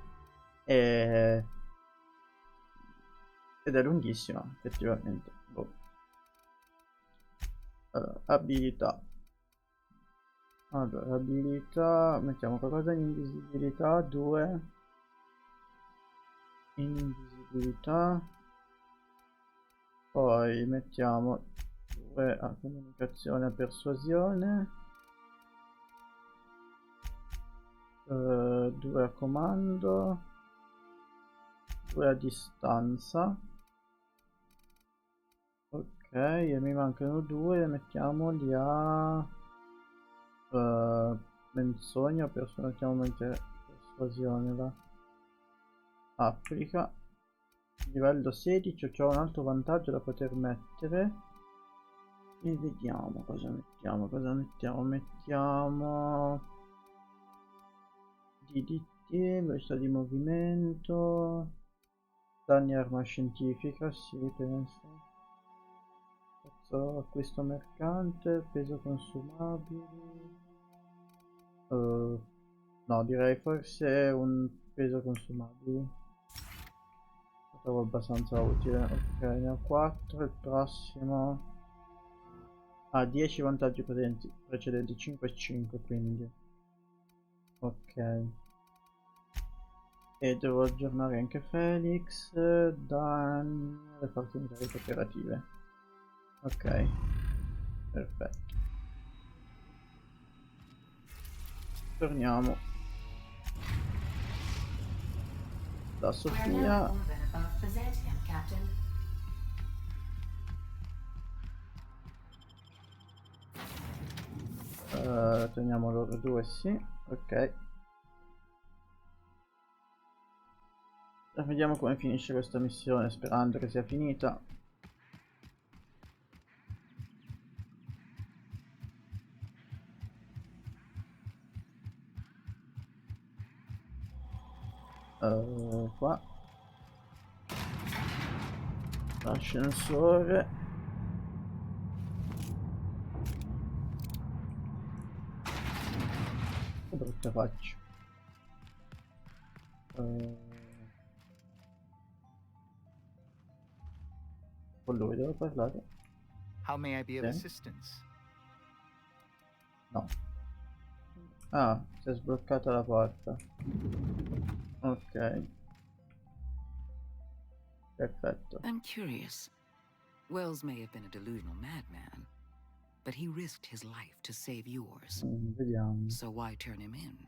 Ed è lunghissima, effettivamente. Boh. Allora, abilità. Allora, abilità. Mettiamo qualcosa in invisibilità. 2. Invisibilità. Poi mettiamo 2 a comunicazione e persuasione. 2 a comando. 2 a distanza. Ok, e mi mancano 2, mettiamoli a menzogna, mettiamo persuasione là. Applica. Livello 16, c'ho un altro vantaggio da poter mettere. E vediamo cosa mettiamo, mettiamo DDT, velocità di movimento, danni arma scientifica, sì, penso. Acquisto mercante, peso consumabili. No, direi forse un peso consumabile. Lo trovo abbastanza utile. Ok, ne ho 4. Il prossimo ha 10 vantaggi precedenti, 5 e 5, quindi. Ok. E devo aggiornare anche Felix, Dan, le forze militari cooperative. Ok, perfetto. Torniamo da Sofia. Teniamo loro due, sì, ok. Vediamo come finisce questa missione, sperando che sia finita. Qua l'ascensore. Che brutta faccia. Con lui devo parlare? How may I be of Sì. assistance? No. Ah, si è sbloccata la porta. Ok. Perfetto. I'm curious. Wells may have been a delusional madman, but he risked his life to save yours. Vediamo. So why turn him in?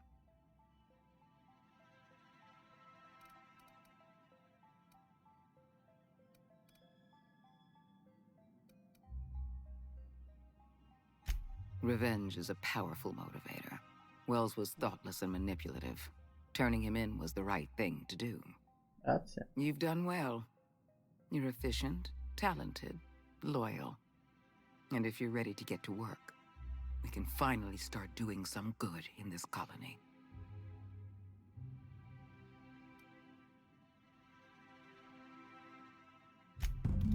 Revenge is a powerful motivator. Wells was thoughtless and manipulative. Turning him in was the right thing to do. Grazie. You've done well. You're efficient, talented, loyal. And if you're ready to get to work, we can finally start doing some good in this colony.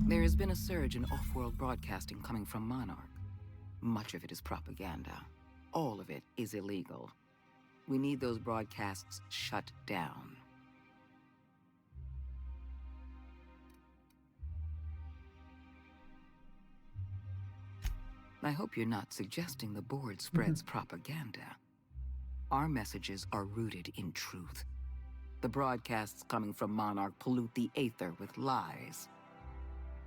There has been a surge in off-world broadcasting coming from Monarch. Much of it is propaganda. All of it is illegal. We need those broadcasts shut down. I hope you're not suggesting the board spreads propaganda. Our messages are rooted in truth. The broadcasts coming from Monarch pollute the aether with lies.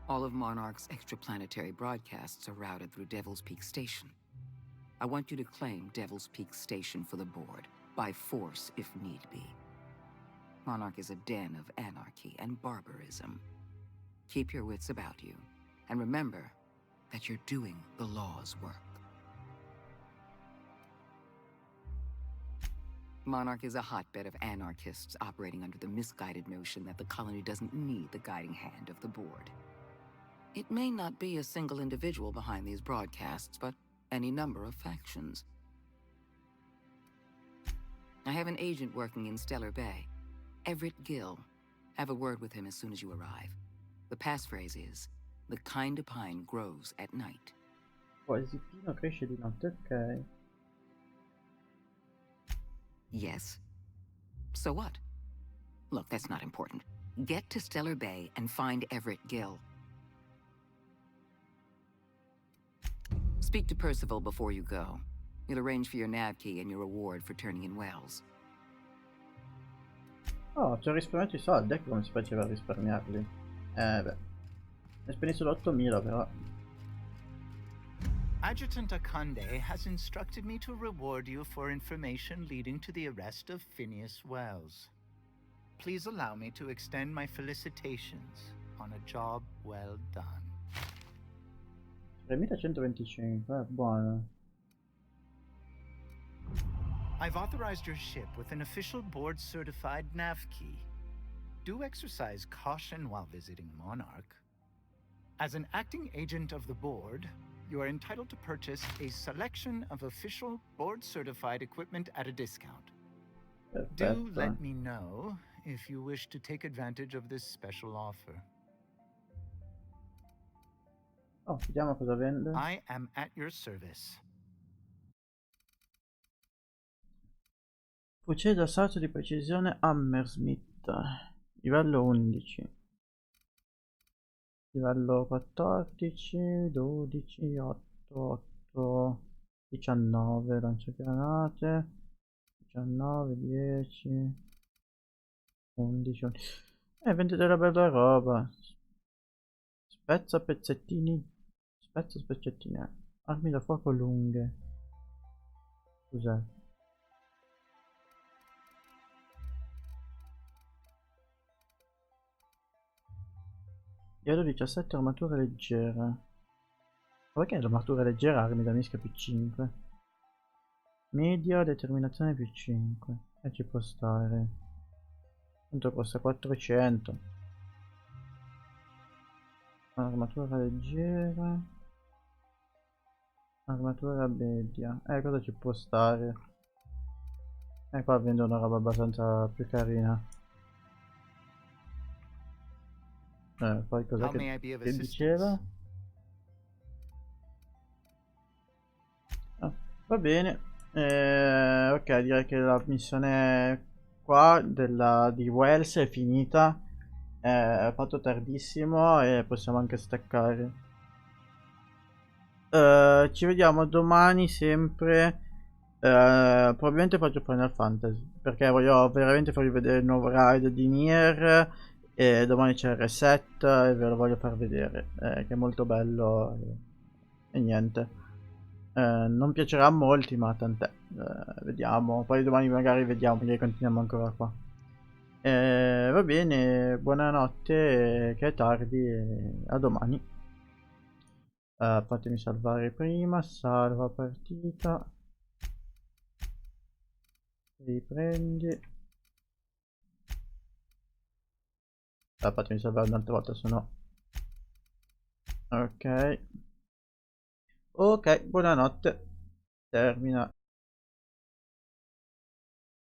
All of Monarch's extraplanetary broadcasts are routed through Devil's Peak Station. I want you to claim Devil's Peak Station for the board, by force if need be. Monarch is a den of anarchy and barbarism. Keep your wits about you, and remember that you're doing the law's work. Monarch is a hotbed of anarchists operating under the misguided notion that the colony doesn't need the guiding hand of the board. It may not be a single individual behind these broadcasts, but any number of factions. I have an agent working in Stellar Bay, Everett Gill. Have a word with him as soon as you arrive. The passphrase is, the kind of pine grows at night. Quasi pino cresce di notte, ok. Yes? So what? Look, that's not important. Get to Stellar Bay and find Everett Gill. Speak to Percival before you go. He'll arrange for your nav key and your reward for turning in Wells. Oh, ci ho risparmiato I soldi, ecco come si faceva a risparmiarli. Beh. Ne spendi solo 8.000 però. Adjutant Akande has instructed me to reward you for information leading to the arrest of Phineas Wells. Please allow me to extend my felicitations on a job well done. 3125, buono. I've authorized your ship with an official board-certified nav key. Do exercise caution while visiting Monarch. As an acting agent of the board, you are entitled to purchase a selection of official board-certified equipment at a discount. Do let me know if you wish to take advantage of this special offer. Oh, vediamo cosa vende. I am at your service. Fucile d'assalto di precisione Hammersmith. Livello 11. Livello 14, 12, 8, 8, 19 lanciagranate. 19, 10. 11. Vende della bella roba. Spezza pezzettini. Spezza spezzettini. Armi da fuoco lunghe. Cos'è? Livello 17 armatura leggera. Ma perché l'armatura leggera armi da mischia più 5? Media determinazione più 5. E ci può stare. Quanto costa? 400. Armatura leggera. Armatura media. Cosa ci può stare? Qua vendo una roba abbastanza più carina. Poi cos'è che diceva? Va bene. Ok, direi che la missione qua di Wells è finita. È fatto tardissimo e possiamo anche staccare. Ci vediamo domani sempre. Probabilmente faccio Final Fantasy perché voglio veramente farvi vedere il nuovo raid di Nier. E domani c'è il reset e ve lo voglio far vedere, che è molto bello e niente. Non piacerà a molti, ma tant'è. Vediamo, poi domani magari vediamo, perché continuiamo ancora qua. Va bene, buonanotte, che è tardi, e a domani. Fatemi salvare prima, salva partita. Riprendi. Fatemi salvare un'altra volta, se no. Ok. Ok, buonanotte. Termina